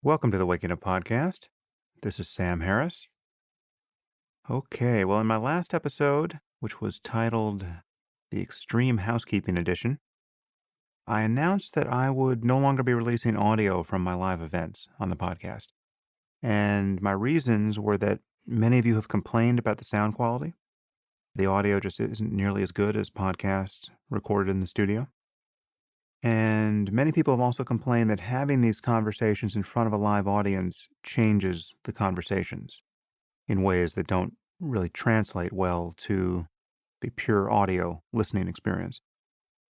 Welcome to the Waking Up Podcast. This is Sam Harris. Okay, well, in my last episode, which was titled The Extreme Housekeeping Edition, I announced that I would no longer be releasing audio from my live events on the podcast. And my reasons were that many of you have complained about the sound quality. The audio just isn't nearly as good as podcasts recorded in the studio. And many people have also complained that having these conversations in front of a live audience changes the conversations in ways that don't really translate well to the pure audio listening experience.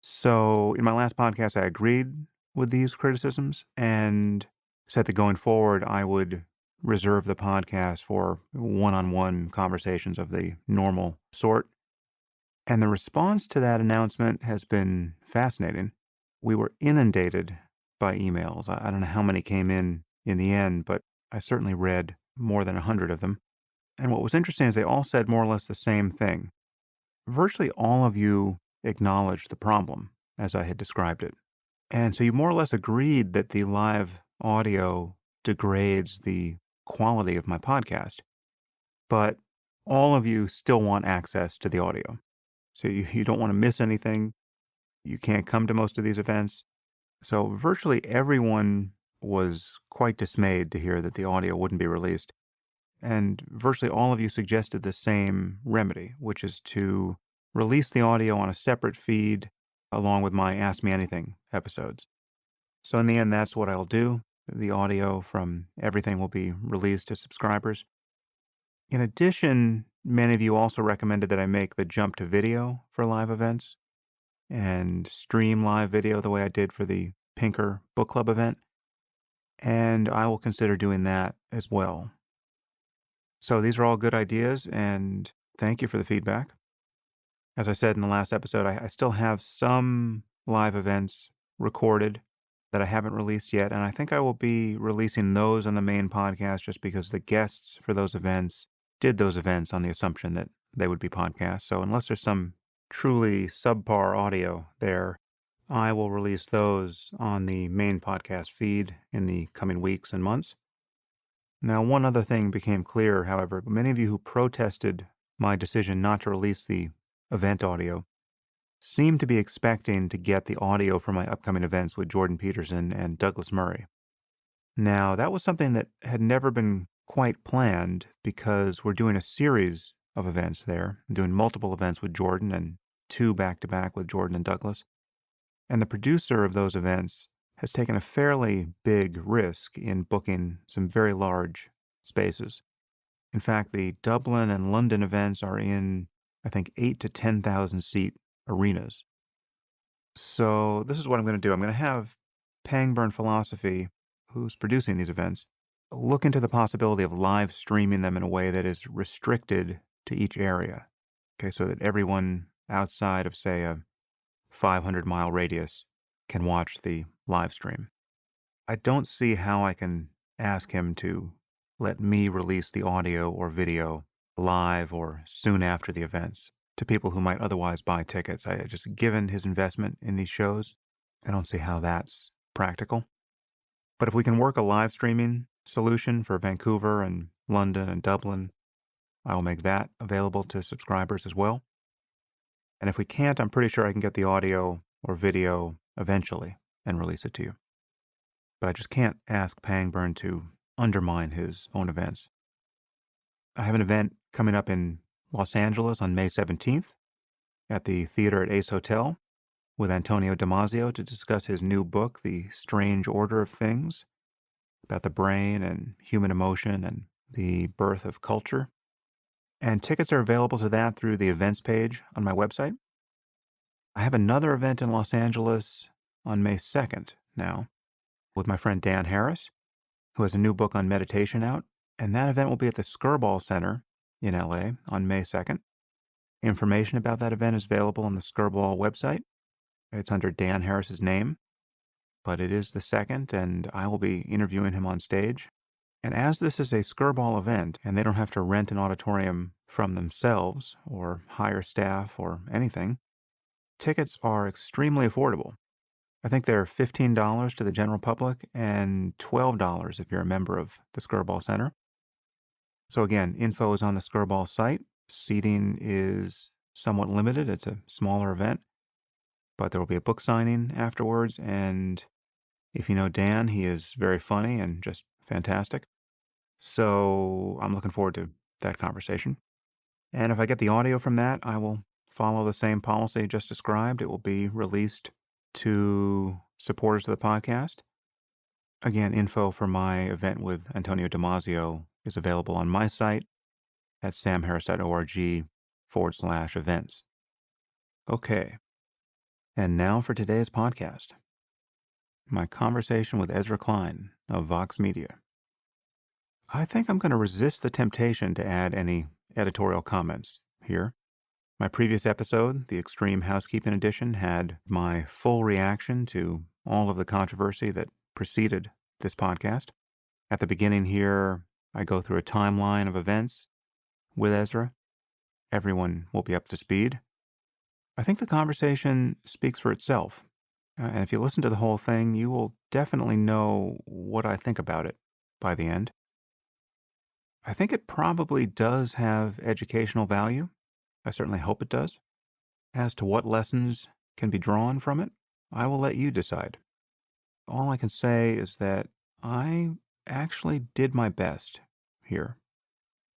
So, in my last podcast, I agreed with these criticisms and said that going forward, I would reserve the podcast for one on one conversations of the normal sort. And the response to that announcement has been fascinating. We were inundated by emails. I don't know how many came in the end, but I certainly read more than 100 of them. And what was interesting is they all said more or less the same thing. Virtually all of you acknowledged the problem as I had described it. And so you more or less agreed that the live audio degrades the quality of my podcast. But all of you still want access to the audio. So you don't want to miss anything. You can't come to most of these events. So virtually everyone was quite dismayed to hear that the audio wouldn't be released. And virtually all of you suggested the same remedy, which is to release the audio on a separate feed along with my Ask Me Anything episodes. So in the end, that's what I'll do. The audio from everything will be released to subscribers. In addition, many of you also recommended that I make the jump to video for live events and stream live video the way I did for the Pinker Book Club event. And I will consider doing that as well. So these are all good ideas, and thank you for the feedback. As I said in the last episode, I still have some live events recorded that I haven't released yet, and I think I will be releasing those on the main podcast just because the guests for those events did those events on the assumption that they would be podcasts. So unless there's some truly subpar audio there, I will release those on the main podcast feed in the coming weeks and months. Now, one other thing became clear, however. Many of you who protested my decision not to release the event audio seem to be expecting to get the audio for my upcoming events with Jordan Peterson and Douglas Murray. Now, that was something that had never been quite planned because we're doing a series of events there. I'm doing multiple events with Jordan and 2 back-to-back with Jordan and Douglas. And the producer of those events has taken a fairly big risk in booking some very large spaces. In fact, the Dublin and London events are in, I think, 8 to 10,000 seat arenas. So this is what I'm going to do. I'm going to have Pangburn Philosophy, who's producing these events, look into the possibility of live streaming them in a way that is restricted to each area. Okay, so that everyone outside of, say, a 500-mile radius can watch the live stream. I don't see how I can ask him to let me release the audio or video live or soon after the events to people who might otherwise buy tickets. Given his investment in these shows, I don't see how that's practical. But if we can work a live streaming solution for Vancouver and London and Dublin, I will make that available to subscribers as well. And if we can't, I'm pretty sure I can get the audio or video eventually and release it to you. But I just can't ask Pangburn to undermine his own events. I have an event coming up in Los Angeles on May 17th at the theater at Ace Hotel with Antonio Damasio to discuss his new book, The Strange Order of Things, about the brain and human emotion and the birth of culture. And tickets are available to that through the events page on my website. I have another event in Los Angeles on May 2nd now with my friend Dan Harris, who has a new book on meditation out. And that event will be at the Skirball Center in LA on May 2nd. Information about that event is available on the Skirball website. It's under Dan Harris's name, but it is the 2nd, and I will be interviewing him on stage. And as this is a Skirball event, and they don't have to rent an auditorium from themselves or hire staff or anything, tickets are extremely affordable. I think they're $15 to the general public and $12 if you're a member of the Skirball Center. So again, info is on the Skirball site. Seating is somewhat limited. It's a smaller event, but there will be a book signing afterwards. And if you know Dan, he is very funny and just fantastic. So I'm looking forward to that conversation. And if I get the audio from that, I will follow the same policy just described. It will be released to supporters of the podcast. Again, info for my event with Antonio Damasio is available on my site at samharris.org/events. Okay, and now for today's podcast. My conversation with Ezra Klein of Vox Media. I think I'm going to resist the temptation to add any editorial comments here. My previous episode, the Extreme Housekeeping Edition, had my full reaction to all of the controversy that preceded this podcast. At the beginning here, I go through a timeline of events with Ezra. Everyone will be up to speed. I think the conversation speaks for itself. And if you listen to the whole thing, you will definitely know what I think about it by the end. I think it probably does have educational value. I certainly hope it does. As to what lessons can be drawn from it, I will let you decide. All I can say is that I actually did my best here.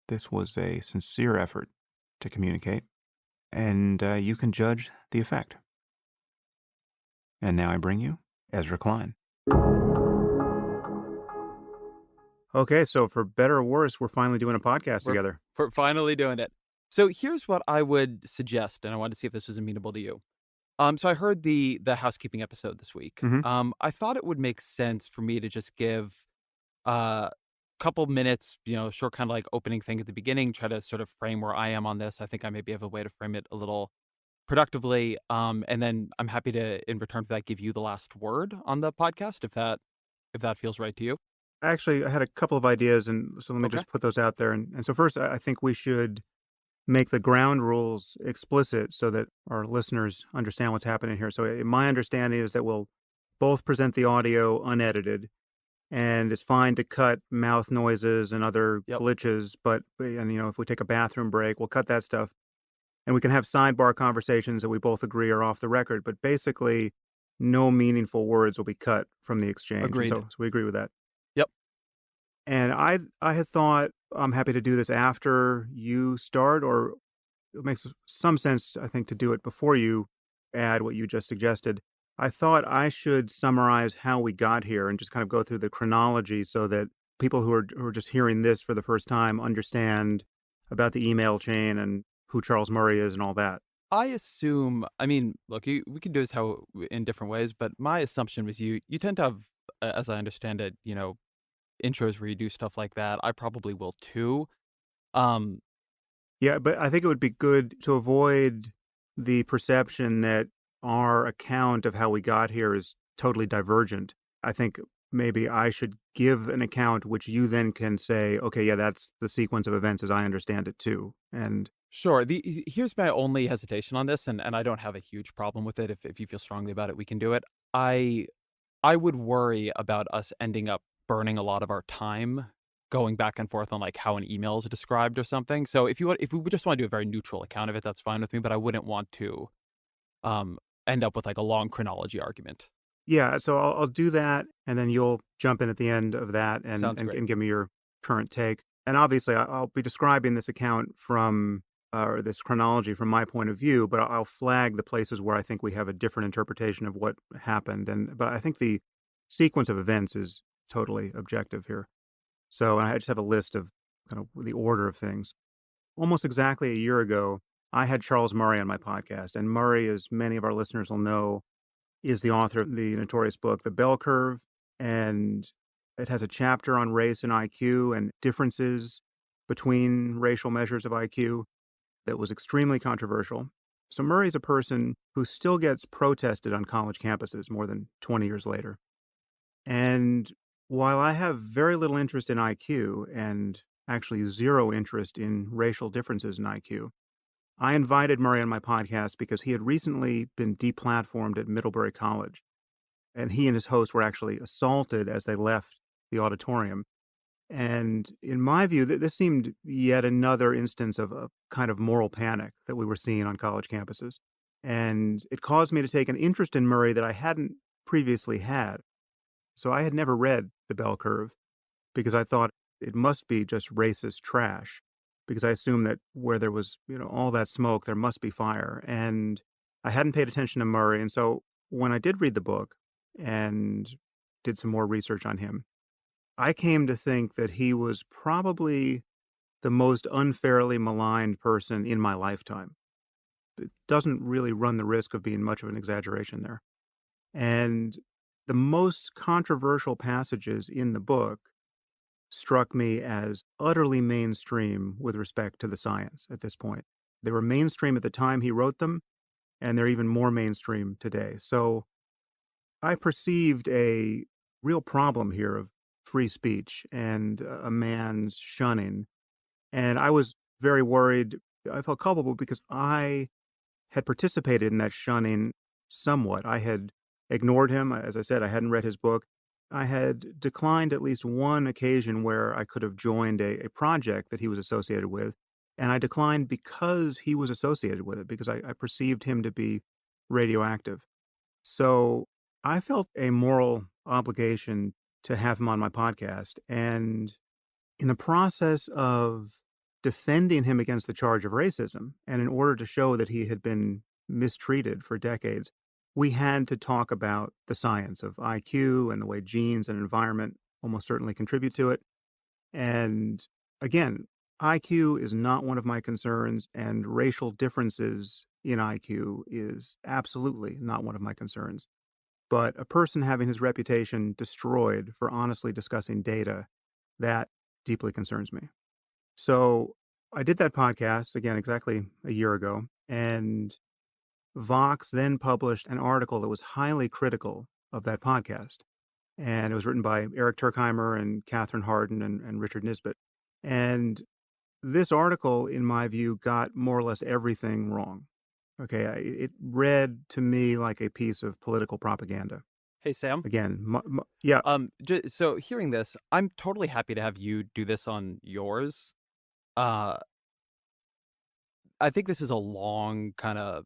This was a sincere effort to communicate, and you can judge the effect. And now I bring you Ezra Klein. Okay, so for better or worse, we're finally doing a podcast together. We're finally doing it. So here's what I would suggest, and I wanted to see if this was amenable to you. So I heard the housekeeping episode this week. Mhm. I thought it would make sense for me to just give a couple minutes, short kind of like opening thing at the beginning, try to sort of frame where I am on this. I think I maybe have a way to frame it a little productively. And then I'm happy to, in return for that, give you the last word on the podcast if that feels right to you. Actually, I had a couple of ideas, and so let me Okay. just put those out there. And so first, I think we should make the ground rules explicit so that our listeners understand what's happening here. So my understanding is that we'll both present the audio unedited, and it's fine to cut mouth noises and other Yep. glitches, if we take a bathroom break, we'll cut that stuff. And we can have sidebar conversations that we both agree are off the record, but basically no meaningful words will be cut from the exchange. And Agreed. so we agree with that. Yep. And I had thought I'm happy to do this after you start, or it makes some sense, I think, to do it before you add what you just suggested. I thought I should summarize how we got here and just kind of go through the chronology so that people who are just hearing this for the first time understand about the email chain and who Charles Murray is and all that. I assume, I mean, look, we can do this in different ways, but my assumption was you tend to have, as I understand it, intros where you do stuff like that. I probably will too. Um, Yeah, but I think it would be good to avoid the perception that our account of how we got here is totally divergent. I think maybe I should give an account which you then can say, okay, yeah, that's the sequence of events as I understand it too. And sure. Here's my only hesitation on this, and I don't have a huge problem with it. If you feel strongly about it, we can do it. I I would worry about us ending up burning a lot of our time going back and forth on like how an email is described or something. So if we would just want to do a very neutral account of it, that's fine with me. But I wouldn't want to um end up with like a long chronology argument. yeah, so I'll do that, and then you'll jump in at the end of that and, Sounds and, great. and give me your current take. And obviously, I'll be describing this account from or this chronology from my point of view, but I'll flag the places where I think we have a different interpretation of what happened. But I think the sequence of events is totally objective here. So I just have a list of kind of the order of things. Almost exactly a year ago, I had Charles Murray on my podcast, and Murray, as many of our listeners will know, is the author of the notorious book, The Bell Curve, and it has a chapter on race and IQ and differences between racial measures of IQ that was extremely controversial. So Murray's a person who still gets protested on college campuses more than 20 years later. And while I have very little interest in IQ and actually zero interest in racial differences in IQ, I invited Murray on my podcast because he had recently been deplatformed at Middlebury College. and he and his host were actually assaulted as they left the auditorium. And in my view, this seemed yet another instance of a kind of moral panic that we were seeing on college campuses. And it caused me to take an interest in Murray that I hadn't previously had. So I had never read The Bell Curve because I thought it must be just racist trash, because I assumed that where there was, all that smoke, there must be fire. And I hadn't paid attention to Murray. And so when I did read the book and did some more research on him, I came to think that he was probably the most unfairly maligned person in my lifetime. It doesn't really run the risk of being much of an exaggeration there. And the most controversial passages in the book struck me as utterly mainstream with respect to the science at this point. They were mainstream at the time he wrote them, and they're even more mainstream today. So I perceived a real problem here of free speech and a man's shunning. And I was very worried. I felt culpable because I had participated in that shunning somewhat. I had ignored him. As I said, I hadn't read his book. I had declined at least one occasion where I could have joined a project that he was associated with. And I declined because he was associated with it, because I perceived him to be radioactive. So I felt a moral obligation to have him on my podcast. And in the process of defending him against the charge of racism, and in order to show that he had been mistreated for decades, we had to talk about the science of IQ and the way genes and environment almost certainly contribute to it. And again, IQ is not one of my concerns, and racial differences in IQ is absolutely not one of my concerns. But a person having his reputation destroyed for honestly discussing data, that deeply concerns me. So I did that podcast again exactly a year ago, and Vox then published an article that was highly critical of that podcast. And it was written by Eric Turkheimer and Catherine Harden and Richard Nisbett. And this article, in my view, got more or less everything wrong. Okay, it read to me like a piece of political propaganda. Hey, Sam. Again, yeah. So hearing this, I'm totally happy to have you do this on yours. Uh, I think this is a long kind of,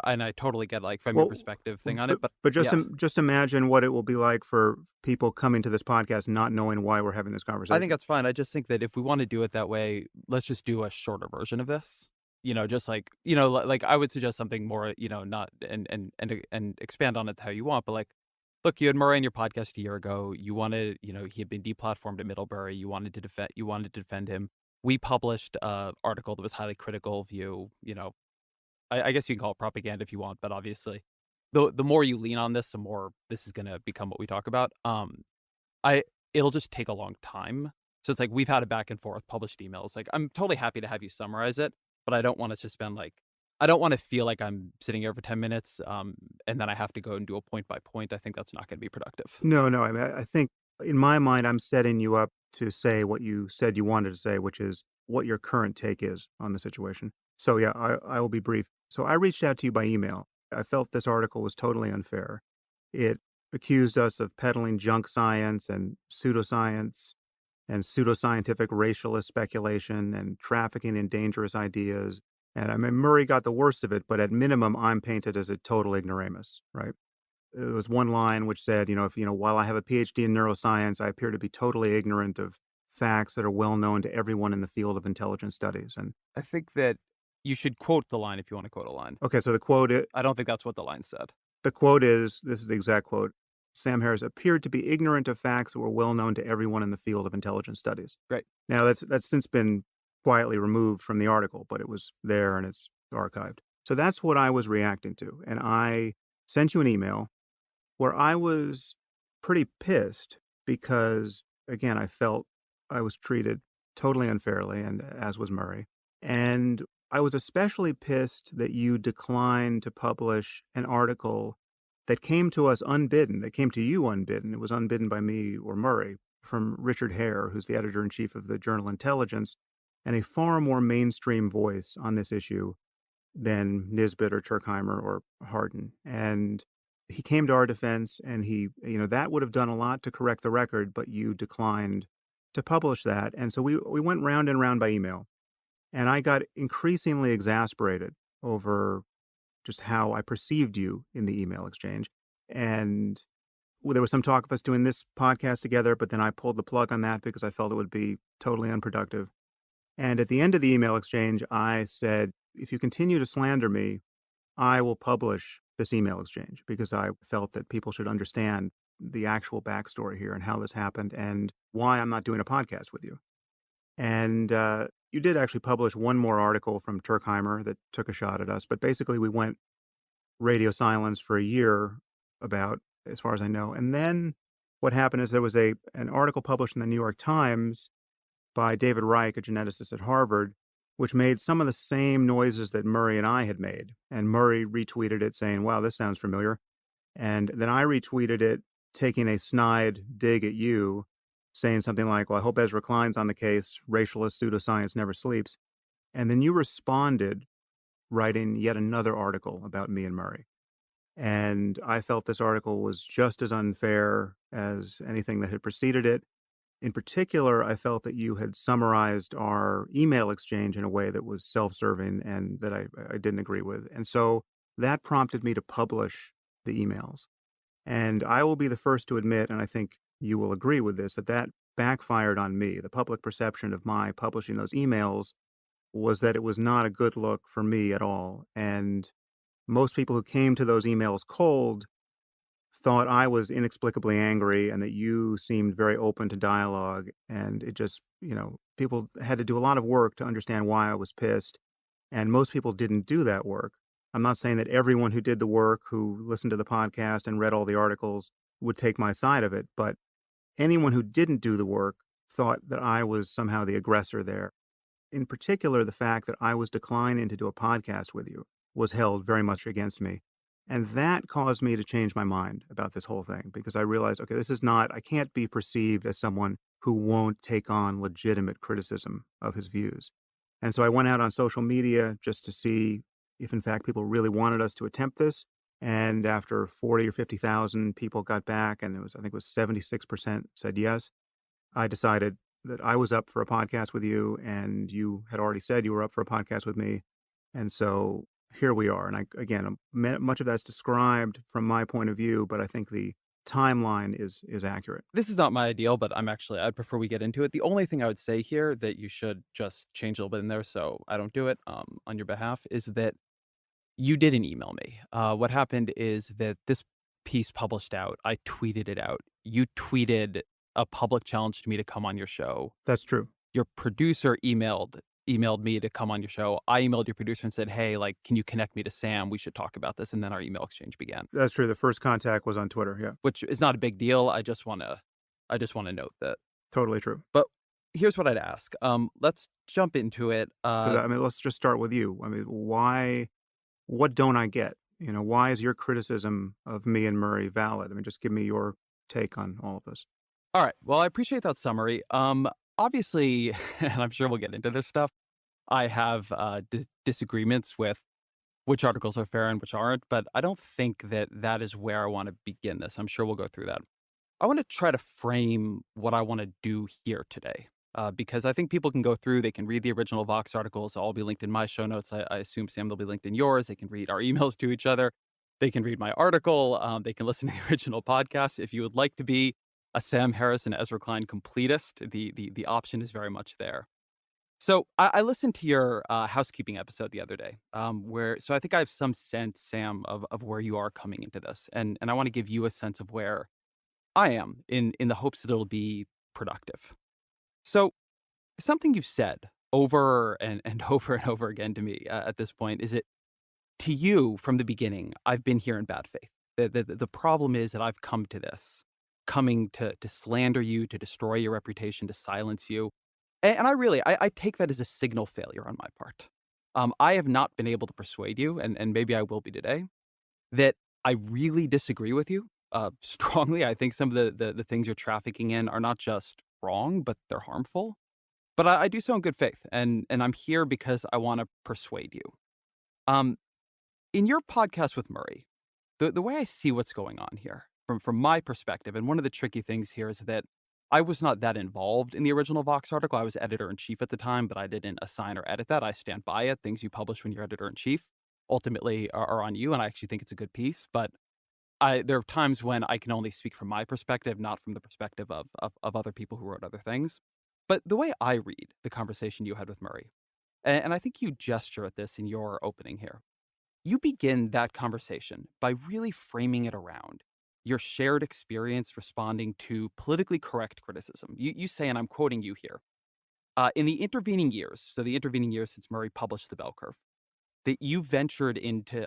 and I totally get like from your Well, perspective thing on it, but but yeah, just imagine what it will be like for people coming to this podcast not knowing why we're having this I think conversation. that's fine. I just think that if we want to do it that way, let's just do a shorter version of this. Just like like I would suggest something more, not and expand on it how you want, but like, look, you had Murray on your podcast a year ago. You wanted, he had been deplatformed at Middlebury. You wanted to defend him. We published a article that was highly critical of you. I guess you can call it propaganda if you want, but obviously, the more you lean on this, the more this is going to become what we talk about. I It'll just take a long time. So it's like we've had a back and forth, published emails. Like I'm totally happy to have you summarize it, but I don't want us to spend like I don't want to feel like I'm sitting here for 10 minutes and then I have to go and do a point by point. I think that's not going to be productive. No, no. I mean, I think in my mind, I'm setting you up to say what you said you wanted to say, which is what your current take is on the situation. So yeah, I will be brief. So I reached out to you by email. I felt this article was totally unfair. It accused us of peddling junk science and pseudoscientific racialist speculation and trafficking in dangerous ideas. And I mean, Murray got the worst of it, but at minimum, I'm painted as a total ignoramus, right? There was one line which said, if, while I have a PhD in neuroscience, I appear to be totally ignorant of facts that are well known to everyone in the field of intelligence studies. And I think that you should quote the line if you want to quote a line. okay, so I don't think that's what the line said. the quote is, this is the exact quote. Sam Harris appeared to be ignorant of facts that were well known to everyone in the field of intelligence studies. Great. Now that's since been quietly removed from the article, but it was there and it's archived. So that's what I was reacting to. And I sent you an email where I was pretty pissed because, again, I felt I was treated totally unfairly, and as was Murray. And I was especially pissed that you declined to publish an article that came to us unbidden, that came to you unbidden. It was unbidden by me or Murray, from Richard Hare, who's the editor in chief of the journal Intelligence, and a far more mainstream voice on this issue than Nisbet or Turkheimer or Hardin. And he came to our defense and that would have done a lot to correct the record, but you declined to publish that. And so we went round and round by email. And I got increasingly exasperated over just how I perceived you in the email exchange. And there was some talk of us doing this podcast together, but then I pulled the plug on that because I felt it would be totally unproductive. And at the end of the email exchange, I said, if you continue to slander me, I will publish this email exchange because I felt that people should understand the actual backstory here and how this happened and why I'm not doing a podcast with you. And you did actually publish one more article from Turkheimer that took a shot at us, but basically we went radio silence for a year about, as far as I know. And then what happened is there was an article published in the New York Times by David Reich, a geneticist at Harvard, which made some of the same noises that Murray and I had made. And Murray retweeted it saying, wow, this sounds familiar. And then I retweeted it, taking a snide dig at you, saying something like, well, I hope Ezra Klein's on the case. Racialist pseudoscience never sleeps. And then you responded writing yet another article about me and Murray. And I felt this article was just as unfair as anything that had preceded it. In particular, I felt that you had summarized our email exchange in a way that was self-serving and that I didn't agree with. And so that prompted me to publish the emails. And I will be the first to admit, and I think you will agree with this, that backfired on me. The public perception of my publishing those emails was that it was not a good look for me at all. And most people who came to those emails cold thought I was inexplicably angry and that you seemed very open to dialogue. And it just, people had to do a lot of work to understand why I was pissed. And most people didn't do that work. I'm not saying that everyone who did the work, who listened to the podcast and read all the articles, would take my side of it, but anyone who didn't do the work thought that I was somehow the aggressor there. In particular, the fact that I was declining to do a podcast with you was held very much against me. And that caused me to change my mind about this whole thing because I realized, okay, I can't be perceived as someone who won't take on legitimate criticism of his views. And so I went out on social media just to see if, in fact, people really wanted us to attempt this. And after 40 or 50,000 people got back, and I think it was 76% said yes, I decided that I was up for a podcast with you, and you had already said you were up for a podcast with me. And so here we are. And much of that's described from my point of view, but I think the timeline is accurate. This is not my ideal, but I'd prefer we get into it. The only thing I would say here that you should just change a little bit in there so I don't do it on your behalf is that you didn't email me. What happened is that this piece published out, I tweeted it out. You tweeted a public challenge to me to come on your show. That's true. Your producer emailed me to come on your show. I emailed your producer and said, "Hey, like, can you connect me to Sam? We should talk about this." And then our email exchange began. That's true. The first contact was on Twitter. Yeah, Which is not a big deal. I just wanna note that. totally true. But here's what I'd ask. Let's jump into it. Let's just start with you. I mean, what don't I get? Why is your criticism of me and Murray valid? I mean, just give me your take on all of this. All right. Well, I appreciate that summary. Obviously, and I'm sure we'll get into this stuff, I have disagreements with which articles are fair and which aren't, but I don't think that that is where I want to begin this. I'm sure we'll go through that. I want to try to frame what I want to do here today. Because I think people can go through, they can read the original Vox articles. I'll be linked in my show notes. I assume, Sam, they'll be linked in yours. They can read our emails to each other. They can read my article. They can listen to the original podcast. If you would like to be a Sam Harris and Ezra Klein completist, the option is very much there. So I listened to your housekeeping episode the other day, so I think I have some sense, Sam, of where you are coming into this. And I want to give you a sense of where I am in the hopes that it'll be productive. So something you've said over and over and over again to me at this point is that to you from the beginning, I've been here in bad faith. The problem is that I've come to this, coming to slander you, to destroy your reputation, to silence you. And I take that as a signal failure on my part. I have not been able to persuade you, and maybe I will be today, that I really disagree with you strongly. I think some of the things you're trafficking in are not just wrong, but they're harmful. But I do so in good faith, and I'm here because I want to persuade you. Um, in your podcast with Murray, The way I see what's going on here from my perspective, and one of the tricky things here is that I was not that involved in the original Vox article. I was editor in chief at the time, but I didn't assign or edit that. I stand by it. Things you publish when you're editor in chief ultimately are on you, and I actually think it's a good piece. But there are times when I can only speak from my perspective, not from the perspective of other people who wrote other things. But the way I read the conversation you had with Murray, and I think you gesture at this in your opening here, you begin that conversation by really framing it around your shared experience responding to politically correct criticism. You say, and I'm quoting you here, in the intervening years, so the intervening years since Murray published The Bell Curve, that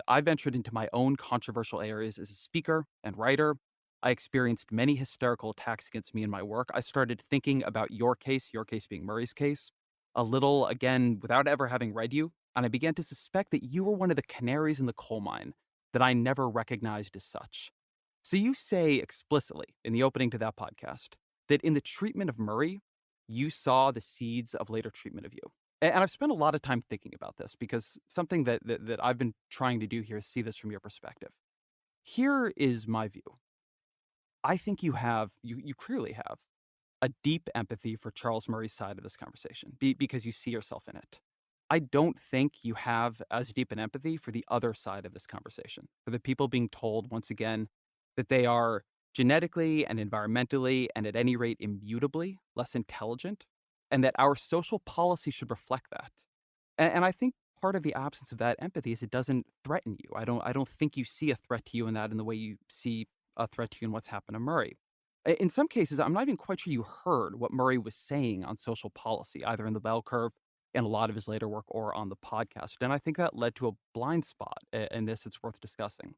I ventured into my own controversial areas as a speaker and writer. I experienced many hysterical attacks against me in my work. I started thinking about your case being Murray's case, a little again without ever having read you, and I began to suspect that you were one of the canaries in the coal mine that I never recognized as such. So you say explicitly in the opening to that podcast that in the treatment of Murray, you saw the seeds of later treatment of you. And I've spent a lot of time thinking about this because something that I've been trying to do here is see this from your perspective. Here is my view. I think you clearly have a deep empathy for Charles Murray's side of this conversation because you see yourself in it. I don't think you have as deep an empathy for the other side of this conversation, for the people being told once again that they are genetically and environmentally and at any rate immutably less intelligent, and that our social policy should reflect that. And I think part of the absence of that empathy is it doesn't threaten you. I don't think you see a threat to you in that in the way you see a threat to you in what's happened to Murray. In some cases, I'm not even quite sure you heard what Murray was saying on social policy, either in the bell curve, in a lot of his later work, or on the podcast. And I think that led to a blind spot in this. It's worth discussing.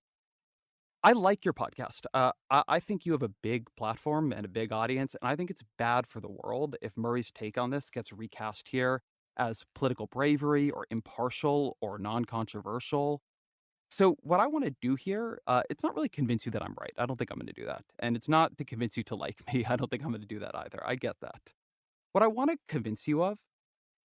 I like your podcast. I think you have a big platform and a big audience, and I think it's bad for the world if Murray's take on this gets recast here as political bravery or impartial or non-controversial. So what I want to do here, it's not really convince you that I'm right. I don't think I'm going to do that, and it's not to convince you to like me. I don't think I'm going to do that either. I get that. What I want to convince you of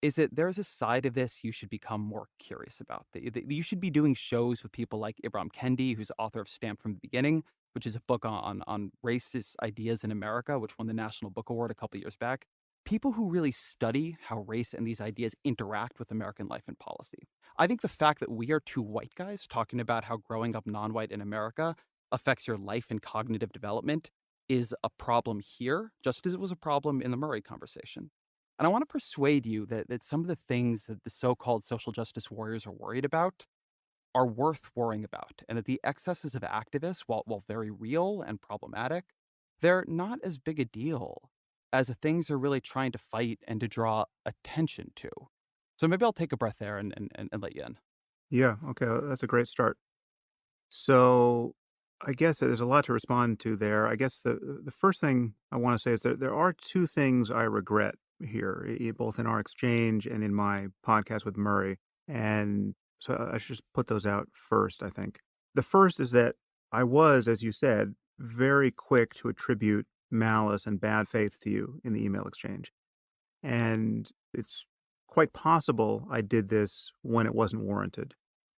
is that there's a side of this you should become more curious about. That you should be doing shows with people like Ibram Kendi, who's author of Stamped from the Beginning, which is a book on racist ideas in America, which won the National Book Award a couple years back. People who really study how race and these ideas interact with American life and policy. I think the fact that we are two white guys talking about how growing up non-white in America affects your life and cognitive development is a problem here, just as it was a problem in the Murray conversation. And I want to persuade you that some of the things that the so-called social justice warriors are worried about are worth worrying about, and that the excesses of activists, while very real and problematic, they're not as big a deal as the things they're really trying to fight and to draw attention to. So maybe I'll take a breath there and let you in. Yeah, okay, that's a great start. So, I guess there's a lot to respond to there. I guess the first thing I wanna say is that there are 2 things I regret here, both in our exchange and in my podcast with Murray, and so I should just put those out first, I think. The first is that I was, as you said, very quick to attribute malice and bad faith to you in the email exchange, and it's quite possible I did this when it wasn't warranted.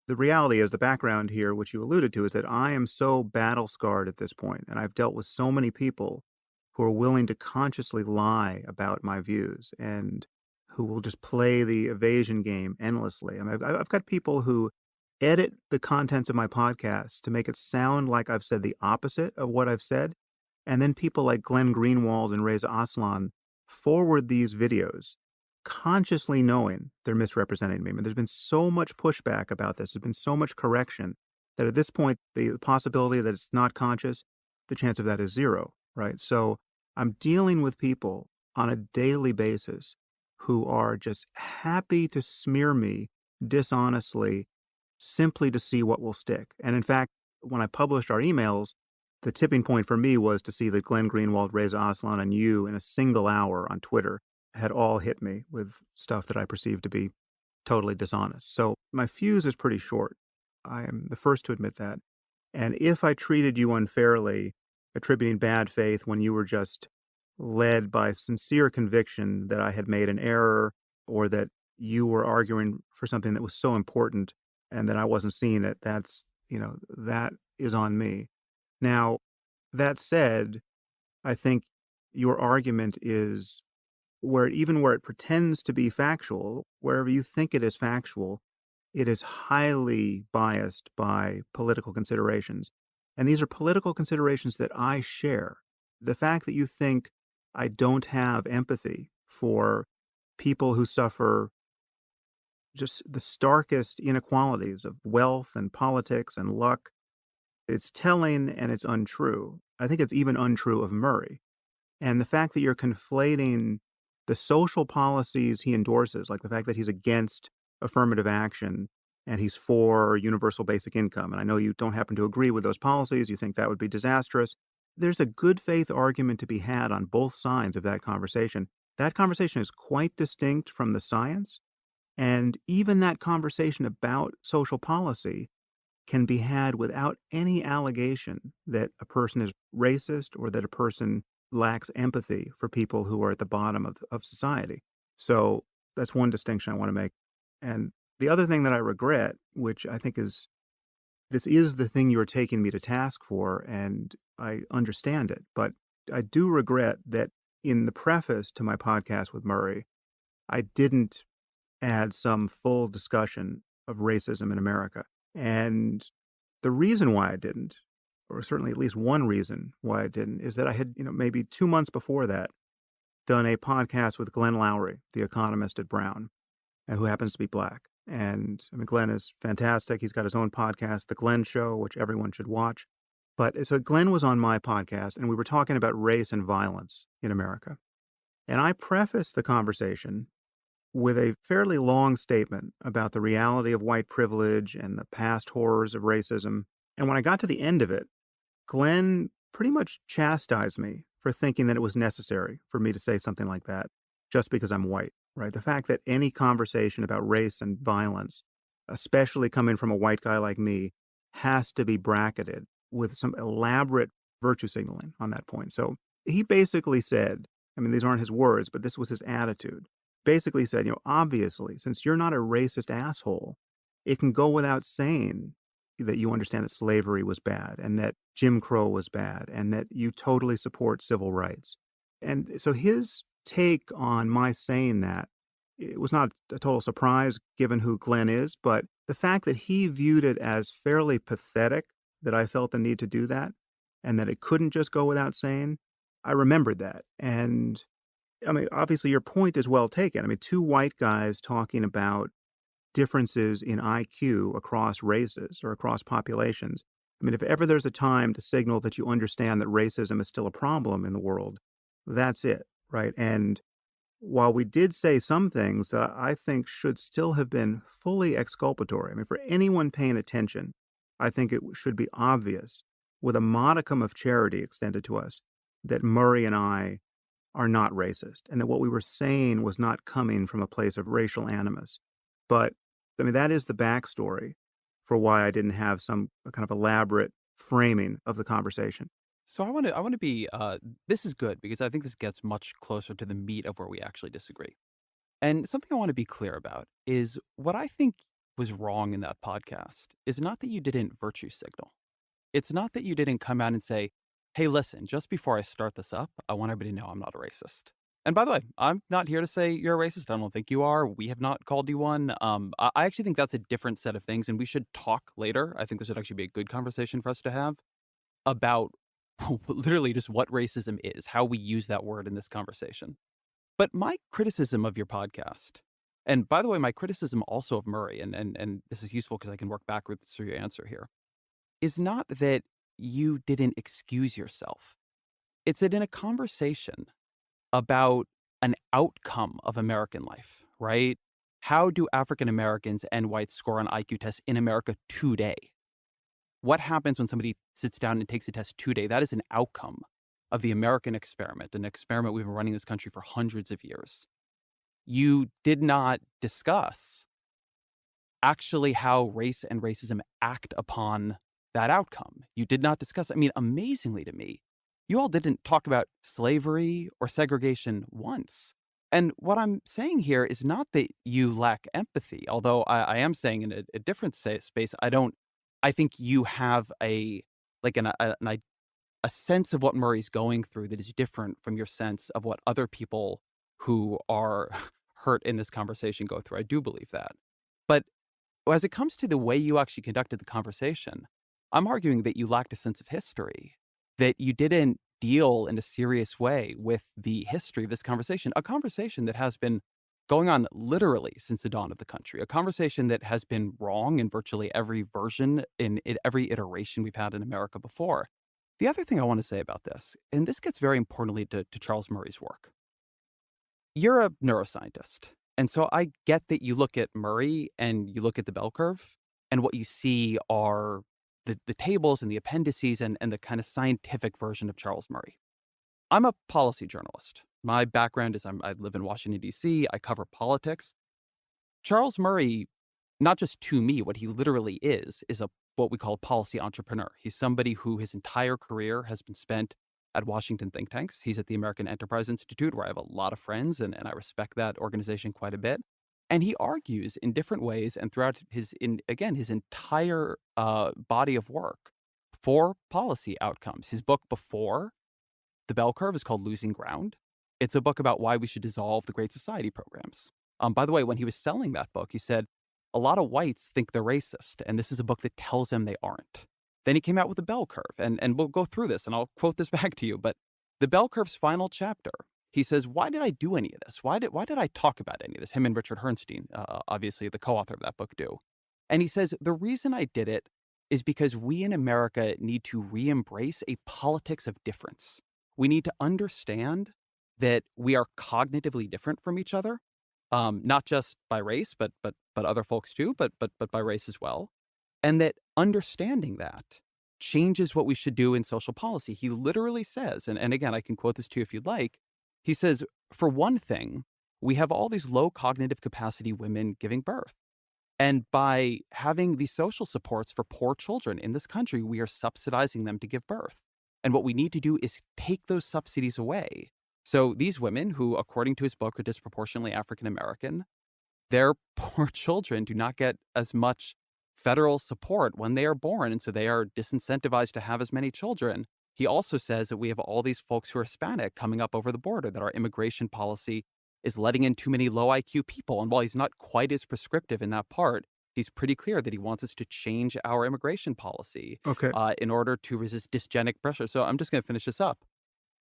The reality is the background here, which you alluded to, is that I am so battle scarred at this point, and I've dealt with so many people who are willing to consciously lie about my views and who will just play the evasion game endlessly. I mean, I've got people who edit the contents of my podcast to make it sound like I've said the opposite of what I've said. And then people like Glenn Greenwald and Reza Aslan forward these videos consciously knowing they're misrepresenting me. I mean, there's been so much pushback about this. There's been so much correction that at this point, the possibility that it's not conscious, the chance of that is zero, right? So I'm dealing with people on a daily basis who are just happy to smear me dishonestly simply to see what will stick. And in fact, when I published our emails, the tipping point for me was to see that Glenn Greenwald, Reza Aslan, and you in a single hour on Twitter had all hit me with stuff that I perceived to be totally dishonest. So my fuse is pretty short. I am the first to admit that. And if I treated you unfairly, attributing bad faith when you were just led by sincere conviction that I had made an error or that you were arguing for something that was so important and that I wasn't seeing it, that is on me. Now, that said, I think your argument is where it pretends to be factual, wherever you think it is factual, it is highly biased by political considerations. And these are political considerations that I share. The fact that you think I don't have empathy for people who suffer just the starkest inequalities of wealth and politics and luck, it's telling and it's untrue. I think it's even untrue of Murray. And the fact that you're conflating the social policies he endorses, like the fact that he's against affirmative action and he's for universal basic income. And I know you don't happen to agree with those policies. You think that would be disastrous. There's a good faith argument to be had on both sides of that conversation. That conversation is quite distinct from the science. And even that conversation about social policy can be had without any allegation that a person is racist or that a person lacks empathy for people who are at the bottom of society. So that's one distinction I want to make. And the other thing that I regret, which I think is this is the thing you're taking me to task for, and I understand it, but I do regret that in the preface to my podcast with Murray, I didn't add some full discussion of racism in America. And the reason why I didn't, or certainly at least one reason why I didn't, is that I had, maybe 2 months before that, done a podcast with Glenn Lowry, the economist at Brown, who happens to be black. And I mean, Glenn is fantastic. He's got his own podcast, The Glenn Show, which everyone should watch. But so Glenn was on my podcast, and we were talking about race and violence in America. And I prefaced the conversation with a fairly long statement about the reality of white privilege and the past horrors of racism. And when I got to the end of it, Glenn pretty much chastised me for thinking that it was necessary for me to say something like that just because I'm white, right? The fact that any conversation about race and violence, especially coming from a white guy like me, has to be bracketed with some elaborate virtue signaling on that point. So he basically said, I mean, these aren't his words, but this was his attitude. Basically said, obviously, since you're not a racist asshole, it can go without saying that you understand that slavery was bad and that Jim Crow was bad and that you totally support civil rights. And so his take on my saying that, it was not a total surprise given who Glenn is, but the fact that he viewed it as fairly pathetic that I felt the need to do that and that it couldn't just go without saying, I remembered that. And I mean, obviously your point is well taken. I mean, two white guys talking about differences in IQ across races or across populations. I mean, if ever there's a time to signal that you understand that racism is still a problem in the world, that's it, right? And while we did say some things that I think should still have been fully exculpatory, I mean, for anyone paying attention, I think it should be obvious with a modicum of charity extended to us that Murray and I are not racist and that what we were saying was not coming from a place of racial animus. But I mean, that is the backstory for why I didn't have some kind of elaborate framing of the conversation. So I want to be this is good because I think this gets much closer to the meat of where we actually disagree. And something I want to be clear about is what I think was wrong in that podcast is not that you didn't virtue signal. It's not that you didn't come out and say, "Hey, listen, just before I start this up, I want everybody to know I'm not a racist." And by the way, I'm not here to say you're a racist. I don't think you are. We have not called you one. I actually think that's a different set of things, and we should talk later. I think this would actually be a good conversation for us to have about literally just what racism is, how we use that word in this conversation. But my criticism of your podcast, and by the way, my criticism also of Murray, and this is useful because I can work backwards through your answer here, is not that you didn't excuse yourself. It's that in a conversation about an outcome of American life, right? How do African Americans and whites score on IQ tests in America today? What happens when somebody sits down and takes a test today? That is an outcome of the American experiment, an experiment we've been running in this country for hundreds of years. You did not discuss actually how race and racism act upon that outcome. You did not discuss, I mean, amazingly to me, you all didn't talk about slavery or segregation once. And what I'm saying here is not that you lack empathy, although I am saying in a different space, I think you have a like a sense of what Murray's going through that is different from your sense of what other people who are hurt in this conversation go through. I do believe that. But as it comes to the way you actually conducted the conversation, I'm arguing that you lacked a sense of history, that you didn't deal in a serious way with the history of this conversation, a conversation that has been going on literally since the dawn of the country, a conversation that has been wrong in virtually every version, in every iteration we've had in America before. The other thing I want to say about this, and this gets very importantly to Charles Murray's work. You're a neuroscientist. And so I get that you look at Murray and you look at the bell curve, and what you see are the tables and the appendices and the kind of scientific version of Charles Murray. I'm a policy journalist. My background is I live in Washington, D.C., I cover politics. Charles Murray, not just to me, what he literally is a what we call a policy entrepreneur. He's somebody who his entire career has been spent at Washington think tanks. He's at the American Enterprise Institute, where I have a lot of friends, and I respect that organization quite a bit. And he argues in different ways and throughout his entire body of work for policy outcomes. His book before the bell curve is called Losing Ground. It's a book about why we should dissolve the Great Society programs. By the way, when he was selling that book, he said, a lot of whites think they're racist, and this is a book that tells them they aren't. Then he came out with the bell curve, and we'll go through this, and I'll quote this back to you. But the bell curve's final chapter, he says, why did I do any of this? Why did I talk about any of this? Him and Richard Herrnstein, obviously the co-author of that book, do. And he says, the reason I did it is because we in America need to re-embrace a politics of difference. We need to understand that we are cognitively different from each other, not just by race, but other folks too, but by race as well, and that understanding that changes what we should do in social policy. He literally says, and again, I can quote this to you if you'd like. He says, for one thing, we have all these low cognitive capacity women giving birth. And by having these social supports for poor children in this country, we are subsidizing them to give birth. And what we need to do is take those subsidies away. So these women, who, according to his book, are disproportionately African American, their poor children do not get as much federal support when they are born. And so they are disincentivized to have as many children. He also says that we have all these folks who are Hispanic coming up over the border, that our immigration policy is letting in too many low IQ people. And while he's not quite as prescriptive in that part, he's pretty clear that he wants us to change our immigration policy Okay. in order to resist dysgenic pressure. So I'm just going to finish this up.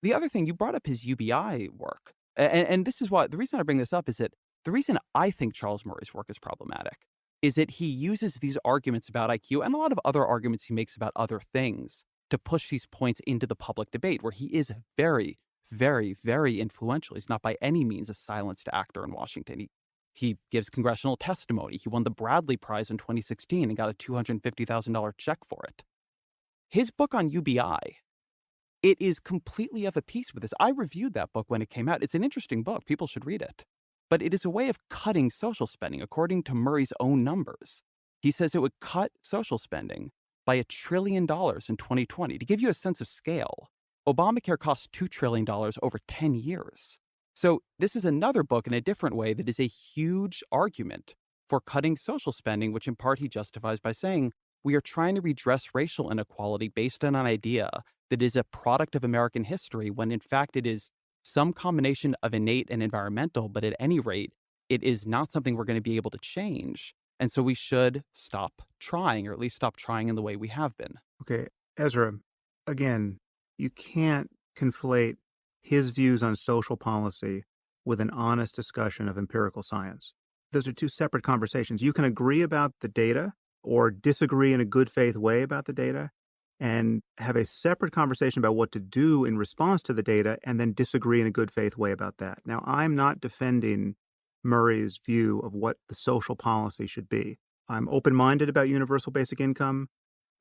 The other thing, you brought up his UBI work. And this is why the reason I bring this up is that the reason I think Charles Murray's work is problematic is that he uses these arguments about IQ and a lot of other arguments he makes about other things to push these points into the public debate, where he is very, very, very influential. He's not by any means a silenced actor in Washington. He gives congressional testimony. He won the Bradley Prize in 2016 and got a $250,000 check for it. His book on UBI, it is completely of a piece with this. I reviewed that book when it came out. It's an interesting book. People should read it. But it is a way of cutting social spending, according to Murray's own numbers. He says it would cut social spending by $1 trillion in 2020. To give you a sense of scale, Obamacare cost $2 trillion over 10 years. So this is another book in a different way that is a huge argument for cutting social spending, which in part he justifies by saying, we are trying to redress racial inequality based on an idea that is a product of American history, when in fact it is some combination of innate and environmental, but at any rate, it is not something we're going to be able to change. And so we should stop trying, or at least stop trying in the way we have been. Okay. Ezra, again, you can't conflate his views on social policy with an honest discussion of empirical science. Those are two separate conversations. You can agree about the data or disagree in a good faith way about the data and have a separate conversation about what to do in response to the data, and then disagree in a good faith way about that. Now, I'm not defending Murray's view of what the social policy should be. I'm open-minded about universal basic income.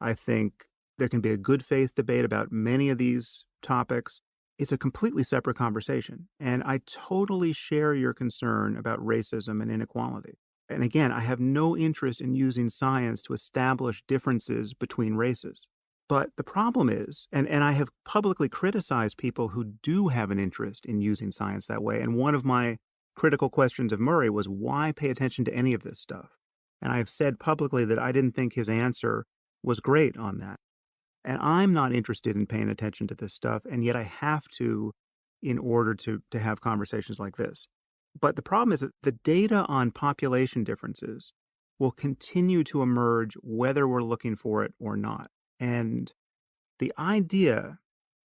I think there can be a good faith debate about many of these topics. It's a completely separate conversation. And I totally share your concern about racism and inequality. And again, I have no interest in using science to establish differences between races. But the problem is, and I have publicly criticized people who do have an interest in using science that way. And one of my critical questions of Murray was, why pay attention to any of this stuff? And I have said publicly that I didn't think his answer was great on that. And I'm not interested in paying attention to this stuff, and yet I have to in order to have conversations like this. But the problem is that the data on population differences will continue to emerge whether we're looking for it or not. And the idea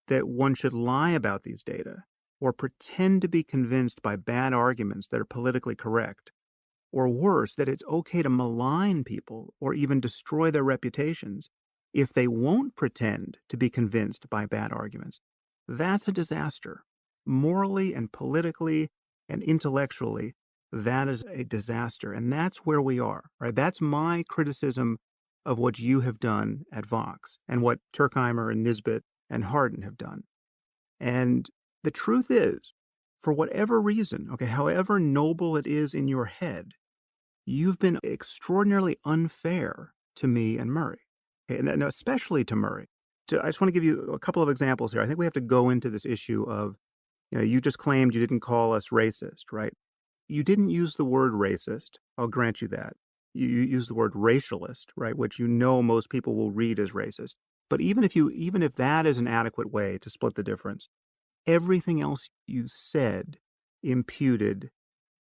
that one should lie about these data or pretend to be convinced by bad arguments that are politically correct, or worse, that it's okay to malign people or even destroy their reputations if they won't pretend to be convinced by bad arguments, that's a disaster. Morally and politically and intellectually, that is a disaster. And that's where we are, right? That's my criticism of what you have done at Vox and what Turkheimer and Nisbet and Hardin have done. And the truth is, for whatever reason, okay, however noble it is in your head, you've been extraordinarily unfair to me and Murray, okay, and especially to Murray. I just want to give you a couple of examples here. I think we have to go into this issue of, you just claimed you didn't call us racist, right? You didn't use the word racist. I'll grant you that. You used the word racialist, right? Which most people will read as racist. But even if that is an adequate way to split the difference, everything else you said imputed,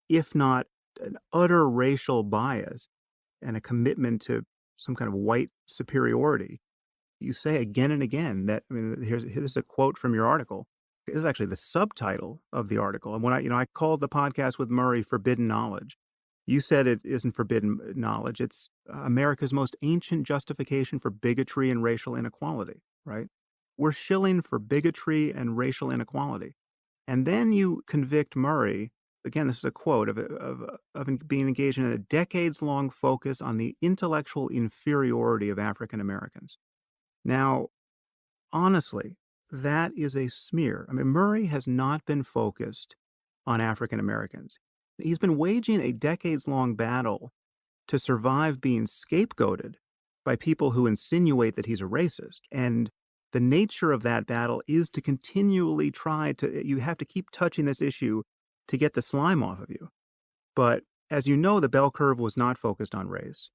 if not an utter racial bias and a commitment to some kind of white superiority. You say again and again that, here's a quote from your article. This is actually the subtitle of the article. And when I called the podcast with Murray Forbidden Knowledge, you said it isn't forbidden knowledge. It's America's most ancient justification for bigotry and racial inequality, right? We're shilling for bigotry and racial inequality. And then you convict Murray, again, this is a quote, of being engaged in a decades-long focus on the intellectual inferiority of African Americans. Now, honestly, that is a smear. Murray has not been focused on African Americans. He's been waging a decades-long battle to survive being scapegoated by people who insinuate that he's a racist. And the nature of that battle is to continually you have to keep touching this issue to get the slime off of you. But as you know, the bell curve was not focused on race.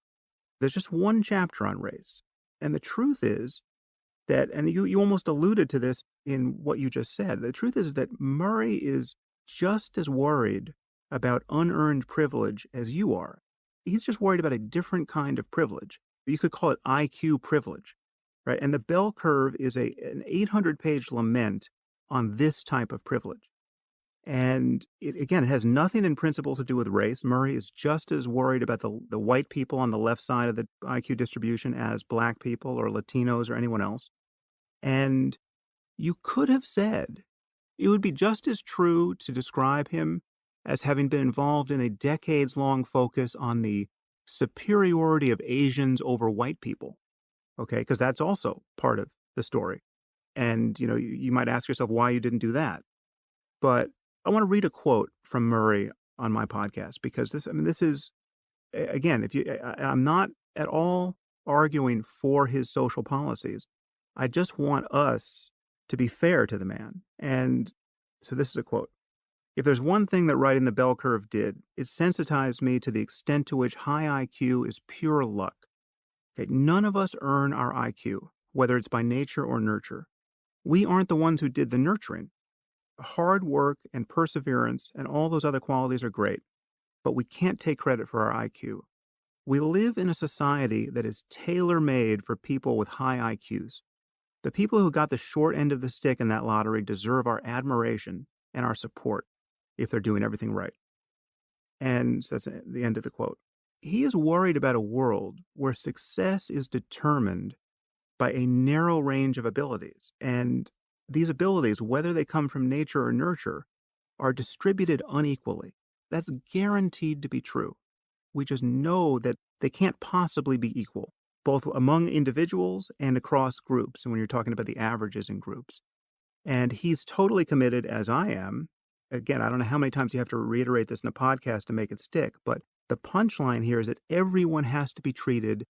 There's just one chapter on race. And the truth is that, and you almost alluded to this in what you just said, the truth is that Murray is just as worried about unearned privilege as you are. He's just worried about a different kind of privilege. You could call it IQ privilege, right? And the bell curve is an 800-page lament on this type of privilege. And it has nothing in principle to do with race. Murray is just as worried about the white people on the left side of the IQ distribution as black people or Latinos or anyone else. And you could have said it would be just as true to describe him as having been involved in a decades-long focus on the superiority of Asians over white people, okay? Because that's also part of the story. And, you might ask yourself why you didn't do that. But I want to read a quote from Murray on my podcast because this is, again, I'm not at all arguing for his social policies. I just want us to be fair to the man. And so this is a quote. If there's one thing that writing the bell curve did, it sensitized me to the extent to which high IQ is pure luck. Okay, none of us earn our IQ, whether it's by nature or nurture. We aren't the ones who did the nurturing. Hard work and perseverance and all those other qualities are great, but we can't take credit for our IQ. We live in a society that is tailor-made for people with high IQs. The people who got the short end of the stick in that lottery deserve our admiration and our support if they're doing everything right. And so that's the end of the quote. He is worried about a world where success is determined by a narrow range of abilities. And these abilities, whether they come from nature or nurture, are distributed unequally. That's guaranteed to be true. We just know that they can't possibly be equal, both among individuals and across groups, and when you're talking about the averages in groups. And he's totally committed, as I am. Again, I don't know how many times you have to reiterate this in a podcast to make it stick, but the punchline here is that everyone has to be treated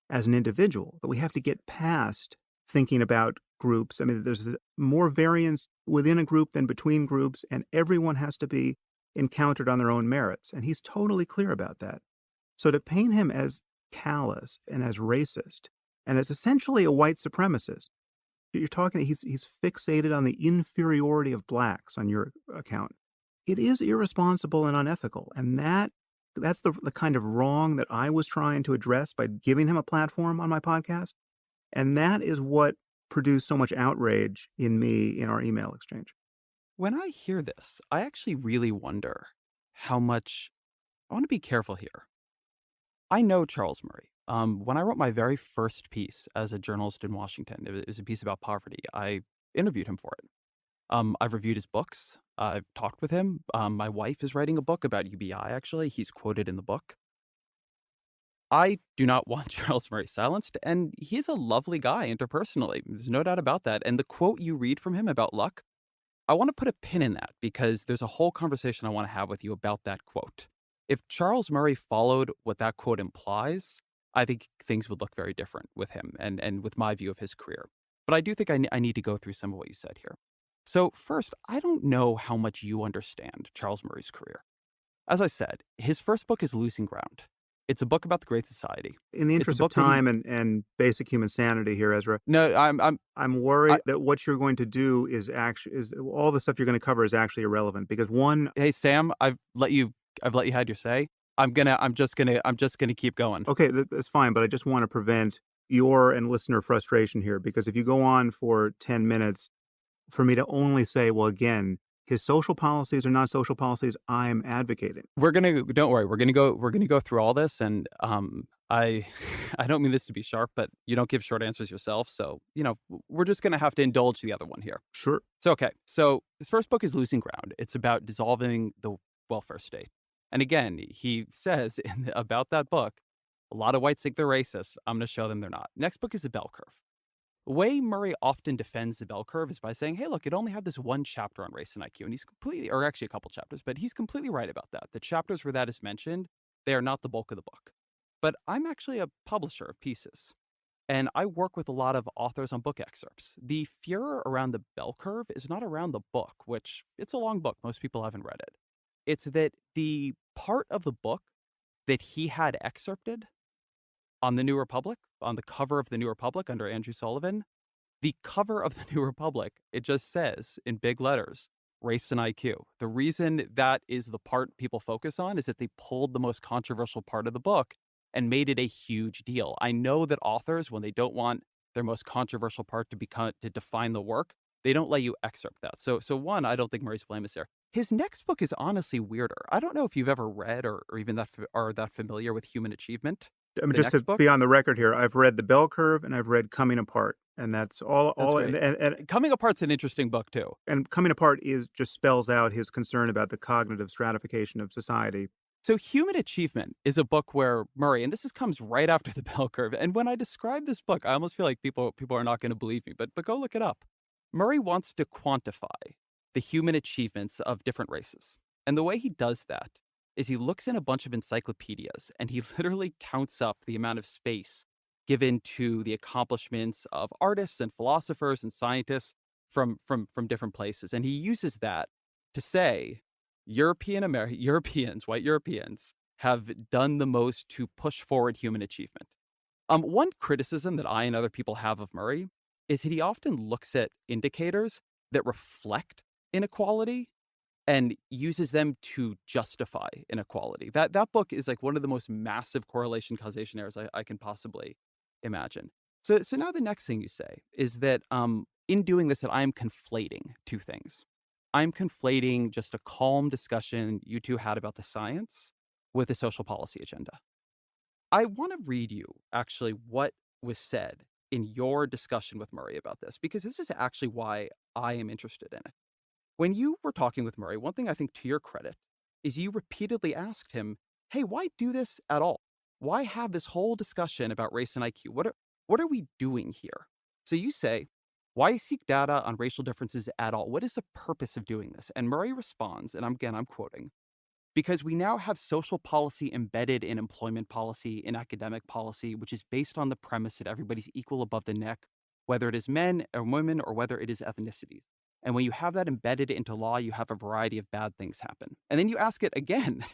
as an individual, that we have to get past thinking about groups. There's more variance within a group than between groups, and everyone has to be encountered on their own merits. And he's totally clear about that. So to paint him as callous and as racist and as essentially a white supremacist, You're talking he's fixated on the inferiority of blacks on your account. It is irresponsible and unethical, and that's the kind of wrong that I was trying to address by giving him a platform on my podcast, and that is what produced so much outrage in me in our email exchange. When I hear this, I actually really wonder how much I want to be careful here. I know Charles Murray. When I wrote my very first piece as a journalist in Washington, it was a piece about poverty. I interviewed him for it. I've reviewed his books. I've talked with him. My wife is writing a book about UBI, actually. He's quoted in the book. I do not want Charles Murray silenced, and he's a lovely guy interpersonally. There's no doubt about that. And the quote you read from him about luck, I want to put a pin in that because there's a whole conversation I want to have with you about that quote. If Charles Murray followed what that quote implies, I think things would look very different with him and with my view of his career. But I do think I need to go through some of what you said here. So, first, I don't know how much you understand Charles Murray's career. As I said, his first book is Losing Ground. It's a book about the Great Society. In the It's a interest of book that he time and basic human sanity here, Ezra, no, I'm I worried that what you're going to do is all the stuff you're gonna cover is actually irrelevant because one. hey Sam, I've let you had your say. I'm just gonna keep going. Okay, that's fine, but I just wanna prevent your and listener frustration here because if you go on for 10 minutes for me to only say, "Well, again, his social policies are not social policies I'm advocating." We're gonna don't worry. We're gonna go through all this, and I I don't mean this to be sharp, but you don't give short answers yourself, so we're just gonna have to indulge the other one here. Sure. So okay, so his first book is Losing Ground. It's about dissolving the welfare state, and again, he says about that book, a lot of whites think they're racist. I'm gonna show them they're not. Next book is a bell curve. The way Murray often defends the bell curve is by saying, hey, look, it only had this one chapter on race and IQ. And he's completely, or actually a couple chapters, but he's completely right about that. The chapters where that is mentioned, they are not the bulk of the book. But I'm actually a publisher of pieces, and I work with a lot of authors on book excerpts. The furor around the bell curve is not around the book, which it's a long book. Most people haven't read it. It's that the part of the book that he had excerpted on the New Republic, on the cover of the New Republic under Andrew Sullivan, the cover of the New Republic, it just says in big letters, race and IQ. The reason that is the part people focus on is that they pulled the most controversial part of the book and made it a huge deal. I know that authors, when they don't want their most controversial part to define the work, they don't let you excerpt that. So one, I don't think Murray's blame is there. His next book is honestly weirder. I don't know if you've ever read or even are that familiar with Human Achievement. I mean, The just to next book. be on the record here, I've read The Bell Curve and I've read Coming Apart, and that's That's all great. Coming Apart's an interesting book too. and Coming Apart is just spells out his concern about the cognitive stratification of society. So Human Achievement is a book where Murray, and comes right after the bell curve. And when I describe this book, I almost feel like people are not going to believe me, but go look it up. Murray wants to quantify the human achievements of different races. And the way he does that is he looks in a bunch of encyclopedias and he literally counts up the amount of space given to the accomplishments of artists and philosophers and scientists from different places. And he uses that to say Europeans, white Europeans, have done the most to push forward human achievement. One criticism that I and other people have of Murray is that he often looks at indicators that reflect inequality and uses them to justify inequality. That book is like one of the most massive correlation causation errors I can possibly imagine. So now the next thing you say is that in doing this, that I am conflating two things. I'm conflating just a calm discussion you two had about the science with the social policy agenda. I want to read you actually what was said in your discussion with Murray about this, because this is actually why I am interested in it. When you were talking with Murray, one thing I think to your credit is you repeatedly asked him, hey, why do this at all? Why have this whole discussion about race and IQ? What are we doing here? So you say, why seek data on racial differences at all? What is the purpose of doing this? And Murray responds, and I'm quoting, because we now have social policy embedded in employment policy, in academic policy, which is based on the premise that everybody's equal above the neck, whether it is men or women or whether it is ethnicities. And when you have that embedded into law, you have a variety of bad things happen. And then you ask it again.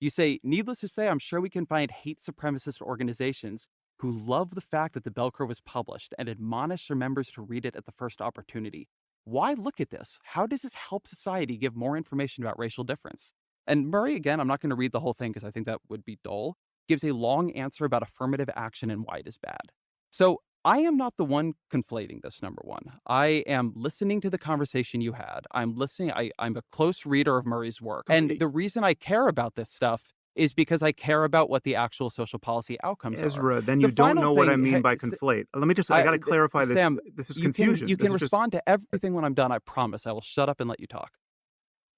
You say, needless to say, I'm sure we can find hate supremacist organizations who love the fact that the bell curve was published and admonish their members to read it at the first opportunity. Why look at this? How does this help society give more information about racial difference? And Murray, again, I'm not going to read the whole thing because I think that would be dull, gives a long answer about affirmative action and why it is bad. So I am not the one conflating this, number one. I am listening to the conversation you had. I'm listening. I'm a close reader of Murray's work. And Okay, the reason I care about this stuff is because I care about what the actual social policy outcomes are. Ezra, then The you don't final know what I thing, mean hey, by conflate. Let me just, I got to clarify this. Sam, This is you confusion. This can is just, respond to everything when I'm done. I promise. I will shut up and let you talk.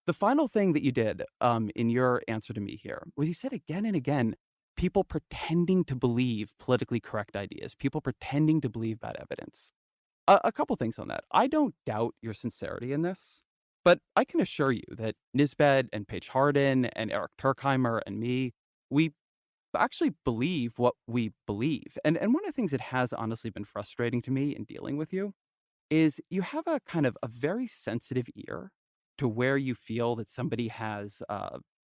The final thing that you did, in your answer to me here was you said again and again, people pretending to believe politically correct ideas, people pretending to believe bad evidence. A couple things on that. I don't doubt your sincerity in this, but I can assure you that Nisbet and Paige Harden and Eric Turkheimer and me, we actually believe what we believe. And one of the things that has honestly been frustrating to me in dealing with you is you have a kind of a very sensitive ear to where you feel that somebody has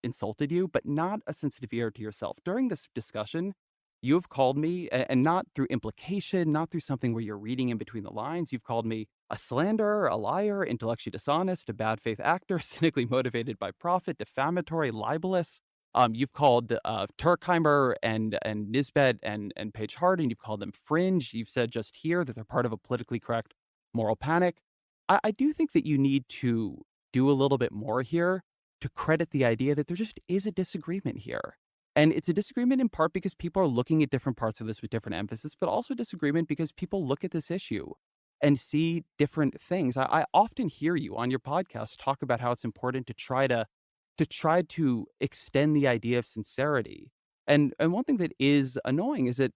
insulted you, but not a sensitive ear to yourself. During this discussion, you've called me, and not through implication, not through something where you're reading in between the lines. You've called me a slanderer, a liar, intellectually dishonest, a bad faith actor, cynically motivated by profit, defamatory, libelous. You've called Turkheimer and Nisbet and Paige Harden. You've called them fringe. You've said just here that they're part of a politically correct moral panic. I do think that you need to do a little bit more here to credit the idea that there just is a disagreement here. And it's a disagreement in part because people are looking at different parts of this with different emphasis, but also disagreement because people look at this issue and see different things. I often hear you on your podcast talk about how it's important to try to extend the idea of sincerity. And one thing that is annoying is that,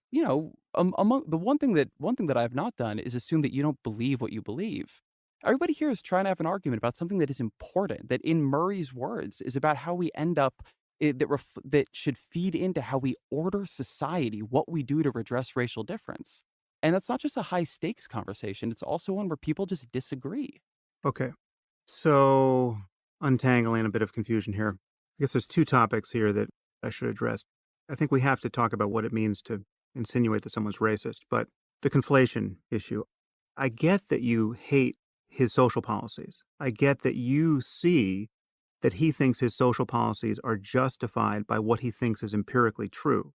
among the one thing that I have not done is assume that you don't believe what you believe. Everybody here is trying to have an argument about something that is important, that in Murray's words is about how we end up that should feed into how we order society, what we do to redress racial difference. And that's not just a high stakes conversation, it's also one where people just disagree. okay. So, untangling a bit of confusion here. I guess there's two topics here that I should address. I think we have to talk about what it means to insinuate that someone's racist, but the conflation issue. I get that you hate his social policies. I get that you see that he thinks his social policies are justified by what he thinks is empirically true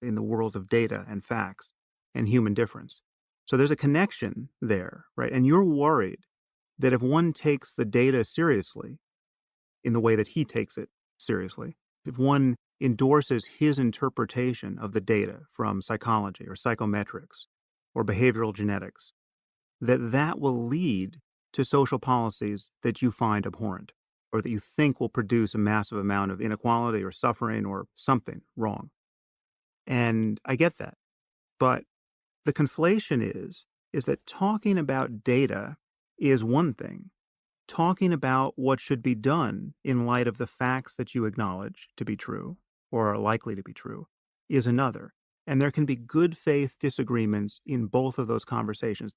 in the world of data and facts and human difference. So there's a connection there, right? And you're worried that if one takes the data seriously in the way that he takes it seriously, if one endorses his interpretation of the data from psychology or psychometrics or behavioral genetics, that will lead to social policies that you find abhorrent or that you think will produce a massive amount of inequality or suffering or something wrong. And I get that. But the conflation is that talking about data is one thing. Talking about what should be done in light of the facts that you acknowledge to be true or are likely to be true is another. And there can be good faith disagreements in both of those conversations.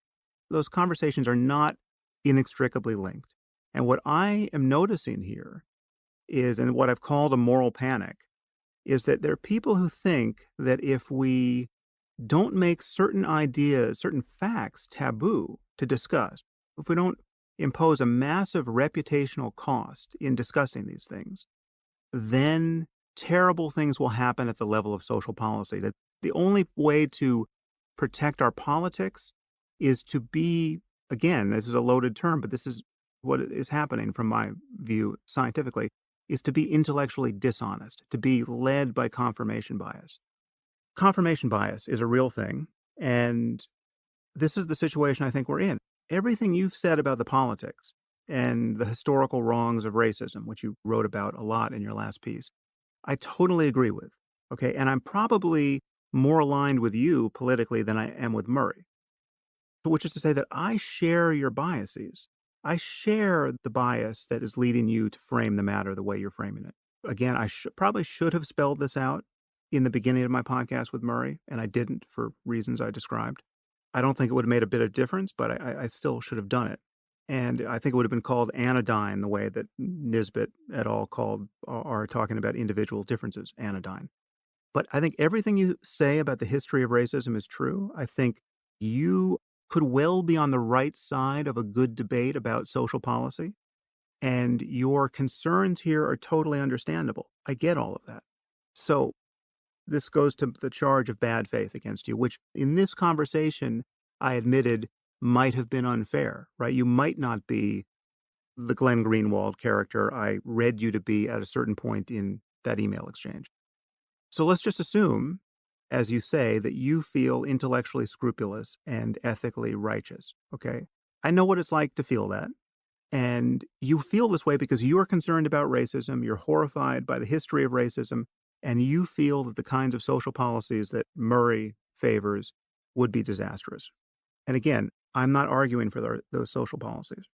Those conversations are not inextricably linked. And what I am noticing here is, and what I've called a moral panic, is that there are people who think that if we don't make certain ideas, certain facts taboo to discuss, if we don't impose a massive reputational cost in discussing these things, then terrible things will happen at the level of social policy. That the only way to protect our politics is to be, again, this is a loaded term, but this is what is happening from my view scientifically, is to be intellectually dishonest, to be led by confirmation bias. Confirmation bias is a real thing, and this is the situation I think we're in. Everything you've said about the politics and the historical wrongs of racism, which you wrote about a lot in your last piece, I totally agree with. Okay. And I'm probably more aligned with you politically than I am with Murray, which is to say that I share your biases. I share the bias that is leading you to frame the matter the way you're framing it. Again, I probably should have spelled this out in the beginning of my podcast with Murray, and I didn't for reasons I described. I don't think it would have made a bit of difference, but I still should have done it. And I think it would have been called anodyne the way that Nisbet et al. Called are talking about individual differences, anodyne. But I think everything you say about the history of racism is true. I think you could well be on the right side of a good debate about social policy, and your concerns here are totally understandable. I get all of that. So this goes to the charge of bad faith against you, which in this conversation, I admitted might have been unfair, right? You might not be the Glenn Greenwald character I read you to be at a certain point in that email exchange. So let's just assume, as you say, that you feel intellectually scrupulous and ethically righteous. Okay. I know what it's like to feel that. And you feel this way because you're concerned about racism, you're horrified by the history of racism, and you feel that the kinds of social policies that Murray favors would be disastrous. And again, I'm not arguing for those social policies.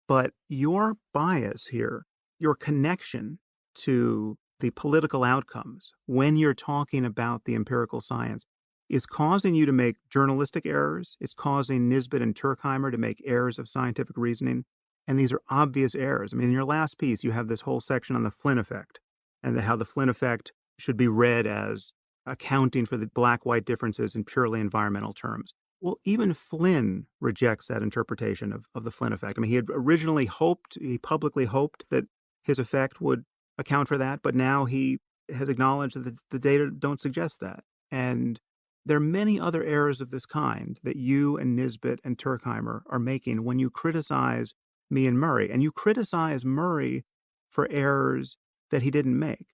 But your bias here, your connection to the political outcomes when you're talking about the empirical science is causing you to make journalistic errors. It's causing Nisbet and Turkheimer to make errors of scientific reasoning. And these are obvious errors. I mean, in your last piece, you have this whole section on the Flynn effect and how the Flynn effect should be read as accounting for the black white differences in purely environmental terms. Well, even Flynn rejects that interpretation of the Flynn effect. I mean, he had originally hoped, he publicly hoped that his effect would account for that, but now he has acknowledged that the data don't suggest that. And there are many other errors of this kind that you and Nisbet and Turkheimer are making when you criticize me and Murray. And you criticize Murray for errors that he didn't make.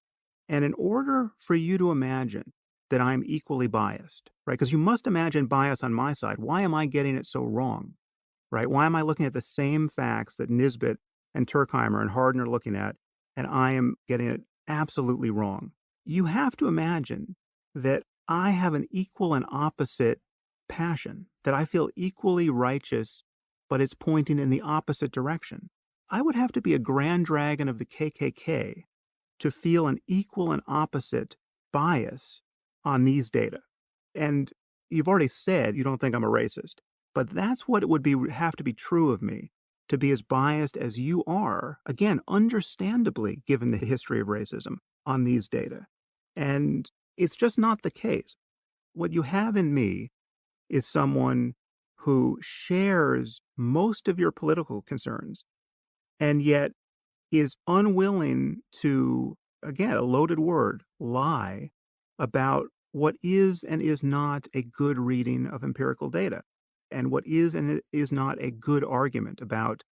And in order for you to imagine that I'm equally biased, right? Because you must imagine bias on my side. Why am I getting it so wrong, right? Why am I looking at the same facts that Nisbet and Turkheimer and Hardin are looking at, and I am getting it absolutely wrong? You have to imagine that I have an equal and opposite passion, that I feel equally righteous, but it's pointing in the opposite direction. I would have to be a grand dragon of the KKK to feel an equal and opposite bias on these data. And you've already said you don't think I'm a racist, but that's what it would be have to be true of me to be as biased as you are, again, understandably given the history of racism on these data. And it's just not the case. What you have in me is someone who shares most of your political concerns and yet is unwilling to, again, a loaded word, lie about what is and is not a good reading of empirical data and what is and is not a good argument about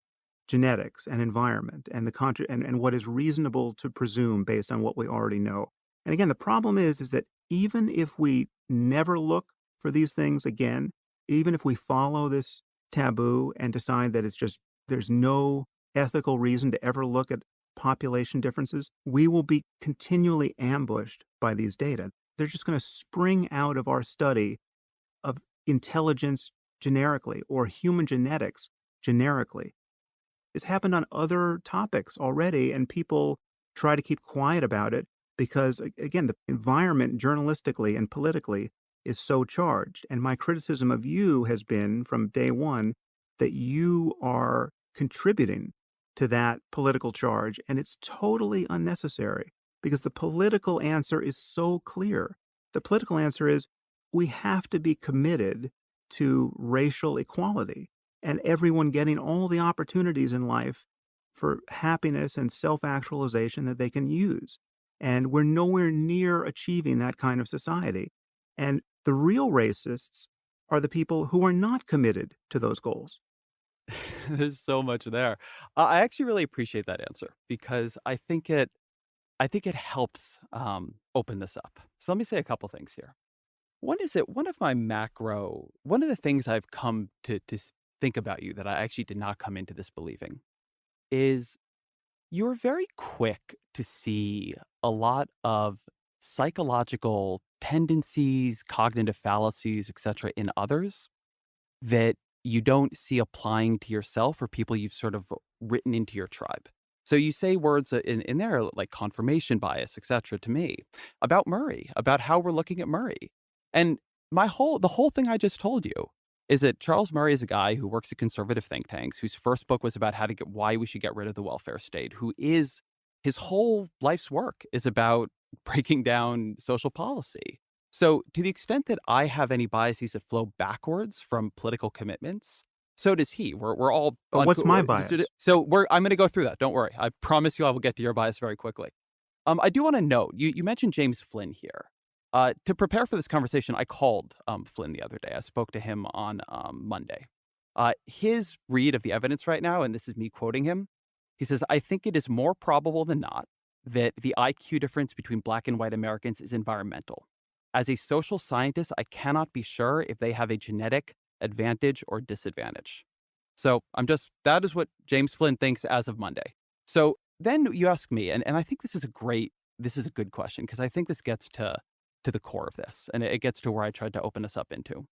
genetics and environment and and what is reasonable to presume based on what we already know. And again, the problem is that even if we never look for these things again, even if we follow this taboo and decide that it's just there's no ethical reason to ever look at population differences, we will be continually ambushed by these data. They're just going to spring out of our study of intelligence generically or human genetics generically. It's happened on other topics already, and people try to keep quiet about it because, again, the environment journalistically and politically is so charged. And my criticism of you has been from day one that you are contributing to that political charge, and it's totally unnecessary because the political answer is so clear. The political answer is we have to be committed to racial equality and everyone getting all the opportunities in life for happiness and self-actualization that they can use. And we're nowhere near achieving that kind of society. And the real racists are the people who are not committed to those goals. There's so much there. I actually really appreciate that answer because I think it helps open this up. So let me say a couple things here. One of the things I've come to think about you that I actually did not come into this believing is you're very quick to see a lot of psychological tendencies, cognitive fallacies, etc. in others that you don't see applying to yourself or people you've sort of written into your tribe. So you say words in there like confirmation bias, etc. to me about Murray, about how we're looking at Murray. And the whole thing I just told you is that Charles Murray is a guy who works at conservative think tanks, whose first book was about why we should get rid of the welfare state, who is his whole life's work is about breaking down social policy. So, to the extent that I have any biases that flow backwards from political commitments, so does he. We're all But on. what's my bias? So I'm going to go through that. Don't worry. I promise you, I will get to your bias very quickly. I do want to note you mentioned James Flynn here. To prepare for this conversation, I called Flynn the other day. I spoke to him on Monday. His read of the evidence right now, and this is me quoting him, he says, I think it is more probable than not that the IQ difference between black and white Americans is environmental. As a social scientist, I cannot be sure if they have a genetic advantage or disadvantage. So that is what James Flynn thinks as of Monday. So then you ask me, and I think this is a good question because I think this gets to the core of this, and it gets to where I tried to open us up into.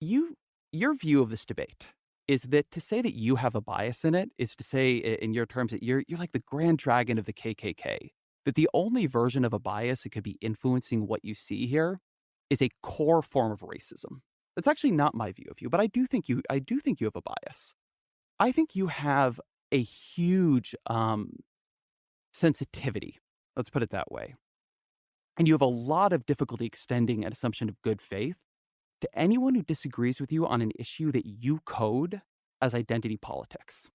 You your view of this debate is that to say that you have a bias in it is to say in your terms that you're like the grand dragon of the KKK. That the only version of a bias that could be influencing what you see here is a core form of racism. That's actually not my view of you, but I do think you have a bias. I think you have a huge sensitivity. Let's put it that way. And you have a lot of difficulty extending an assumption of good faith to anyone who disagrees with you on an issue that you code as identity politics.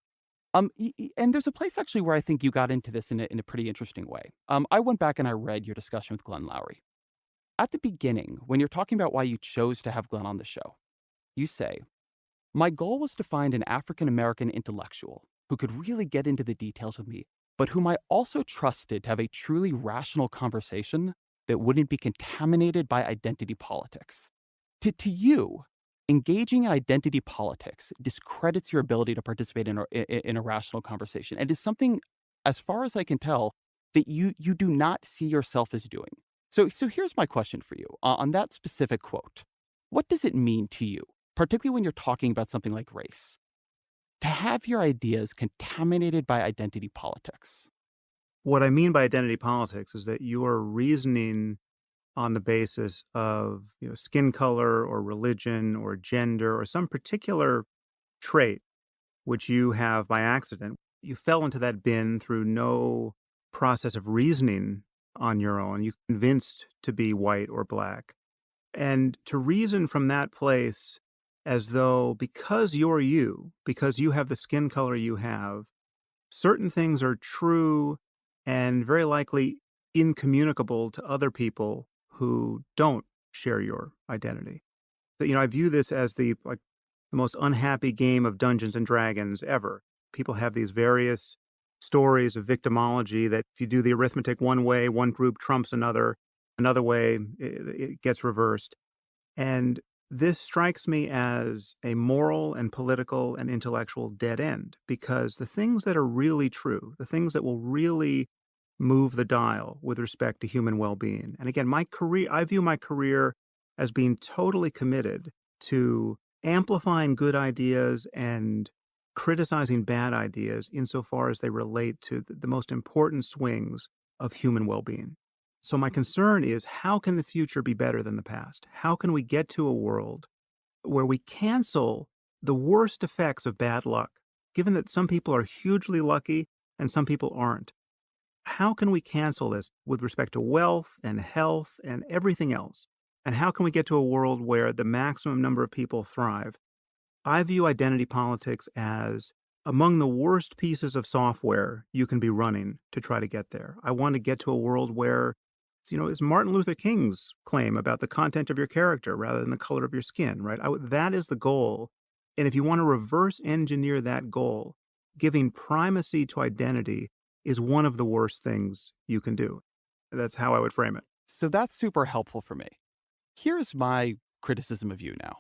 And there's a place actually where I think you got into this in a pretty interesting way. I went back and I read your discussion with Glenn Lowry. At the beginning, when you're talking about why you chose to have Glenn on the show, you say, my goal was to find an African American intellectual who could really get into the details with me, but whom I also trusted to have a truly rational conversation that wouldn't be contaminated by identity politics. To you, engaging in identity politics discredits your ability to participate in a rational conversation and is something, as far as I can tell, that you do not see yourself as doing. So here's my question for you on that specific quote. What does it mean to you, particularly when you're talking about something like race, to have your ideas contaminated by identity politics? What I mean by identity politics is that you are reasoning on the basis of, skin color or religion or gender or some particular trait which you have by accident. You fell into that bin through no process of reasoning on your own. You convinced to be white or black. And to reason from that place as though because you're you, because you have the skin color you have, certain things are true and very likely incommunicable to other people who don't share your identity. So, I view this as the most unhappy game of Dungeons and Dragons ever. People have these various stories of victimology that if you do the arithmetic one way, one group trumps another way, it gets reversed. And this strikes me as a moral and political and intellectual dead end because the things that are really true, the things that will really move the dial with respect to human well-being. And again, I view my career as being totally committed to amplifying good ideas and criticizing bad ideas insofar as they relate to the most important swings of human well-being. So my concern is how can the future be better than the past? How can we get to a world where we cancel the worst effects of bad luck, given that some people are hugely lucky and some people aren't? How can we cancel this with respect to wealth and health and everything else? And how can we get to a world where the maximum number of people thrive? I view identity politics as among the worst pieces of software you can be running to try to get there. I want to get to a world where, it's Martin Luther King's claim about the content of your character rather than the color of your skin, right? That is the goal. And if you want to reverse engineer that goal, giving primacy to identity is one of the worst things you can do. That's how I would frame it. So that's super helpful for me. Here's my criticism of you now.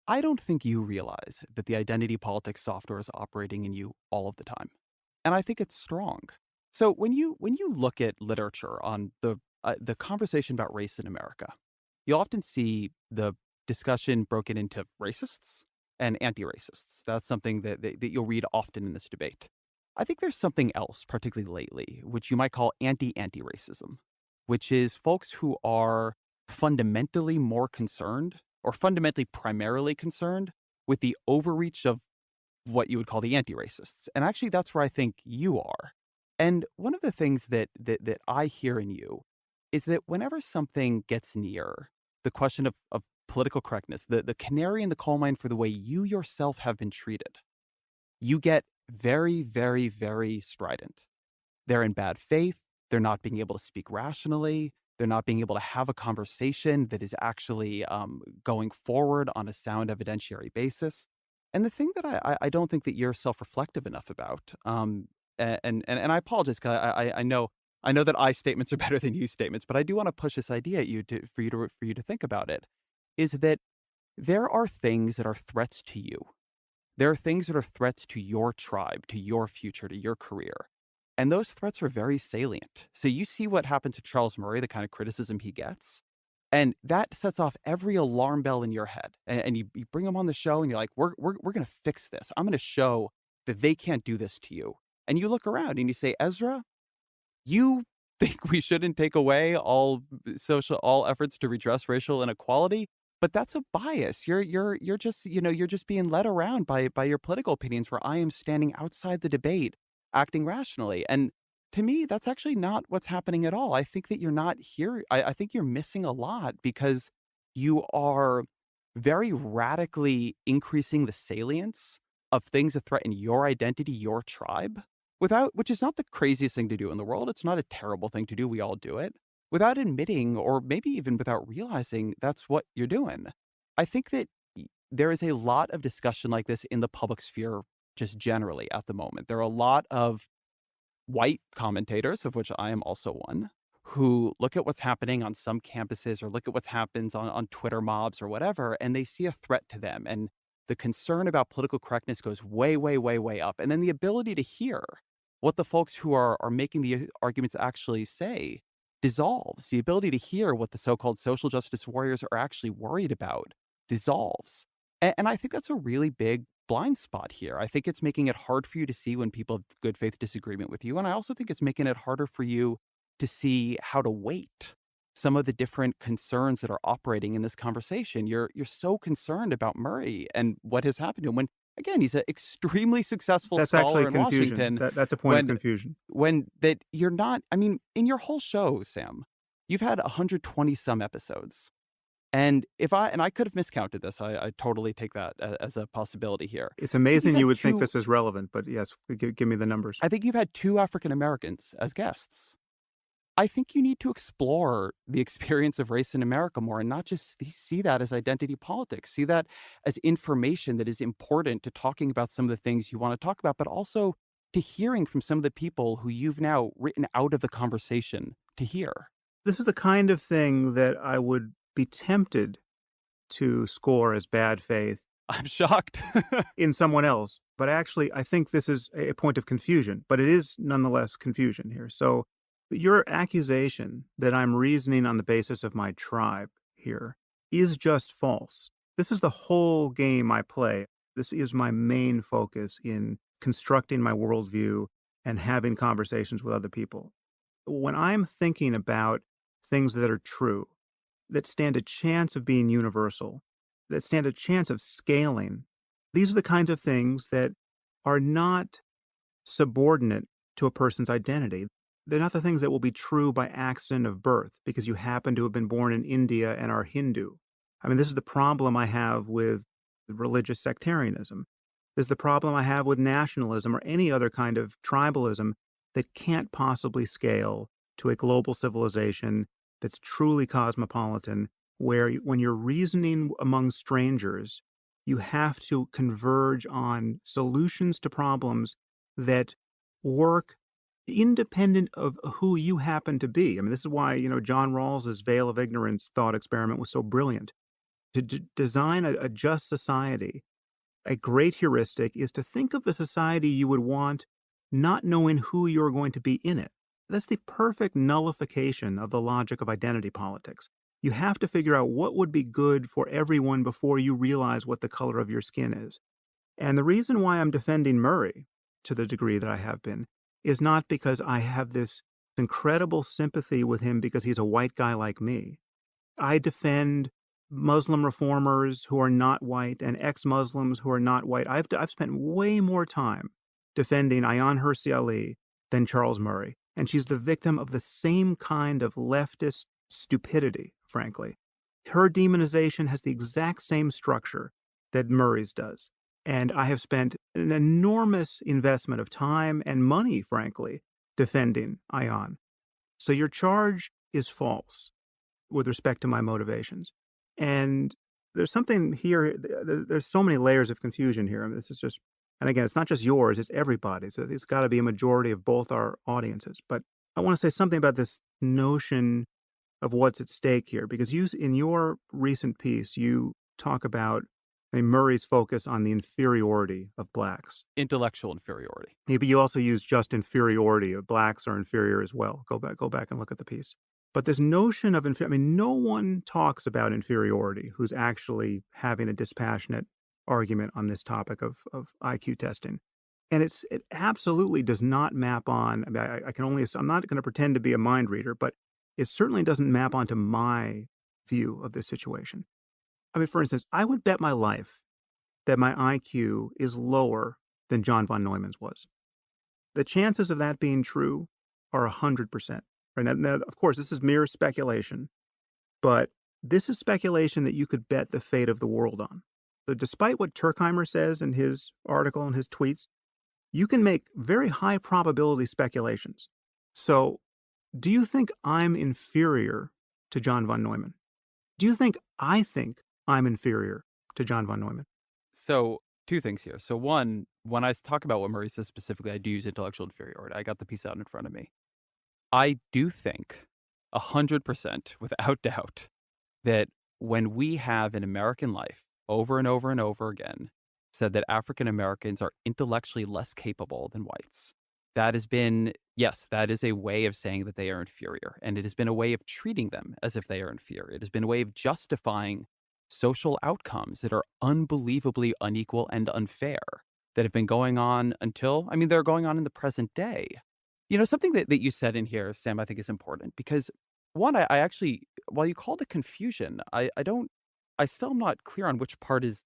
I don't think you realize that the identity politics software is operating in you all of the time. And I think it's strong. So when you look at literature on the conversation about race in America, you often see the discussion broken into racists and anti-racists. That's something that you'll read often in this debate. I think there's something else, particularly lately, which you might call anti-racism, which is folks who are fundamentally more concerned or fundamentally primarily concerned with the overreach of what you would call the anti-racists. And actually, that's where I think you are. And one of the things that I hear in you is that whenever something gets near the question of political correctness, the canary in the coal mine for the way you yourself have been treated, you get very, very, very strident. They're in bad faith. They're not being able to speak rationally. They're not being able to have a conversation that is actually going forward on a sound evidentiary basis. And the thing that I don't think that you're self-reflective enough about, and I apologize because I know that I statements are better than you statements, but I do want to push this idea at you for you to think about it, is that there are things that are threats to you. There are things that are threats to your tribe, to your future, to your career. And those threats are very salient. So you see what happened to Charles Murray, the kind of criticism he gets, and that sets off every alarm bell in your head. And you bring him on the show and you're like, we're going to fix this. I'm going to show that they can't do this to you. And you look around and you say, Ezra, you think we shouldn't take away all efforts to redress racial inequality, but that's a bias. You're just, you're just being led around by your political opinions where I am standing outside the debate, acting rationally. And to me, that's actually not what's happening at all. I think that you're not here. I think you're missing a lot because you are very radically increasing the salience of things that threaten your identity, your tribe, without which is not the craziest thing to do in the world. It's not a terrible thing to do. We all do it without admitting or maybe even without realizing that's what you're doing. I think that there is a lot of discussion like this in the public sphere just generally at the moment. There are a lot of white commentators, of which I am also one, who look at what's happening on some campuses or look at what happens on Twitter mobs or whatever, and they see a threat to them. And the concern about political correctness goes way, way, way, way up. And then the ability to hear what the folks who are making the arguments actually say dissolves. The ability to hear what the so-called social justice warriors are actually worried about dissolves. And I think that's a really big blind spot here. I think it's making it hard for you to see when people have good faith disagreement with you. And I also think it's making it harder for you to see how to weight some of the different concerns that are operating in this conversation. You're so concerned about Murray and what has happened to him when again he's an extremely successful That's actually scholar in confusion. Washington. That's a point of When confusion. when that you're not, I mean, in your whole show, Sam, you've had 120 some episodes. And if I could have miscounted this, I totally take that as a possibility here. It's I think you've amazing you had would think two this is relevant, but yes, give me the numbers. I think you've had 2 African Americans as guests. I think you need to explore the experience of race in America more and not just see that as identity politics. See that as information that is important to talking about some of the things you want to talk about, but also to hearing from some of the people who you've now written out of the conversation to hear. This is the kind of thing that I would be tempted to score as bad faith I'm shocked. in someone else, but actually, I think this is a point of confusion, but it is nonetheless confusion here. So, your accusation that I'm reasoning on the basis of my tribe here is just false. This is the whole game I play. This is my main focus in constructing my worldview and having conversations with other people. When I'm thinking about things that are true, that stand a chance of being universal, that stand a chance of scaling, these are the kinds of things that are not subordinate to a person's identity. They're not the things that will be true by accident of birth because you happen to have been born in India and are Hindu. I mean, this is the problem I have with religious sectarianism. This is the problem I have with nationalism or any other kind of tribalism that can't possibly scale to a global civilization that's truly cosmopolitan, where when you're reasoning among strangers, you have to converge on solutions to problems that work independent of who you happen to be. I mean, this is why, John Rawls's veil of ignorance thought experiment was so brilliant. To design a just society, a great heuristic is to think of the society you would want, not knowing who you're going to be in it. That's the perfect nullification of the logic of identity politics. You have to figure out what would be good for everyone before you realize what the color of your skin is. And the reason why I'm defending Murray to the degree that I have been is not because I have this incredible sympathy with him because he's a white guy like me. I defend Muslim reformers who are not white and ex-Muslims who are not white. I've spent way more time defending Ayaan Hirsi Ali than Charles Murray. And she's the victim of the same kind of leftist stupidity, frankly. Her demonization has the exact same structure that Murray's does. And I have spent an enormous investment of time and money, frankly, defending Ion. So your charge is false with respect to my motivations. And there's something here, there's so many layers of confusion here. I mean, this is just, and again, it's not just yours, it's everybody's. So it's got to be a majority of both our audiences. But I want to say something about this notion of what's at stake here, because you, in your recent piece, you talk about, I mean, Murray's focus on the inferiority of blacks. Intellectual inferiority. Maybe you also use just inferiority. Blacks are inferior as well. Go back and look at the piece. But this notion of I mean, no one talks about inferiority who's actually having a dispassionate argument on this topic of IQ testing. And it absolutely does not map on. I mean, I can only, I'm not going to pretend to be a mind reader, but it certainly doesn't map onto my view of this situation. I mean, for instance, I would bet my life that my IQ is lower than John von Neumann's was. The chances of that being true are 100%. Right? Now, of course, this is mere speculation, but this is speculation that you could bet the fate of the world on. So despite what Turkheimer says in his article and his tweets, you can make very high probability speculations. So do you think I'm inferior to John von Neumann? Do you think I think I'm inferior to John von Neumann? So, two things here. So, one, when I talk about what Murray says specifically, I do use intellectual inferiority. I got the piece out in front of me. I do think 100% without doubt that when we have in American life over and over and over again said that African Americans are intellectually less capable than whites, that has been, yes, that is a way of saying that they are inferior. And it has been a way of treating them as if they are inferior. It has been a way of justifying social outcomes that are unbelievably unequal and unfair that have been going on until, I mean, they're going on in the present day. You know, something that you said in here, Sam, I think is important because one, I actually, while you called it confusion, I still am not clear on which part is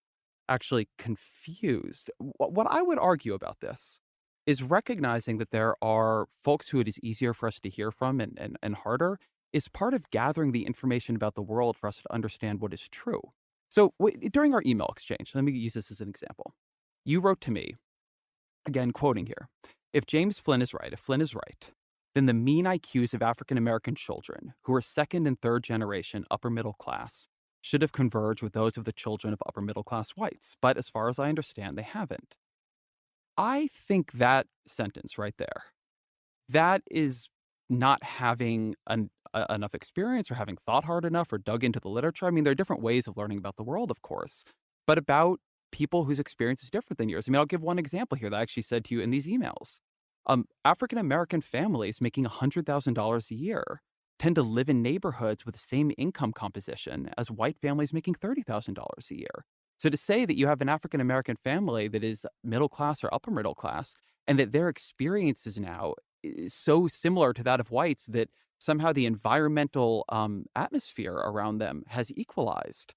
actually confused. What I would argue about this is recognizing that there are folks who it is easier for us to hear from and harder is part of gathering the information about the world for us to understand what is true. So during our email exchange, let me use this as an example. You wrote to me, again, quoting here, if James Flynn is right, if Flynn is right, then the mean IQs of African American children who are second and third generation upper middle class should have converged with those of the children of upper middle class whites. But as far as I understand, they haven't. I think that sentence right there, that is not having enough experience or having thought hard enough or dug into the literature. I mean, there are different ways of learning about the world, of course, but about people whose experience is different than yours. I mean, I'll give one example here that I actually said to you in these emails. African American families making $100,000 a year tend to live in neighborhoods with the same income composition as white families making $30,000 a year. So to say that you have an African American family that is middle class or upper middle class and that their experiences now is so similar to that of whites that somehow the environmental atmosphere around them has equalized.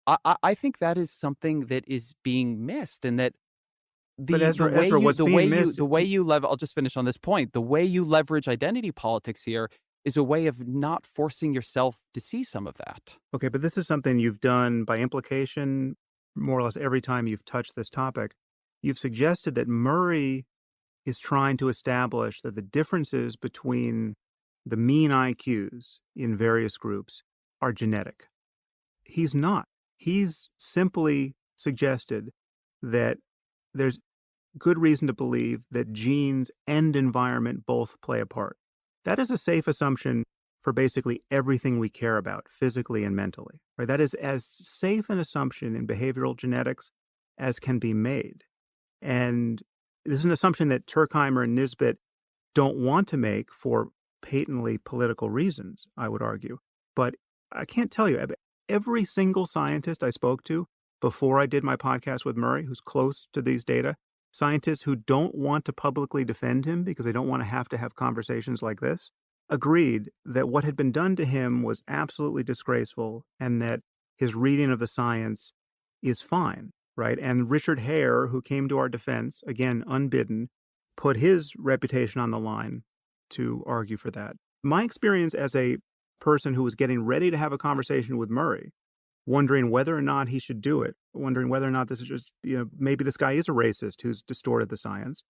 I think that is something that is being missed, and that But the way Ezra, you what's being missed? I'll just finish on this point. The way you leverage identity politics here is a way of not forcing yourself to see some of that. Okay, but this is something you've done by implication, more or less every time you've touched this topic. You've suggested that Murray is trying to establish that the differences between the mean IQs in various groups are genetic. He's not. He's simply suggested that there's good reason to believe that genes and environment both play a part. That is a safe assumption for basically everything we care about, physically and mentally. Right? That is as safe an assumption in behavioral genetics as can be made. And this is an assumption that Turkheimer and Nisbet don't want to make for patently political reasons, I would argue. But I can't tell you, every single scientist I spoke to before I did my podcast with Murray, who's close to these data, scientists who don't want to publicly defend him because they don't want to have conversations like this, agreed that what had been done to him was absolutely disgraceful and that his reading of the science is fine, right? And Richard Hare, who came to our defense, again, unbidden, put his reputation on the line to argue for that. My experience as a person who was getting ready to have a conversation with Murray, wondering whether or not he should do it, wondering whether or not this is just, maybe this guy is a racist who's distorted the science.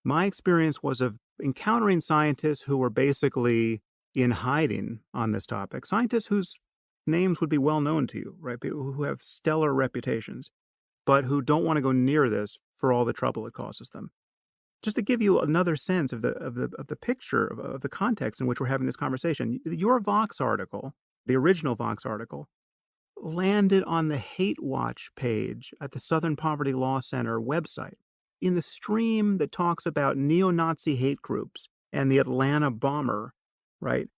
My experience was of encountering scientists who were basically in hiding on this topic, scientists whose names would be well known to you, right? People who have stellar reputations, but who don't want to go near this for all the trouble it causes them. Just to give you another sense of the picture of the context in which we're having this conversation, your Vox article, the original Vox article, landed on the Hate Watch page at the Southern Poverty Law Center website in the stream that talks about neo-Nazi hate groups and the Atlanta bomber, right?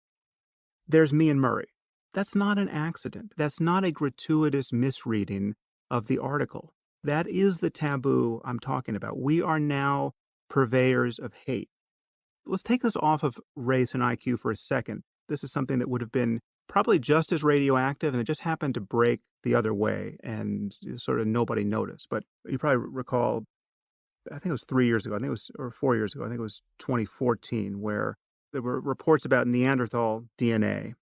There's me and Murray. That's not an accident. That's not a gratuitous misreading of the article. That is the taboo I'm talking about. We are now purveyors of hate. Let's take this off of race and IQ for a second. This is something that would have been probably just as radioactive, and it just happened to break the other way, and sort of nobody noticed. But you probably recall, I think it was 3 years ago, I think it was, or 4 years ago, I think it was 2014, where there were reports about Neanderthal DNA.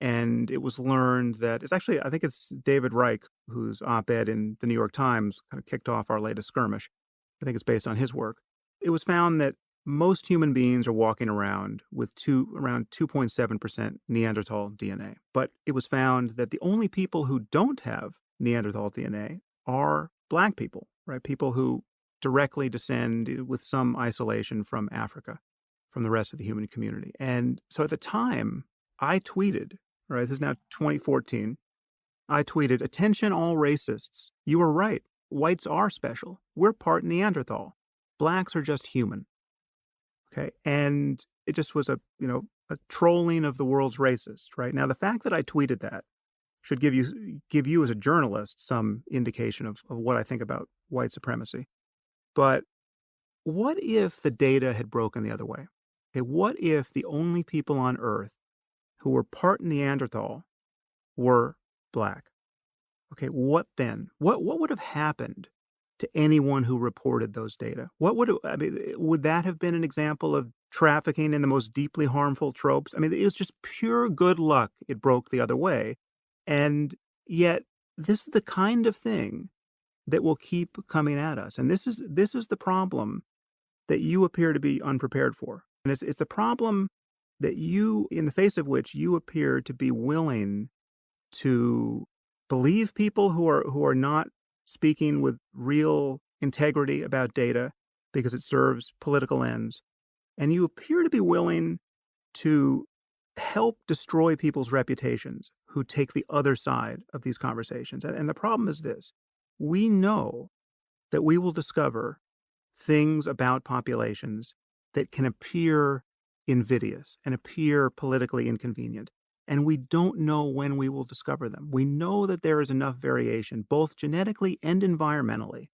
And it was learned that it's actually, I think it's David Reich, whose op-ed in the New York Times kind of kicked off our latest skirmish. I think it's based on his work. It was found that most human beings are walking around with around 2.7% Neanderthal DNA. But it was found that the only people who don't have Neanderthal DNA are Black people, right? People who directly descend with some isolation from Africa, from the rest of the human community. And so at the time, I tweeted, right, this is now 2014, I tweeted, "Attention all racists. You are right. Whites are special. We're part Neanderthal. Blacks are just human." Okay. And it just was a trolling of the world's racists, right? Now, the fact that I tweeted that should give you as a journalist some indication of what I think about white supremacy. But what if the data had broken the other way? Okay, what if the only people on Earth who were part Neanderthal were Black? Okay, what then? What would have happened to anyone who reported those data? Would that have been an example of trafficking in the most deeply harmful tropes? I mean, it was just pure good luck it broke the other way. And yet, this is the kind of thing that will keep coming at us. And this is the problem that you appear to be unprepared for. And it's the problem that you, in the face of which you appear to be willing to believe people who are not speaking with real integrity about data because it serves political ends. And you appear to be willing to help destroy people's reputations who take the other side of these conversations. And the problem is this: we know that we will discover things about populations that can appear invidious and appear politically inconvenient. And we don't know when we will discover them. We know that there is enough variation, both genetically and environmentally,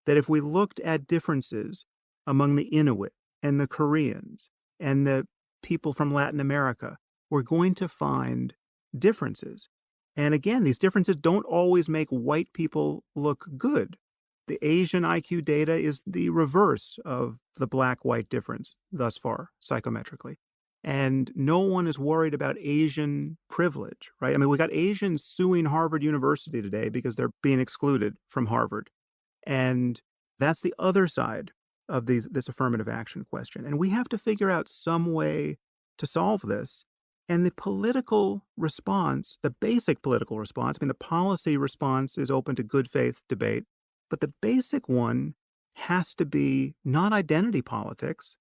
that if we looked at differences among the Inuit and the Koreans and the people from Latin America, we're going to find differences. And again, these differences don't always make white people look good. The Asian IQ data is the reverse of the Black-white difference thus far, psychometrically. And no one is worried about Asian privilege, right? I mean, we got Asians suing Harvard University today because they're being excluded from Harvard. And that's the other side of this affirmative action question. And we have to figure out some way to solve this. And the political response, the basic political response, I mean, the policy response is open to good faith debate, but the basic one has to be not identity politics,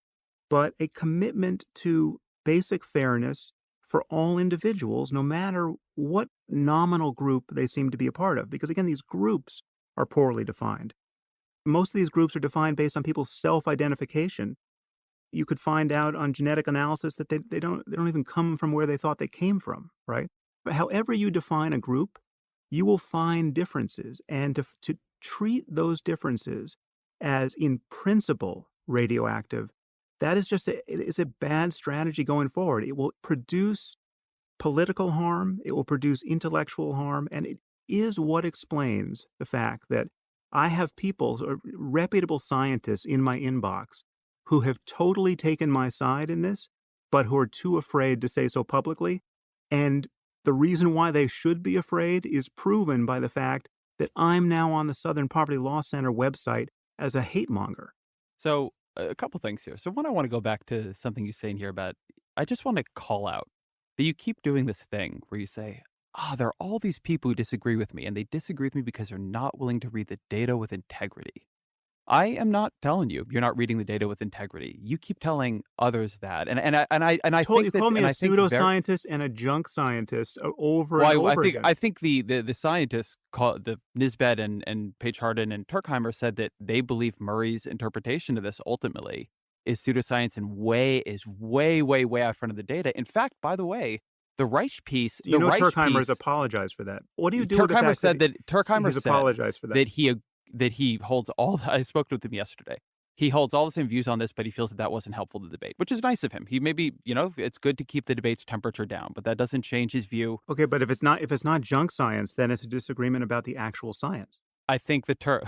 but a commitment to basic fairness for all individuals, no matter what nominal group they seem to be a part of. Because again, these groups are poorly defined. Most of these groups are defined based on people's self-identification. You could find out on genetic analysis that they don't even come from where they thought they came from, right? But however you define a group, you will find differences. And to treat those differences as in principle radioactive, that is just it is a bad strategy going forward. It will produce political harm, it will produce intellectual harm, and it is what explains the fact that I have people, reputable scientists in my inbox who have totally taken my side in this, but who are too afraid to say so publicly. And the reason why they should be afraid is proven by the fact that I'm now on the Southern Poverty Law Center website as a hate monger. So, a couple things here. So, one, I want to go back to something you say in here about, I just want to call out that you keep doing this thing where you say, there are all these people who disagree with me, and they disagree with me because they're not willing to read the data with integrity. I am not telling you you're not reading the data with integrity. You keep telling others that, and I You think that, called me and a I think very pseudoscientist and a junk scientist over and well, I over think again. I think the scientists call the Nisbet and Page Hardin and Turkheimer said that they believe Murray's interpretation of this ultimately is pseudoscience and way out front of the data. In fact, by the way, You the know Reich Turkheimer has piece, apologized for that. What do you do with the Turkheimer fact that said that Turkheimer he's said apologized for that? that he holds all. I spoke with him yesterday. He holds all the same views on this, but he feels that that wasn't helpful to the debate, which is nice of him. He maybe, it's good to keep the debate's temperature down, but that doesn't change his view. Okay, but if it's not junk science, then it's a disagreement about the actual science. I think the Tur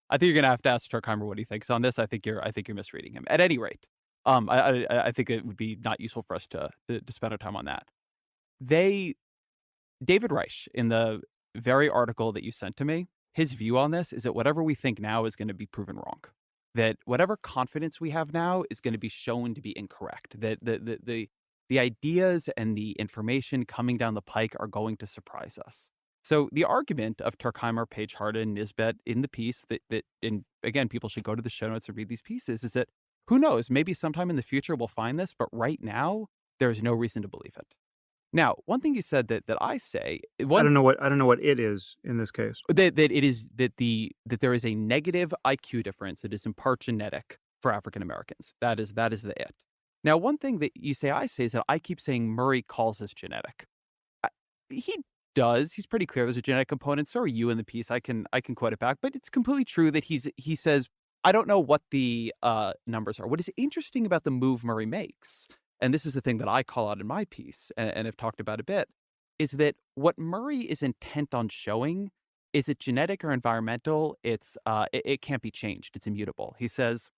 I think you're gonna have to ask Turkheimer what he thinks on this. I think you're misreading him. At any rate, I think it would be not useful for us to spend our time on that. They David Reich, in the very article that you sent to me, his view on this is that whatever we think now is gonna be proven wrong. That whatever confidence we have now is gonna be shown to be incorrect. That the ideas and the information coming down the pike are going to surprise us. So the argument of Turkheimer, Page Hardin, Nisbet in the piece that and again, people should go to the show notes and read these pieces, is that who knows, maybe sometime in the future we'll find this, but right now, there's no reason to believe it. Now, one thing you said that I say, I one don't know what it is in this case. that it is that there is a negative IQ difference that is in part genetic for African Americans. That is the it. Now, one thing that you say I say is that I keep saying Murray calls this genetic. I, he does. He's pretty clear there's a genetic component. So are you in the piece. I can quote it back, but it's completely true that he says I don't know what the numbers are. What is interesting about the move Murray makes, and this is the thing that I call out in my piece and have talked about a bit, is that what Murray is intent on showing is it genetic or environmental? It can't be changed. It's immutable. He says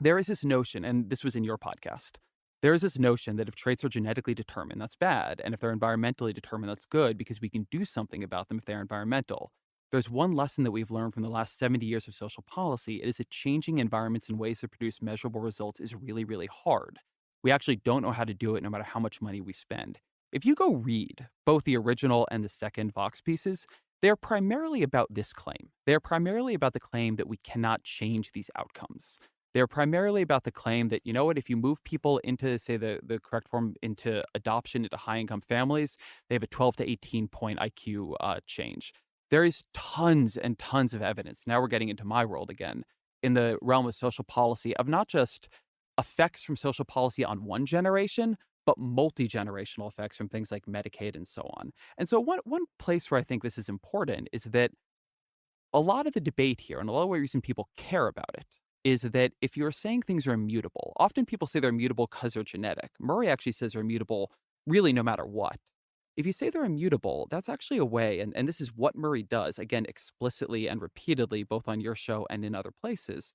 there is this notion, and this was in your podcast. There is this notion that if traits are genetically determined, that's bad, and if they're environmentally determined, that's good because we can do something about them if they're environmental. There's one lesson that we've learned from the last 70 years of social policy. It is that changing environments in ways that produce measurable results is really, really hard. We actually don't know how to do it no matter how much money we spend. If you go read both the original and the second Vox pieces, they're primarily about this claim. They're primarily about the claim that we cannot change these outcomes. They're primarily about the claim that, you know what, if you move people into, say, the correct form, into adoption, into high income families, they have a 12 to 18 point IQ change. There is tons and tons of evidence. Now we're getting into my world again in the realm of social policy of not just effects from social policy on one generation, but multi-generational effects from things like Medicaid and so on. And so one place where I think this is important is that a lot of the debate here, and a lot of the reason people care about it, is that if you're saying things are immutable, often people say they're immutable because they're genetic. Murray actually says they're immutable really no matter what. If you say they're immutable, that's actually a way, and this is what Murray does, again, explicitly and repeatedly, both on your show and in other places,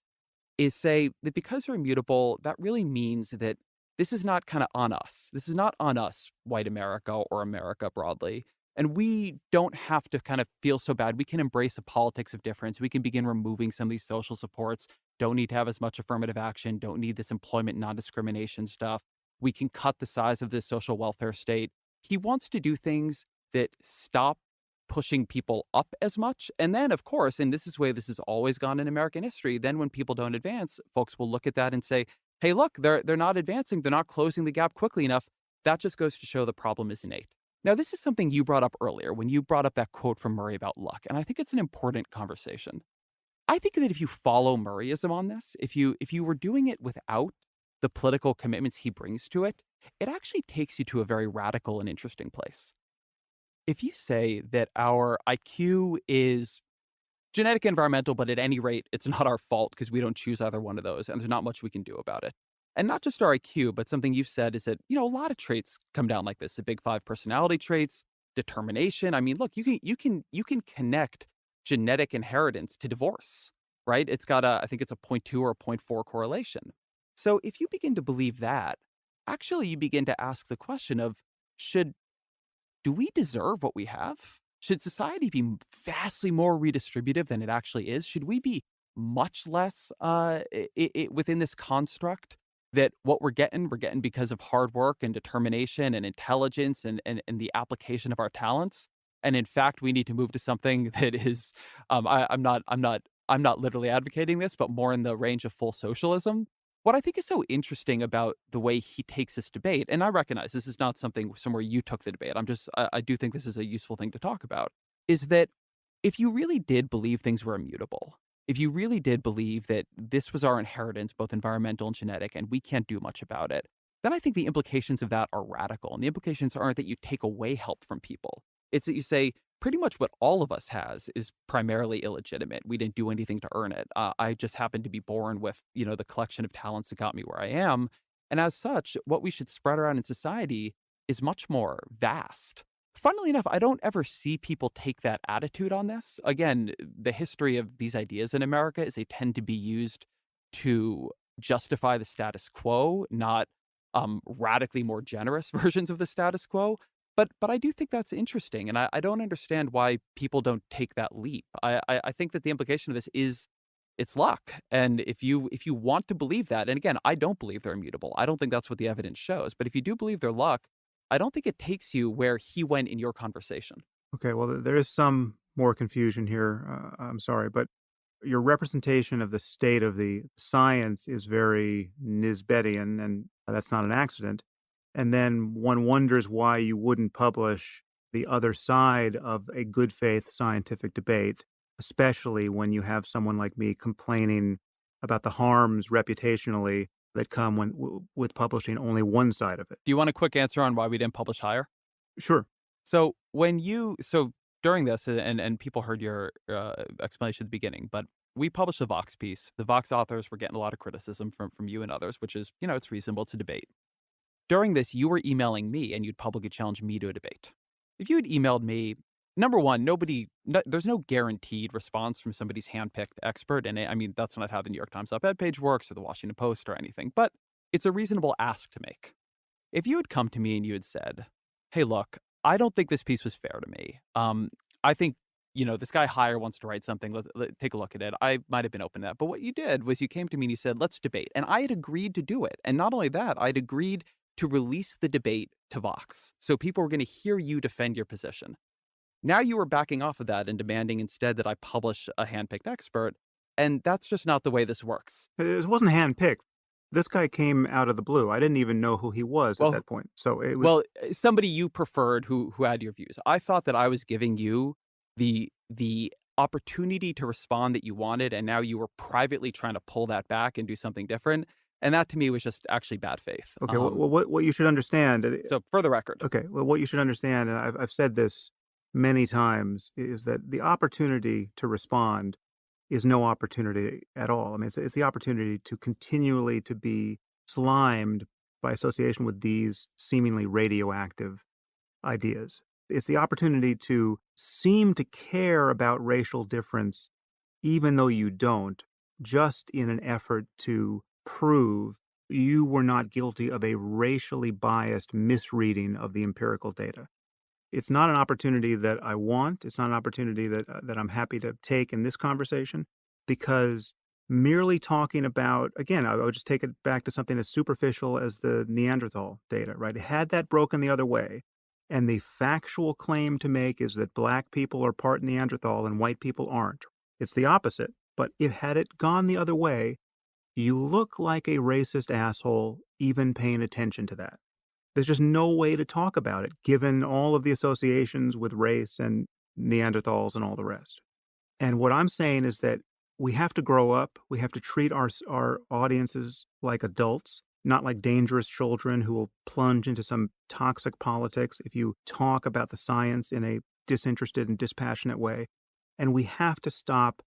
is say that because they're immutable, that really means that this is not kind of on us. This is not on us, white America or America broadly. And we don't have to kind of feel so bad. We can embrace a politics of difference. We can begin removing some of these social supports. Don't need to have as much affirmative action. Don't need this employment non-discrimination stuff. We can cut the size of this social welfare state. He wants to do things that stop pushing people up as much. And then, of course, and this is the way this has always gone in American history, then when people don't advance, folks will look at that and say, hey, look, they're not advancing. They're not closing the gap quickly enough. That just goes to show the problem is innate. Now, this is something you brought up earlier when you brought up that quote from Murray about luck. And I think it's an important conversation. I think that if you follow Murrayism on this, if you were doing it without the political commitments he brings to it, it actually takes you to a very radical and interesting place. If you say that our IQ is genetic, environmental, but at any rate, it's not our fault because we don't choose either one of those, and there's not much we can do about it. And not just our IQ, but something you've said is that, a lot of traits come down like this, the big five personality traits, determination. I mean, look, you can connect genetic inheritance to divorce, right? It's got I think it's a 0.2 or a 0.4 correlation. So if you begin to believe that, actually you begin to ask the question of, should do we deserve what we have? Should society be vastly more redistributive than it actually is? Should we be much less within this construct that what we're getting because of hard work and determination and intelligence and the application of our talents? And in fact, we need to move to something that is, I'm not literally advocating this, but more in the range of full socialism. What I think is so interesting about the way he takes this debate, and I recognize this is not something somewhere you took the debate. I do think this is a useful thing to talk about, is that if you really did believe things were immutable, if you really did believe that this was our inheritance, both environmental and genetic, and we can't do much about it, then I think the implications of that are radical. And the implications aren't that you take away help from people. It's that you say pretty much what all of us has is primarily illegitimate. We didn't do anything to earn it. I just happened to be born with, the collection of talents that got me where I am. And as such, what we should spread around in society is much more vast. Funnily enough, I don't ever see people take that attitude on this. Again, the history of these ideas in America is they tend to be used to justify the status quo, not radically more generous versions of the status quo. But I do think that's interesting, and I don't understand why people don't take that leap. I think that the implication of this is it's luck, and if you want to believe that, and again, I don't believe they're immutable. I don't think that's what the evidence shows. But if you do believe they're luck, I don't think it takes you where he went in your conversation. Okay, well, there is some more confusion here. I'm sorry, but your representation of the state of the science is very Nisbetian, and that's not an accident. And then one wonders why you wouldn't publish the other side of a good faith scientific debate, especially when you have someone like me complaining about the harms reputationally that come with publishing only one side of it. Do you want a quick answer on why we didn't publish higher? Sure. So during this, and people heard your explanation at the beginning, but we published a Vox piece. The Vox authors were getting a lot of criticism from you and others, which is, it's reasonable to debate. During this, you were emailing me and you'd publicly challenge me to a debate. If you had emailed me, number one, there's no guaranteed response from somebody's handpicked expert. And I mean, that's not how the New York Times op-ed page works or the Washington Post or anything, but it's a reasonable ask to make. If you had come to me and you had said, "Hey, look, I don't think this piece was fair to me. I think, this guy Hire wants to write something. Take a look at it." I might have been open to that. But what you did was you came to me and you said, "Let's debate." And I had agreed to do it. And not only that, I'd agreed to release the debate to Vox. So people were going to hear you defend your position. Now you are backing off of that and demanding instead that I publish a handpicked expert. And that's just not the way this works. It wasn't handpicked. This guy came out of the blue. I didn't even know who he was at Well, that point. So it was somebody you preferred who had your views. I thought that I was giving you the opportunity to respond that you wanted, and now you were privately trying to pull that back and do something different. And that to me was just actually bad faith. okay. What you should understand. So for the record, Okay. Well, what you should understand, and I've said this many times, is that the opportunity to respond is no opportunity at all. I mean, it's the opportunity to continually to be slimed by association with these seemingly radioactive ideas. It's the opportunity to seem to care about racial difference, even though you don't, just in an effort to prove you were not guilty of a racially biased misreading of the empirical data. It's not an opportunity that I want. It's not an opportunity that I'm happy to take in this conversation, because merely talking about, again, I would just take it back to something as superficial as the Neanderthal data, right? Had that broken the other way, and the factual claim to make is that black people are part Neanderthal and white people aren't. It's the opposite. But if had it gone the other way, you look like a racist asshole even paying attention to that. There's just no way to talk about it, given all of the associations with race and Neanderthals and all the rest. And what I'm saying is that we have to grow up. We have to treat our audiences like adults, not like dangerous children who will plunge into some toxic politics if you talk about the science in a disinterested and dispassionate way. And we have to stop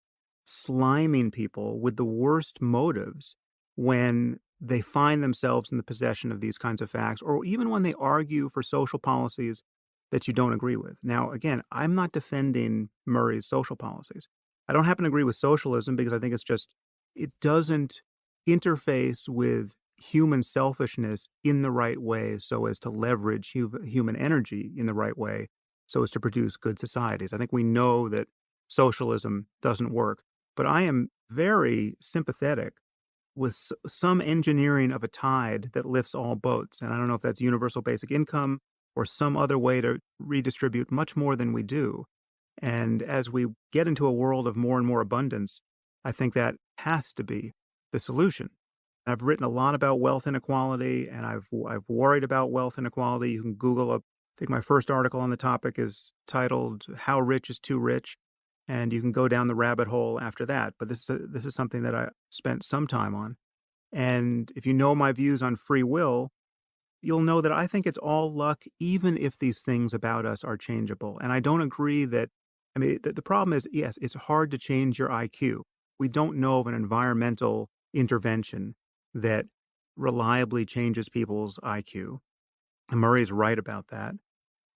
sliming people with the worst motives when they find themselves in the possession of these kinds of facts, or even when they argue for social policies that you don't agree with. Now, again, I'm not defending Murray's social policies. I don't happen to agree with socialism because I think it doesn't interface with human selfishness in the right way so as to leverage human energy in the right way so as to produce good societies. I think we know that socialism doesn't work, but I am very sympathetic with some engineering of a tide that lifts all boats. And I don't know if that's universal basic income or some other way to redistribute much more than we do. And as we get into a world of more and more abundance, I think that has to be the solution. I've written a lot about wealth inequality, and I've worried about wealth inequality. You can Google I think my first article on the topic is titled "How Rich is Too Rich," and you can go down the rabbit hole after that. But this is something that I spent some time on. And if you know my views on free will, you'll know that I think it's all luck, even if these things about us are changeable. And I don't agree that, I mean, the problem is, yes, it's hard to change your IQ. We don't know of an environmental intervention that reliably changes people's IQ. And Murray's right about that.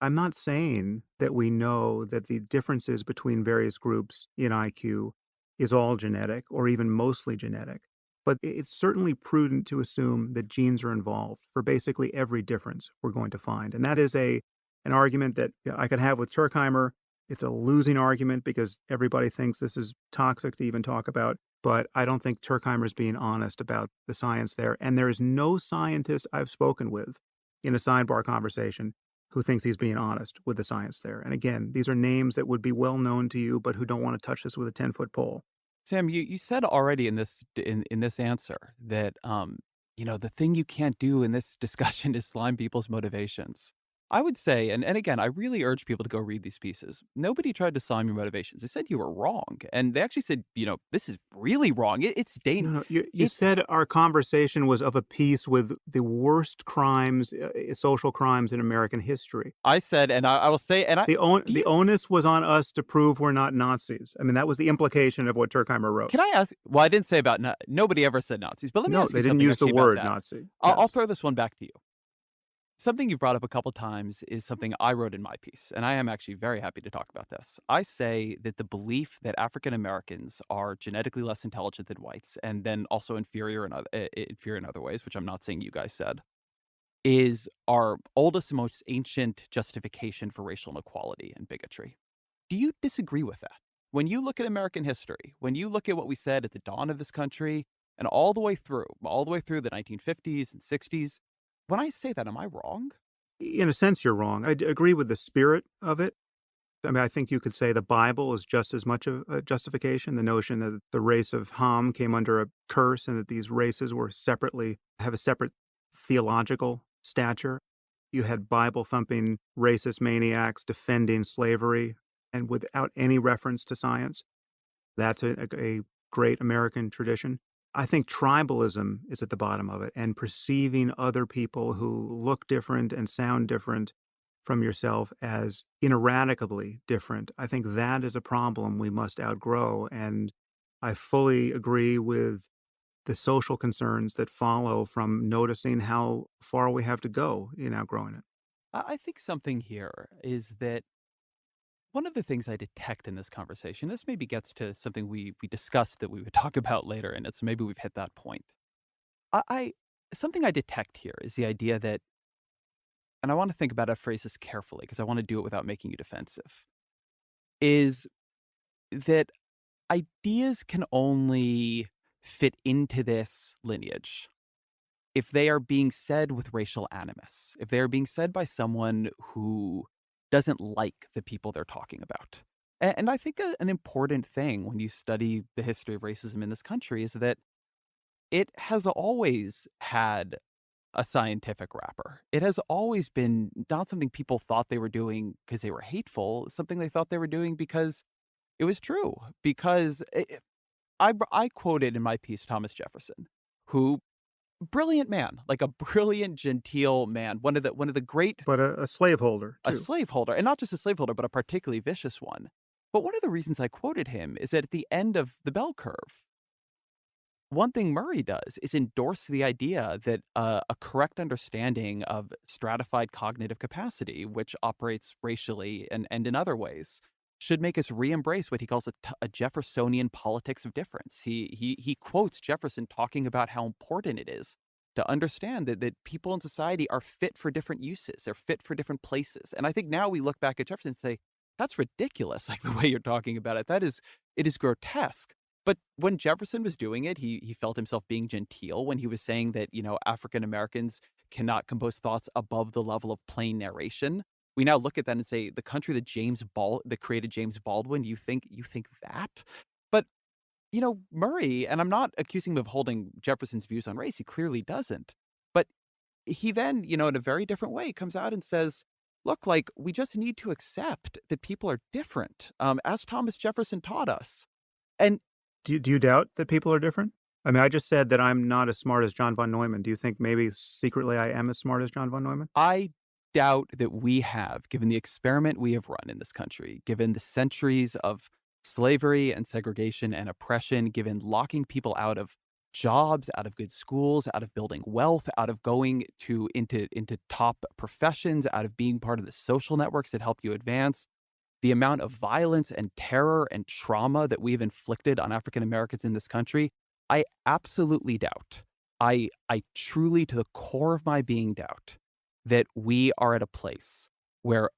I'm not saying that we know that the differences between various groups in IQ is all genetic or even mostly genetic, but it's certainly prudent to assume that genes are involved for basically every difference we're going to find. And that is an argument that I could have with Turkheimer. It's a losing argument because everybody thinks this is toxic to even talk about, but I don't think Turkheimer's being honest about the science there. And there is no scientist I've spoken with in a sidebar conversation who thinks he's being honest with the science there. And again, these are names that would be well known to you, but who don't want to touch this with a 10-foot pole. Sam, you said already in this answer that the thing you can't do in this discussion is slime people's motivations. I would say, and again, I really urge people to go read these pieces. Nobody tried to slime your motivations. They said you were wrong, and they actually said, this is really wrong. No, no, you It's said our conversation was of a piece with the worst crimes, social crimes in American history. I said, and I will say, and I do The you onus was on us to prove we're not Nazis. I mean, that was the implication of what Turkheimer wrote. can I ask? Well, I didn't say about nobody ever said Nazis, but let me No, ask you they didn't something use the actually about word that. Nazi. I'll Yes. throw this one back to you. Something you've brought up a couple times is something I wrote in my piece, and I am actually very happy to talk about this. I say that the belief that African Americans are genetically less intelligent than whites, and then also inferior in other ways, which I'm not saying you guys said, is our oldest and most ancient justification for racial inequality and bigotry. Do you disagree with that? When you look at American history, when you look at what we said at the dawn of this country and all the way through the 1950s and 60s, when I say that, am I wrong? In a sense, you're wrong. I agree with the spirit of it. I mean, I think you could say the Bible is just as much of a justification. The notion that the race of Ham came under a curse and that these races were have a separate theological stature. You had Bible thumping racist maniacs defending slavery and without any reference to science. That's a great American tradition. I think tribalism is at the bottom of it, and perceiving other people who look different and sound different from yourself as ineradicably different. I think that is a problem we must outgrow. And I fully agree with the social concerns that follow from noticing how far we have to go in outgrowing it. I think something here is that one of the things I detect in this conversation, this maybe gets to something we discussed that we would talk about later, and it's maybe we've hit that point. I something I detect here is the idea that, and I want to think about a phrase this carefully because I want to do it without making you defensive, is that ideas can only fit into this lineage if they are being said with racial animus, if they are being said by someone who doesn't like the people they're talking about. And I think an important thing when you study the history of racism in this country is that it has always had a scientific wrapper. It has always been not something people thought they were doing because they were hateful, something they thought they were doing because it was true. Because I quoted in my piece Thomas Jefferson, who brilliant man, like a brilliant, genteel man, one of the great But a slaveholder, a too. slaveholder, and not just a slaveholder, but a particularly vicious one. But one of the reasons I quoted him is that at the end of the bell curve, one thing Murray does is endorse the idea that a correct understanding of stratified cognitive capacity, which operates racially and in other ways, should make us re-embrace what he calls a Jeffersonian politics of difference. He quotes Jefferson talking about how important it is to understand that people in society are fit for different uses. They're fit for different places. And I think now we look back at Jefferson and say, that's ridiculous, like the way you're talking about it. It is grotesque. But when Jefferson was doing it, he felt himself being genteel when he was saying that, African Americans cannot compose thoughts above the level of plain narration. We now look at that and say, the country that created James Baldwin, you think that? But, Murray, and I'm not accusing him of holding Jefferson's views on race, he clearly doesn't. But he then, in a very different way, comes out and says, look, like, we just need to accept that people are different, as Thomas Jefferson taught us. And Do you doubt that people are different? I mean, I just said that I'm not as smart as John von Neumann. Do you think maybe secretly I am as smart as John von Neumann? I doubt that we have, given the experiment we have run in this country, given the centuries of slavery and segregation and oppression, given locking people out of jobs, out of good schools, out of building wealth, out of going into top professions, out of being part of the social networks that help you advance, the amount of violence and terror and trauma that we've inflicted on African Americans in this country, I absolutely doubt. I truly, to the core of my being, doubt that we are at a place where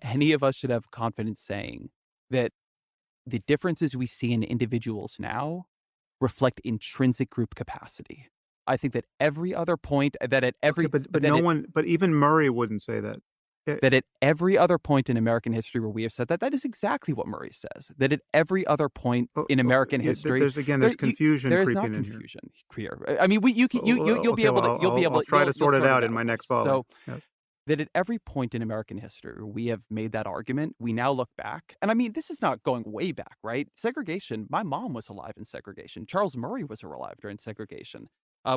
any of us should have confidence saying that the differences we see in individuals now reflect intrinsic group capacity. I think that every other point that at Okay, every but that no at one, but even Murray wouldn't say that. that at every other point in American history where we have said that, that is exactly what Murray says. That at every other point in American history, There's again, there's there confusion there is not creeping in here. confusion here. I mean, we you can you'll be Okay, able well, to I'll try to you'll sort it sort it out in out, my of next course. volley. So Yes. that at every point in American history where we have made that argument, we now look back, and I mean, this is not going way back, right? Segregation. My mom was alive in segregation. Charles Murray was alive during segregation.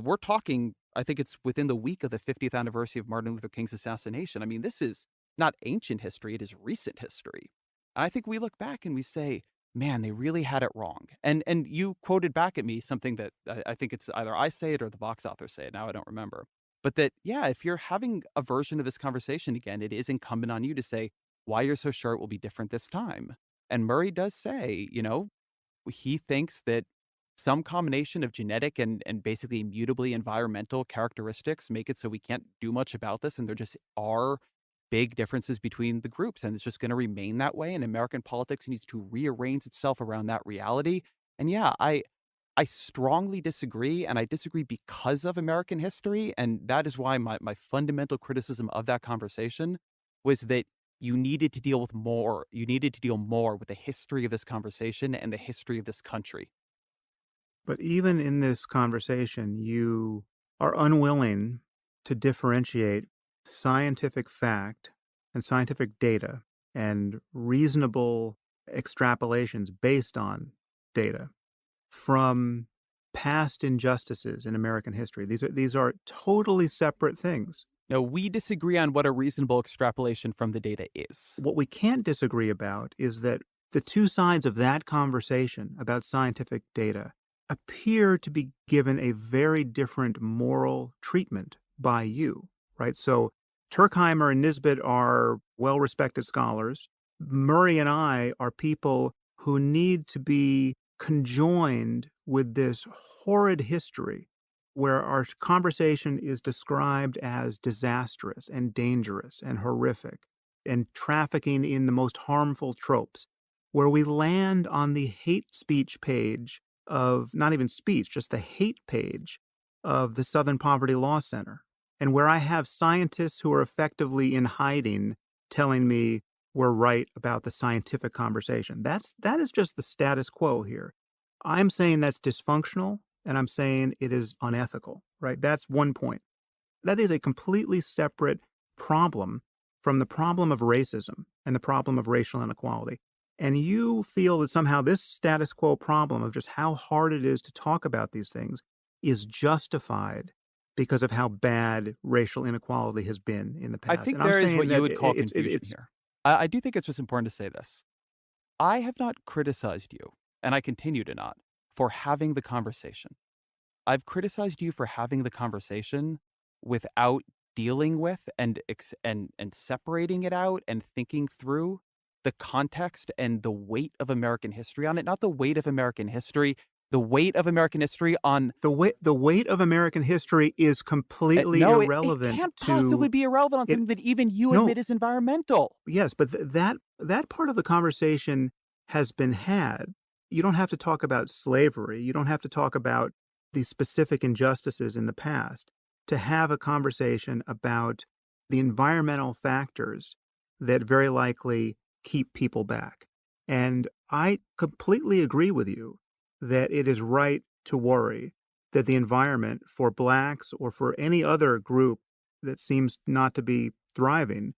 We're talking, I think it's within the week of the 50th anniversary of Martin Luther King's assassination. I mean, this is not ancient history, it is recent history. And I think we look back and we say, man, they really had it wrong. And you quoted back at me something that I think it's either I say it or the Vox author say it. Now I don't remember. But that, yeah, if you're having a version of this conversation again, it is incumbent on you to say why you're so sure it will be different this time. And Murray does say, he thinks that some combination of genetic and basically mutably environmental characteristics make it so we can't do much about this. And there just are big differences between the groups. And it's just going to remain that way. And American politics needs to rearrange itself around that reality. And yeah, I strongly disagree, and I disagree because of American history, and that is why my fundamental criticism of that conversation was that you needed to deal more with the history of this conversation and the history of this country. But even in this conversation, you are unwilling to differentiate scientific fact and scientific data and reasonable extrapolations based on data from past injustices in American history. These are totally separate things. Now, we disagree on what a reasonable extrapolation from the data is. What we can't disagree about is that the two sides of that conversation about scientific data appear to be given a very different moral treatment by you, right? So Turkheimer and Nisbet are well respected scholars. Murray and I are people who need to be conjoined with this horrid history where our conversation is described as disastrous and dangerous and horrific and trafficking in the most harmful tropes, where we land on the hate speech page of not even speech, just the hate page of the Southern Poverty Law Center, and where I have scientists who are effectively in hiding telling me we're right about the scientific conversation. That is just the status quo here. I'm saying that's dysfunctional, and I'm saying it is unethical, right? That's one point. That is a completely separate problem from the problem of racism and the problem of racial inequality. And you feel that somehow this status quo problem of just how hard it is to talk about these things is justified because of how bad racial inequality has been in the I past. think And I'm there is what saying you that would call confusion it's here. I do think it's just important to say this. I have not criticized you, and I continue to not, for having the conversation. I've criticized you for having the conversation without dealing with and separating it out and thinking through the context and the weight of American history on it, not the weight of American history, the weight of American history on The weight of American history is completely no, it irrelevant can't possibly to be irrelevant on it. something that even you No, admit is environmental. yes, but that part of the conversation has been had. You don't have to talk about slavery. You don't have to talk about these specific injustices in the past to have a conversation about the environmental factors that very likely keep people back. And I completely agree with you that it is right to worry that the environment for blacks or for any other group that seems not to be thriving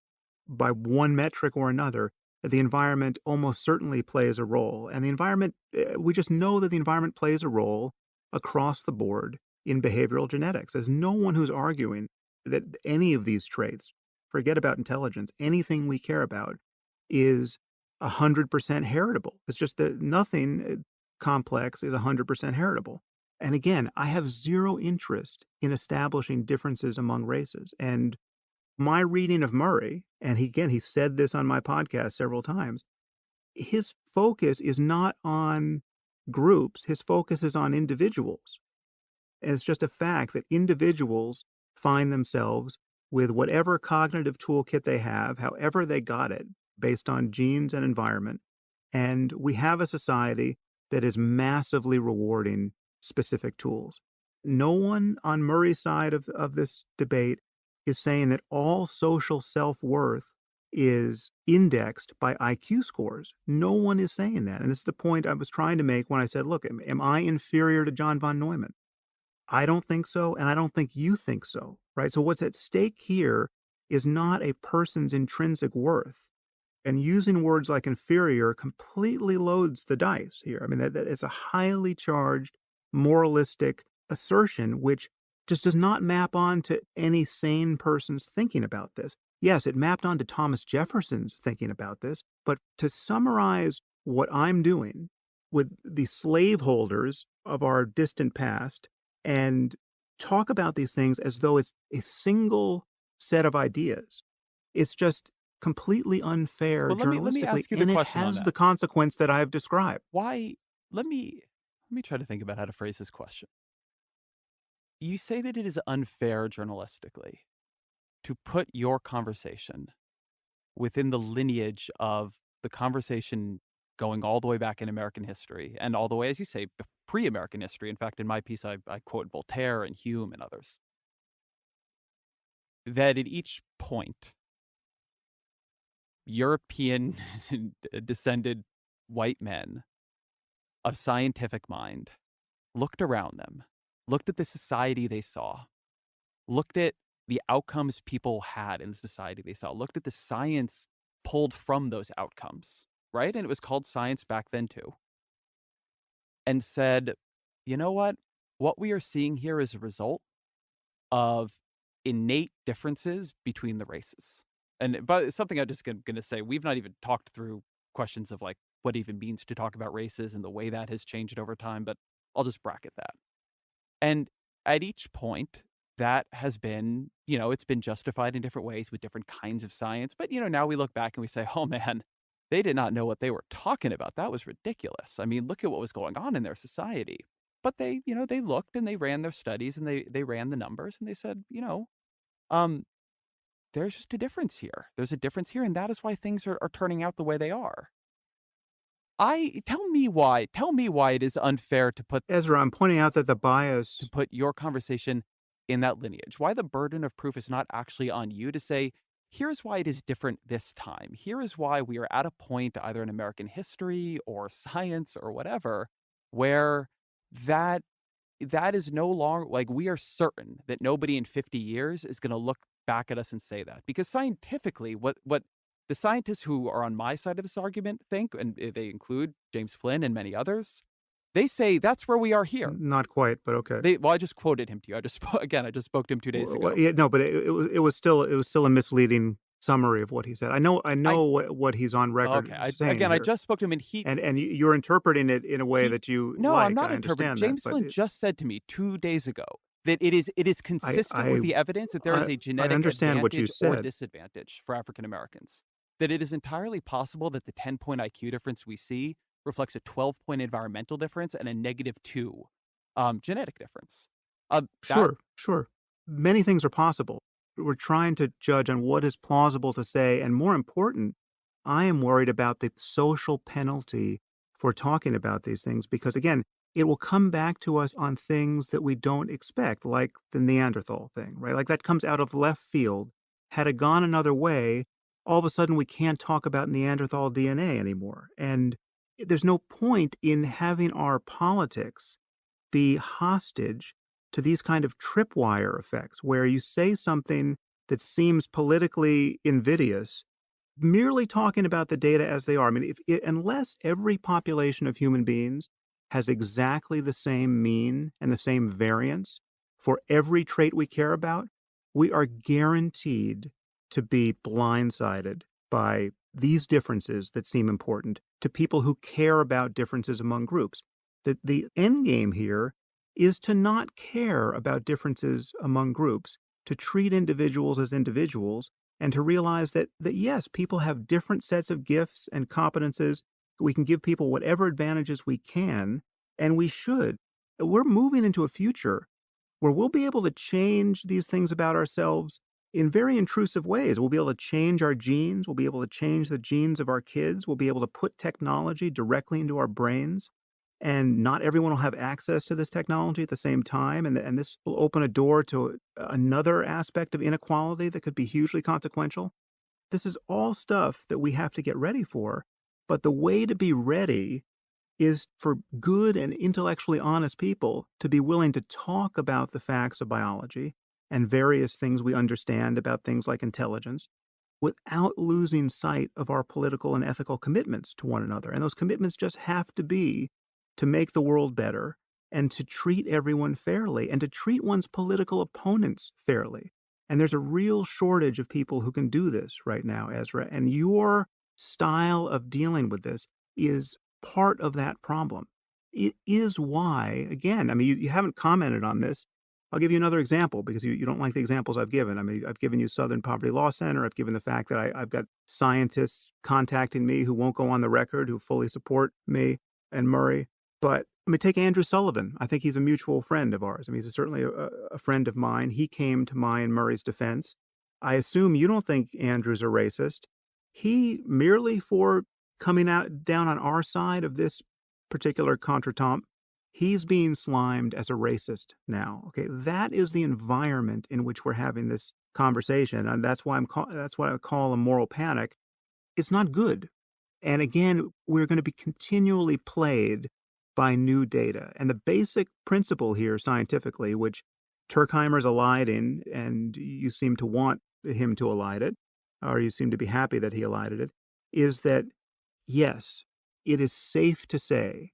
by one metric or another, the environment almost certainly plays a role. And the environment, we just know that the environment plays a role across the board in behavioral genetics. There's no one who's arguing that any of these traits, forget about intelligence, anything we care about is 100% heritable. It's just that nothing complex is 100% heritable. And again, I have zero interest in establishing differences among races. And my reading of Murray, and he said this on my podcast several times, his focus is not on groups, his focus is on individuals. And it's just a fact that individuals find themselves with whatever cognitive toolkit they have, however they got it, based on genes and environment. And we have a society that is massively rewarding specific tools. No one on Murray's side of this debate is saying that all social self-worth is indexed by IQ scores. No one is saying that. And this is the point I was trying to make when I said, look, am I inferior to John von Neumann? I don't think so, and I don't think you think so, right? So what's at stake here is not a person's intrinsic worth. And using words like inferior completely loads the dice here. I mean, that is a highly charged moralistic assertion, which just does not map onto any sane person's thinking about this. Yes, it mapped onto Thomas Jefferson's thinking about this, but to summarize what I'm doing with the slaveholders of our distant past and talk about these things as though it's a single set of ideas, it's just completely unfair But let me journalistically, ask you the and it question on has that. the consequence that I've described. Why let me try to think about how to phrase this question. You say that it is unfair journalistically to put your conversation within the lineage of the conversation going all the way back in American history and all the way, as you say, pre-American history. In fact, in my piece, I quote Voltaire and Hume and others. That at each point, European descended white men of scientific mind looked around them, looked at the society they saw, looked at the outcomes people had in the society they saw, looked at the science pulled from those outcomes, right? And it was called science back then too, and said, you know what? What we are seeing here is a result of innate differences between the races. And but it's something I'm just going to say, we've not even talked through questions of like what it even means to talk about races and the way that has changed over time, but I'll just bracket that. And at each point, that has been, it's been justified in different ways with different kinds of science. But, now we look back and we say, oh man, they did not know what they were talking about. That was ridiculous. I mean, look at what was going on in their society. But they looked and they ran their studies and they ran the numbers and they said, um, there's just a difference here. There's a difference here. And that is why things are turning out the way they are. Tell me why it is unfair to put Ezra, I'm pointing out that the bias. your conversation in that lineage. Why the burden of proof is not actually on you to say, here's why it is different this time. Here is why we are at a point, either in American history or science or whatever, where that that is no longer like we are certain that nobody in 50 years is going to look back at us and say that. Because scientifically, what the scientists who are on my side of this argument think, and they include James Flynn and many others, they say that's where we are here. Not quite, but okay. Well, I just quoted him to you. I just spoke to him 2 days ago. Yeah, no, but it was still a misleading summary of what he said. I know I what he's on record okay. saying I here, just spoke to him, and you're interpreting it in a way he that you no, I'm like. not I interpreting. understand that, James but Flynn just said to me 2 days ago that it is consistent I with the evidence that there is a I genetic understand what you advantage or said. disadvantage for African Americans. that it is entirely possible that the 10-point IQ difference we see reflects a 12-point environmental difference and a -2 genetic difference. That Sure, sure. Many things are possible. We're trying to judge on what is plausible to say, and more important, I am worried about the social penalty for talking about these things because, again, it will come back to us on things that we don't expect, like the Neanderthal thing, right? Like that comes out of left field. Had it gone another way, all of a sudden we can't talk about Neanderthal DNA anymore. And there's no point in having our politics be hostage to these kind of tripwire effects where you say something that seems politically invidious merely talking about the data as they are. I mean, unless every population of human beings has exactly the same mean and the same variance for every trait we care about, we are guaranteed to be blindsided by these differences that seem important to people who care about differences among groups. The end game here is to not care about differences among groups, to treat individuals as individuals, and to realize that yes, people have different sets of gifts and competences. We can give people whatever advantages we can, and we should. We're moving into a future where we'll be able to change these things about ourselves in very intrusive ways. We'll be able to change our genes. We'll be able to change the genes of our kids. We'll be able to put technology directly into our brains. And not everyone will have access to this technology at the same time. And this will open a door to another aspect of inequality that could be hugely consequential. This is all stuff that we have to get ready for. But the way to be ready is for good and intellectually honest people to be willing to talk about the facts of biology and various things we understand about things like intelligence without losing sight of our political and ethical commitments to one another. And those commitments just have to be to make the world better and to treat everyone fairly and to treat one's political opponents fairly. And there's a real shortage of people who can do this right now, Ezra. And your style of dealing with this is part of that problem. It is why, again, I mean, you haven't commented on this. I'll give you another example because you don't like the examples I've given. I mean, I've given you Southern Poverty Law Center. I've given the fact that I've got scientists contacting me who won't go on the record, who fully support me and Murray. But I mean, take Andrew Sullivan. I think he's a mutual friend of ours. I mean, he's certainly a friend of mine. He came to my and Murray's defense. I assume you don't think Andrew's a racist. He merely for coming out down on our side of this particular contretemps, he's being slimed as a racist now. Okay, that is the environment in which we're having this conversation, and that's why that's what I call a moral panic. It's not good, and again, we're going to be continually played by new data. And the basic principle here, scientifically, which Turkheimer's allied in, and you seem to want him to elide it, or you seem to be happy that he elided it, is that yes, it is safe to say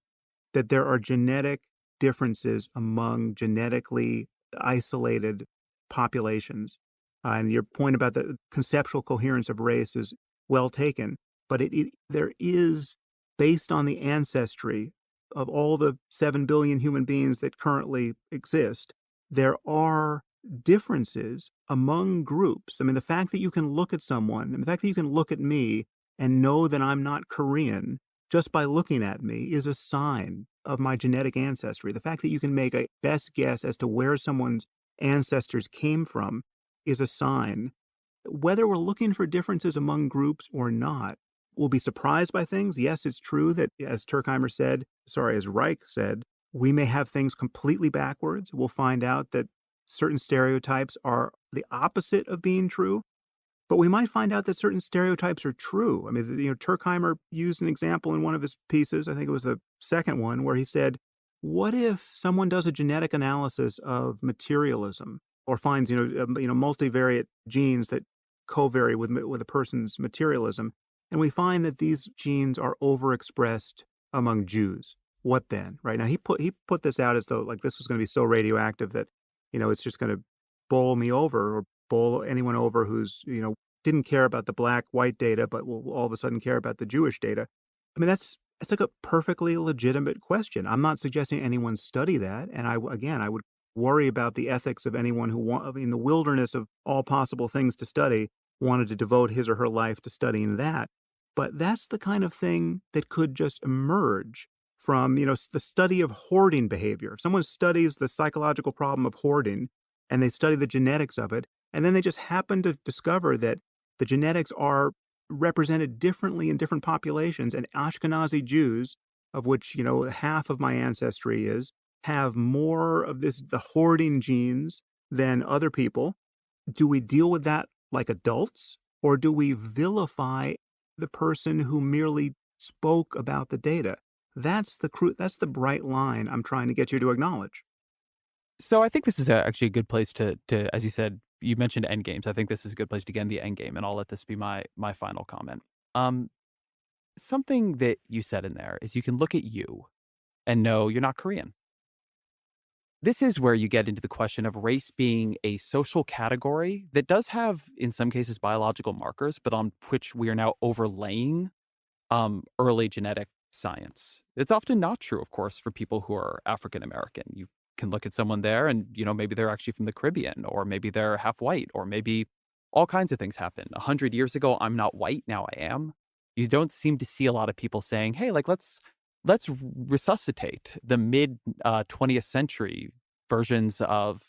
that there are genetic differences among genetically isolated populations. And your point about the conceptual coherence of race is well taken, but there is, based on the ancestry of all the 7 billion human beings that currently exist, there are differences among groups. I mean, the fact that you can look at someone, and the fact that you can look at me and know that I'm not Korean just by looking at me is a sign of my genetic ancestry. The fact that you can make a best guess as to where someone's ancestors came from is a sign. Whether we're looking for differences among groups or not, we'll be surprised by things. Yes, it's true that, as as Reich said, we may have things completely backwards. We'll find out that certain stereotypes are the opposite of being true. But we might find out that certain stereotypes are true. I mean, Turkheimer used an example in one of his pieces, I think it was the second one, where he said, what if someone does a genetic analysis of materialism or finds, multivariate genes that covary with a person's materialism, and we find that these genes are overexpressed among Jews? What then? Right now, he put this out as though like this was going to be so radioactive that, it's just going to bowl me over or bowl anyone over who's, didn't care about the black-white data, but will all of a sudden care about the Jewish data. I mean, that's like a perfectly legitimate question. I'm not suggesting anyone study that. And I would worry about the ethics of anyone who the wilderness of all possible things to study. wanted to devote his or her life to studying that. But that's the kind of thing that could just emerge from, the study of hoarding behavior. If someone studies the psychological problem of hoarding and they study the genetics of it, and then they just happen to discover that the genetics are represented differently in different populations, and Ashkenazi Jews, of which, half of my ancestry is, have more of the hoarding genes than other people. Do we deal with that like adults, or do we vilify the person who merely spoke about the data? That's the bright line I'm trying to get you to acknowledge. So I think this is actually a good place to, as you said, you mentioned end games. I think this is a good place to get in the end game, and I'll let this be my final comment. Um, Something that you said in there is you can look at you and know you're not Korean. This is where you get into the question of race being a social category that does have, in some cases, biological markers, but on which we are now overlaying early genetic science. It's often not true, of course, for people who are African American. You can look at someone there and, maybe they're actually from the Caribbean, or maybe they're half white, or maybe all kinds of things happen. 100 years ago, I'm not white. Now I am. You don't seem to see a lot of people saying, hey, like, let's resuscitate the mid 20th century versions of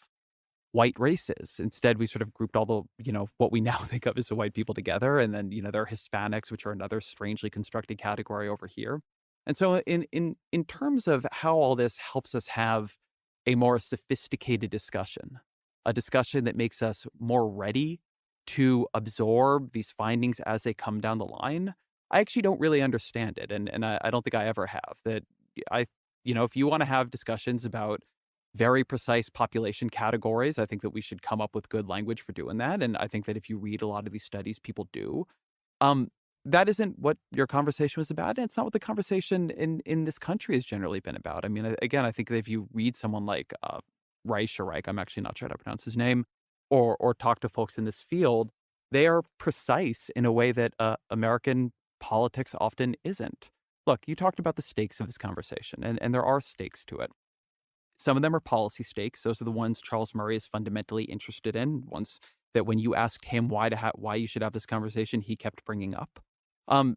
white races. Instead, we sort of grouped all the, what we now think of as the white people together. And then, there are Hispanics, which are another strangely constructed category over here. And so in terms of how all this helps us have a more sophisticated discussion, a discussion that makes us more ready to absorb these findings as they come down the line, I actually don't really understand it. And I don't think I ever have. That I, if you want to have discussions about very precise population categories, I think that we should come up with good language for doing that. And I think that if you read a lot of these studies, people do. Um, that isn't what your conversation was about, and it's not what the conversation in this country has generally been about. I mean, again, I think that if you read someone like Reich or Reich, I'm actually not sure how to pronounce his name, or talk to folks in this field, they are precise in a way that American politics often isn't. Look, you talked about the stakes of this conversation, and there are stakes to it. Some of them are policy stakes. Those are the ones Charles Murray is fundamentally interested in. Ones that when you asked him why you should have this conversation, he kept bringing up.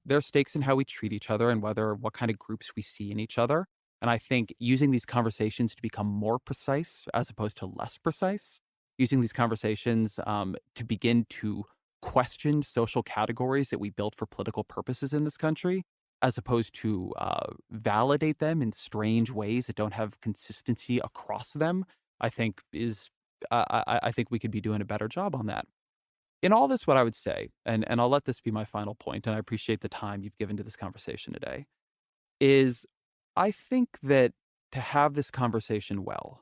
There are stakes in how we treat each other and what kind of groups we see in each other. And I think using these conversations to become more precise as opposed to less precise, using these conversations to begin to question social categories that we built for political purposes in this country, as opposed to validate them in strange ways that don't have consistency across them, I think is I think we could be doing a better job on that. In all this, what I would say, and I'll let this be my final point, and I appreciate the time you've given to this conversation today, is I think that to have this conversation well,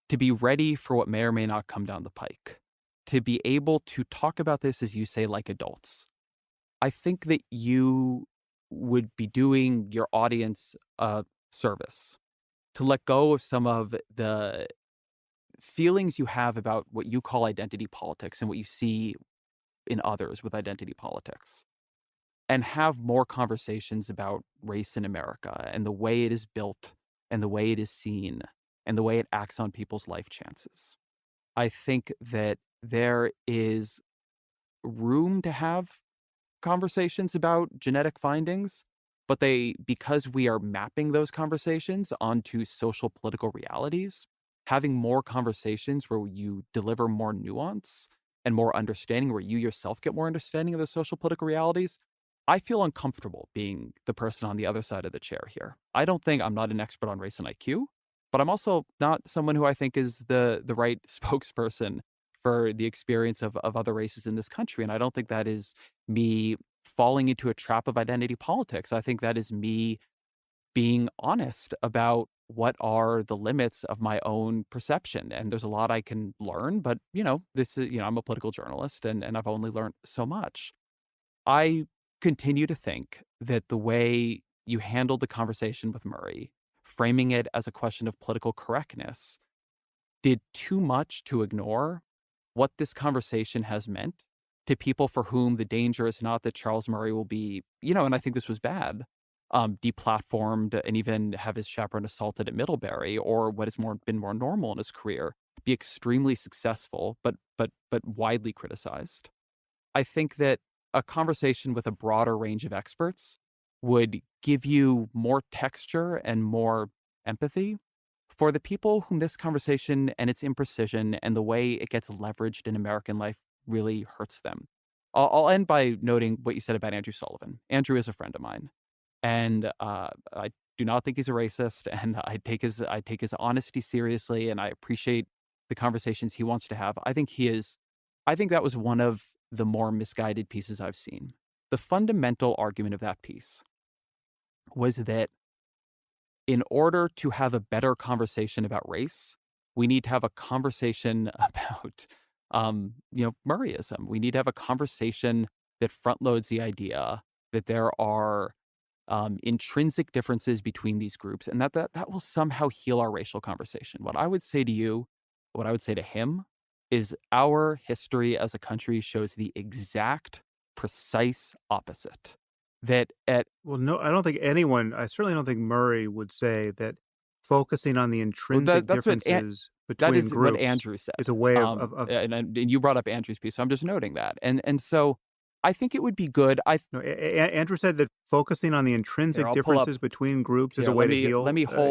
to be ready for what may or may not come down the pike, to be able to talk about this, as you say, like adults, I think that you would be doing your audience a service to let go of some of the feelings you have about what you call identity politics and what you see in others with identity politics, and have more conversations about race in America and the way it is built and the way it is seen and the way it acts on people's life chances. I think that there is room to have conversations about genetic findings, but because we are mapping those conversations onto social political realities, having more conversations where you deliver more nuance and more understanding, where you yourself get more understanding of the social political realities, I feel uncomfortable being the person on the other side of the chair here. I'm not an expert on race and IQ, but I'm also not someone who I think is the right spokesperson for the experience of other races in this country. And I don't think that is me falling into a trap of identity politics. I think that is me being honest about what are the limits of my own perception. And there's a lot I can learn, but I'm a political journalist, and I've only learned so much. I continue to think that the way you handled the conversation with Murray, framing it as a question of political correctness, did too much to ignore what this conversation has meant to people for whom the danger is not that Charles Murray will be, and I think this was bad, deplatformed and even have his chaperone assaulted at Middlebury, or what has been more normal in his career, be extremely successful but widely criticized. I think that a conversation with a broader range of experts would give you more texture and more empathy for the people whom this conversation and its imprecision and the way it gets leveraged in American life really hurts them. I'll end by noting what you said about Andrew Sullivan. Andrew is a friend of mine, and I do not think he's a racist, and I take his honesty seriously, and I appreciate the conversations he wants to have. I think he is. I think that was one of the more misguided pieces I've seen. The fundamental argument of that piece was that in order to have a better conversation about race, we need to have a conversation about, Murrayism. We need to have a conversation that front loads the idea that there are intrinsic differences between these groups, and that will somehow heal our racial conversation. What I would say to you, what I would say to him, is our history as a country shows the exact, precise opposite. That at Well, no, I certainly don't think Murray would say that focusing on the well, intrinsic differences that between is what groups Andrew is said. a way of And you brought up Andrew's piece, so I'm just noting that. And so I think it would be good. no, Andrew said that focusing on the Here, intrinsic I'll pull up differences between groups is a here, way to let me heal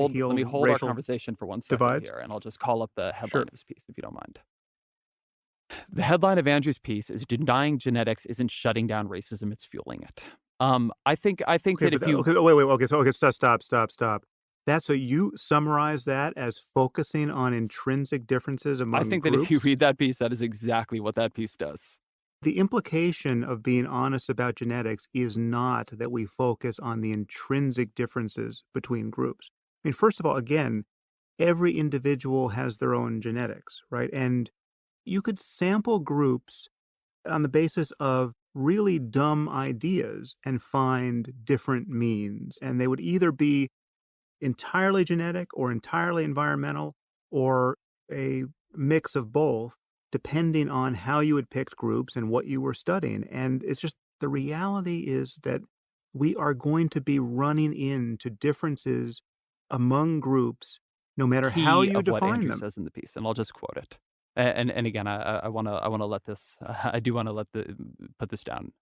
hold our racial conversation for 1 second divides. here, and I'll just call up the headline Sure. of his piece, if you don't mind. The headline of Andrew's piece is "Denying Genetics Isn't Shutting Down Racism, It's Fueling It." I think Okay, that but if you okay, oh, wait, wait, okay, stop. That's so you summarize that as focusing on intrinsic differences I among think that if you groups? read that piece, that is exactly what that piece does. The implication of being honest about genetics is not that we focus on the intrinsic differences between groups. I mean, first of all, again, every individual has their own genetics, right? And you could sample groups on the basis of really dumb ideas and find different means. And they would either be entirely genetic or entirely environmental or a mix of both, depending on how you had picked groups and what you were studying. And it's just the reality is that we are going to be running into differences among groups no matter how Key you of what define Andrew them. says in the piece, and I'll just quote it. And again, I wanna let this I do wanna let the put this down.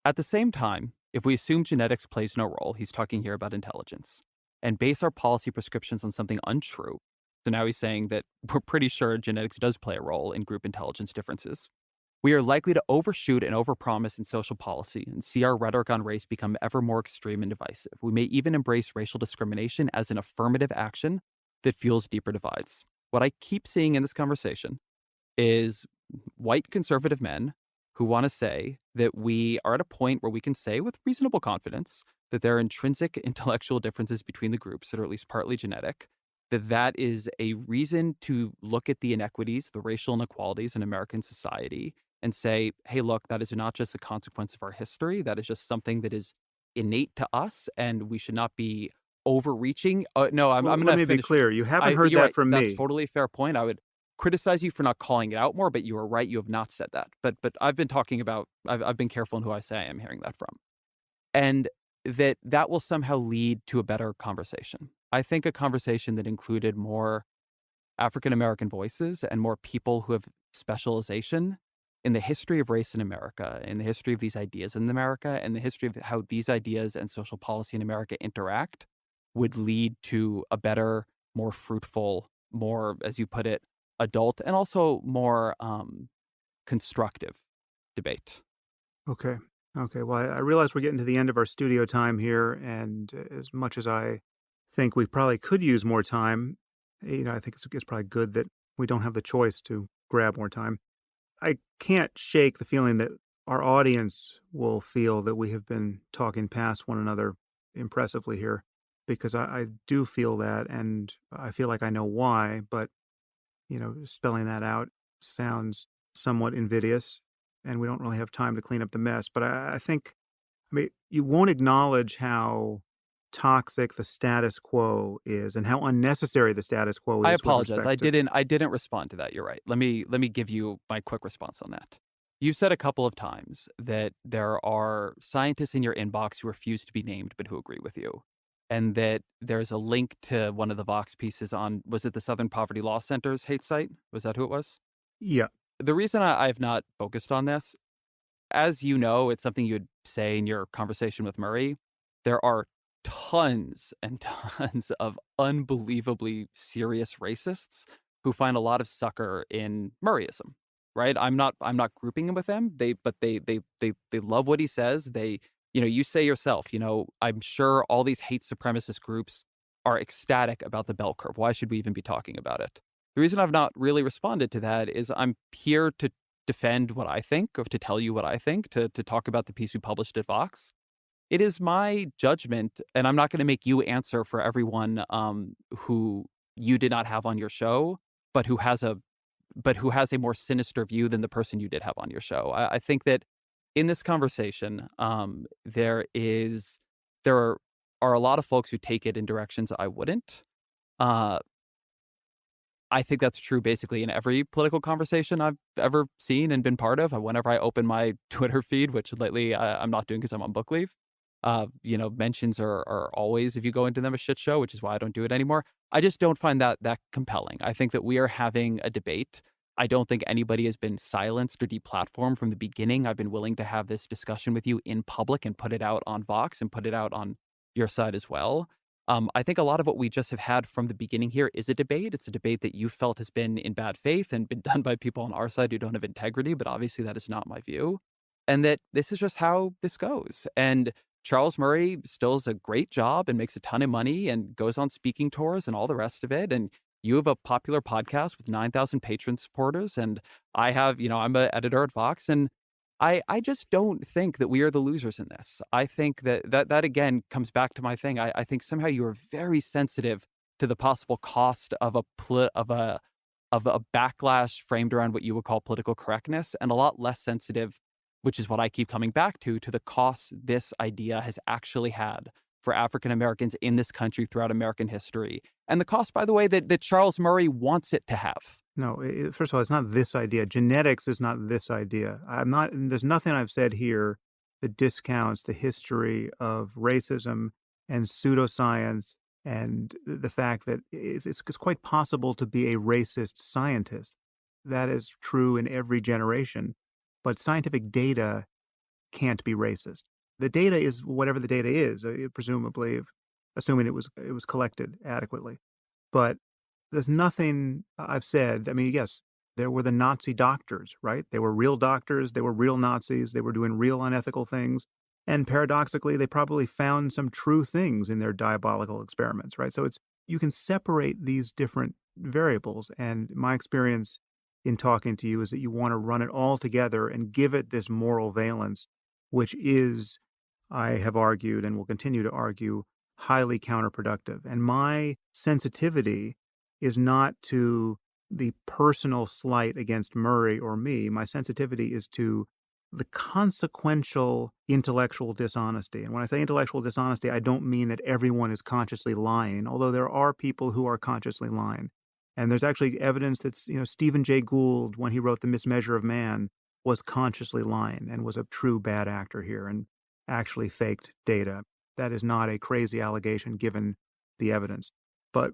At the same time, if we assume genetics plays no role, he's talking here about intelligence, and base our policy prescriptions on something untrue. So now he's saying that we're pretty sure genetics does play a role in group intelligence differences. We are likely to overshoot and overpromise in social policy and see our rhetoric on race become ever more extreme and divisive. We may even embrace racial discrimination as an affirmative action that fuels deeper divides. What I keep seeing in this conversation is white conservative men who want to say that we are at a point where we can say with reasonable confidence that there are intrinsic intellectual differences between the groups that are at least partly genetic, that is a reason to look at the inequities, the racial inequalities in American society and say, hey, look, that is not just a consequence of our history. That is just something that is innate to us, and we should not be overreaching. No, I'm Well, going let to me be finish. clear. You haven't heard You're that right. from That's me. totally a fair point. I would criticize you for not calling it out more, but you are right. You have not said that. But I've been talking about. I've been careful in who I say I am hearing that from, and that will somehow lead to a better conversation. I think a conversation that included more African American voices and more people who have specialization in the history of race in America, in the history of these ideas in America, and the history of how these ideas and social policy in America interact would lead to a better, more fruitful, more, as you put it, adult and also more constructive debate. Okay. Okay. Well, I realize we're getting to the end of our studio time here. And as much as I think we probably could use more time, I think it's probably good that we don't have the choice to grab more time. I can't shake the feeling that our audience will feel that we have been talking past one another impressively here because I do feel that and I feel like I know why, but spelling that out sounds somewhat invidious, and we don't really have time to clean up the mess. But I think, I mean, you won't acknowledge how toxic the status quo is and how unnecessary the status quo I is with apologize. respect to. I didn't respond to that. You're right. Let me give you my quick response on that. You've said a couple of times that there are scientists in your inbox who refuse to be named but who agree with you. And that there's a link to one of the Vox pieces on, was it the Southern Poverty Law Center's hate site? Was that who it was? Yeah. The reason I have not focused on this as you know, it's something you'd say in your conversation with Murray. There are tons and tons of unbelievably serious racists who find a lot of succor in Murrayism, right? I'm not grouping him with them. They love what he says. You say yourself, I'm sure all these hate supremacist groups are ecstatic about the bell curve. Why should we even be talking about it? The reason I've not really responded to that is I'm here to defend what I think, or to tell you what I think, to talk about the piece we published at Vox. It is my judgment, and I'm not going to make you answer for everyone who you did not have on your show, but who has a more sinister view than the person you did have on your show. I think that in this conversation, there are a lot of folks who take it in directions I wouldn't. Uh, I think that's true basically in every political conversation I've ever seen and been part of. Whenever I open my Twitter feed, which lately I'm not doing because I'm on book leave, mentions are always, if you go into them, a shit show, which is why I don't do it anymore. I just don't find that compelling. I think that we are having a debate. I don't think anybody has been silenced or deplatformed from the beginning. I've been willing to have this discussion with you in public and put it out on Vox and put it out on your side as well. I think a lot of what we just have had from the beginning here is a debate. It's a debate that you felt has been in bad faith and been done by people on our side who don't have integrity, but obviously that is not my view. And that this is just how this goes. And Charles Murray still does a great job and makes a ton of money and goes on speaking tours and all the rest of it. And you have a popular podcast with 9,000 patron supporters. And I'm an editor at Vox. And I just don't think that we are the losers in this. I think that again comes back to my thing. I think somehow you are very sensitive to the possible cost of a backlash framed around what you would call political correctness, and a lot less sensitive, which is what I keep coming back to the costs this idea has actually had for African Americans in this country throughout American history, and the cost, by the way, that Charles Murray wants it to have. No, first of all, it's not this idea. Genetics is not this idea. There's nothing I've said here that discounts the history of racism and pseudoscience and the fact that it's quite possible to be a racist scientist. That is true in every generation. But scientific data can't be racist. The data is whatever the data is, presumably, assuming it was collected adequately. But there's nothing I've said. I mean, yes, there were the Nazi doctors, right? They were real doctors. They were real Nazis. They were doing real unethical things. And paradoxically, they probably found some true things in their diabolical experiments, right? So you can separate these different variables. And my experience in talking to you is that you want to run it all together and give it this moral valence, which is, I have argued and will continue to argue, highly counterproductive. And my sensitivity is not to the personal slight against Murray or me. My sensitivity is to the consequential intellectual dishonesty. And when I say intellectual dishonesty, I don't mean that everyone is consciously lying, although there are people who are consciously lying. And there's actually evidence that, Stephen Jay Gould, when he wrote The Mismeasure of Man, was consciously lying and was a true bad actor here and actually faked data. That is not a crazy allegation given the evidence. But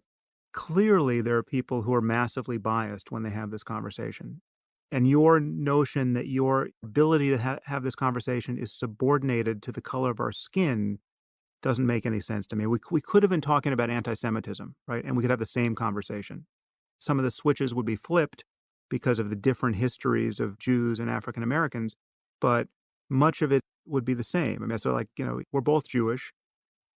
clearly, there are people who are massively biased when they have this conversation. And your notion that your ability to have this conversation is subordinated to the color of our skin doesn't make any sense to me. We could have been talking about anti-Semitism, right? And we could have the same conversation. Some of the switches would be flipped because of the different histories of Jews and African Americans, but much of it would be the same. I mean, so we're both Jewish.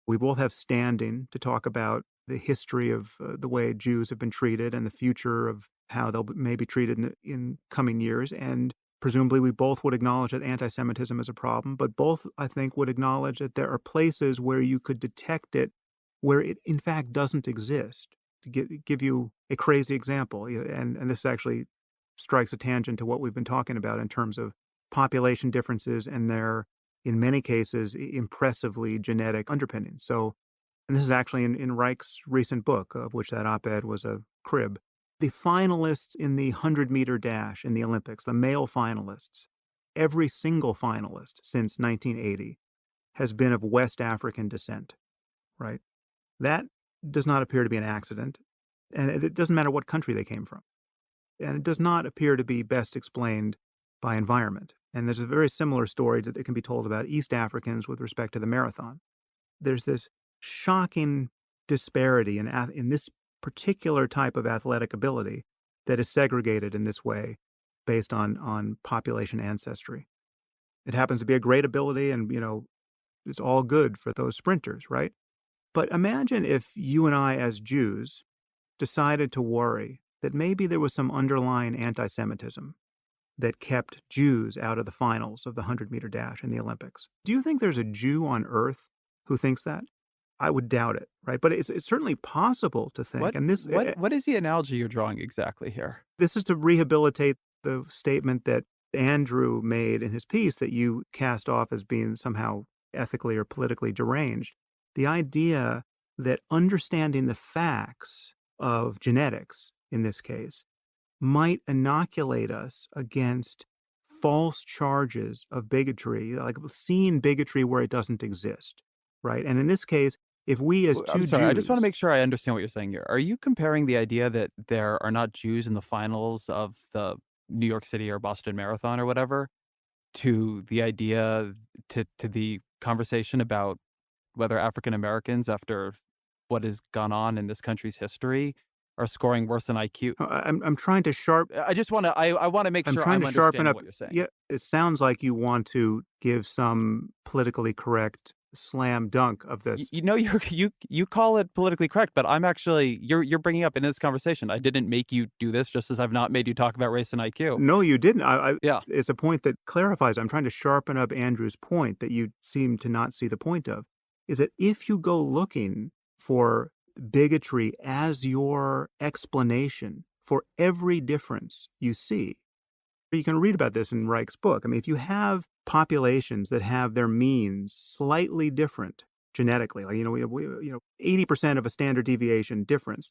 We both have standing to talk about the history of the way Jews have been treated and the future of how they'll may be treated in coming years. And presumably we both would acknowledge that anti-Semitism is a problem, but both, I think, would acknowledge that there are places where you could detect it where it, in fact, doesn't exist. To give you a crazy example, and this actually strikes a tangent to what we've been talking about in terms of population differences and their, in many cases, impressively genetic underpinnings. So, and this is actually in Reich's recent book, of which that op-ed was a crib. The finalists in the 100-meter dash in the Olympics, the male finalists, every single finalist since 1980 has been of West African descent, right? That does not appear to be an accident, and it doesn't matter what country they came from. And it does not appear to be best explained by environment. And there's a very similar story that can be told about East Africans with respect to the marathon. There's this shocking disparity in this particular type of athletic ability that is segregated in this way based on population ancestry. It happens to be a great ability and, it's all good for those sprinters, right? But imagine if you and I, as Jews, decided to worry that maybe there was some underlying anti Semitism that kept Jews out of the finals of the 100-meter dash in the Olympics. Do you think there's a Jew on earth who thinks that? I would doubt it, right? But it's certainly possible to think, What and what is the analogy you're drawing exactly here? this is to rehabilitate the statement that Andrew made in his piece that you cast off as being somehow ethically or politically deranged. The idea that understanding the facts of genetics, in this case, might inoculate us against false charges of bigotry, like seeing bigotry where it doesn't exist, right? And in this case, if we as I'm two sorry, I just wanna Jews, make sure I understand what you're saying here. Are you comparing the idea that there are not Jews in the finals of the New York City or Boston Marathon or whatever, to the idea to the conversation about whether African Americans, after what has gone on in this country's history, are scoring worse than IQ? I'm trying to sharp I wanna make I'm sure trying I'm to sharpen understanding up. what you're saying. Yeah, it sounds like you want to give some politically correct slam dunk of this. You know, you call it politically correct, but I'm actually you're bringing up in this conversation. I didn't make you do this, just as I've not made you talk about race and IQ. No, you didn't. Yeah. It's a point that clarifies. I'm trying to sharpen up Andrew's point that you seem to not see the point of, is that if you go looking for bigotry as your explanation for every difference you see, you can read about this in Reich's book. I mean, if you have populations that have their means slightly different genetically, like, we 80% of a standard deviation difference,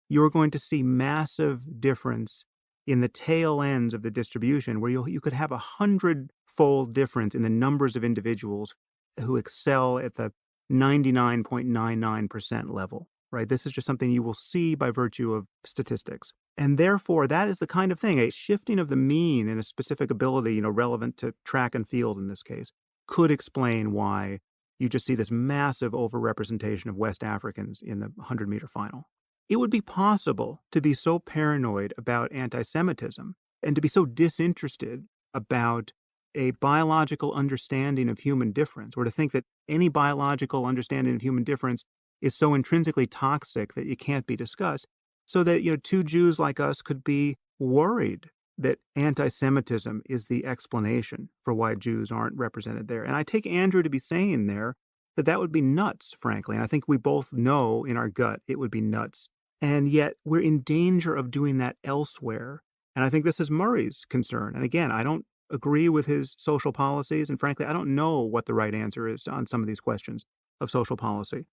you're going to see massive difference in the tail ends of the distribution where you could have 100-fold difference in the numbers of individuals who excel at the 99.99% level, right? This is just something you will see by virtue of statistics. And therefore, that is the kind of thing, a shifting of the mean in a specific ability, relevant to track and field in this case, could explain why you just see this massive overrepresentation of West Africans in the 100-meter final. It would be possible to be so paranoid about anti Semitism and to be so disinterested about a biological understanding of human difference, or to think that any biological understanding of human difference is so intrinsically toxic that it can't be discussed, so that two Jews like us could be worried that anti-Semitism is the explanation for why Jews aren't represented there. And I take Andrew to be saying there that that would be nuts, frankly. And I think we both know in our gut it would be nuts. And yet we're in danger of doing that elsewhere. And I think this is Murray's concern. And again, I don't agree with his social policies. And frankly, I don't know what the right answer is on some of these questions of social policy.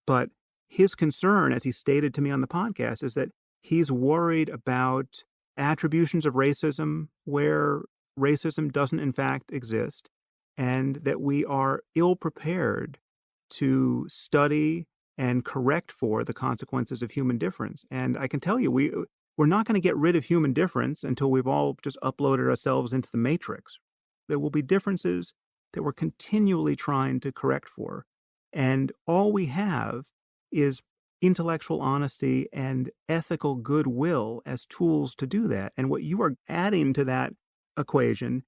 But his concern, as he stated to me on the podcast, is that he's worried about attributions of racism where racism doesn't in fact exist, and that we are ill prepared to study and correct for the consequences of human difference. And I can tell you, we're not going to get rid of human difference until we've all just uploaded ourselves into the matrix. There will be differences that we're continually trying to correct for. And all we have is intellectual honesty and ethical goodwill as tools to do that. And what you are adding to that equation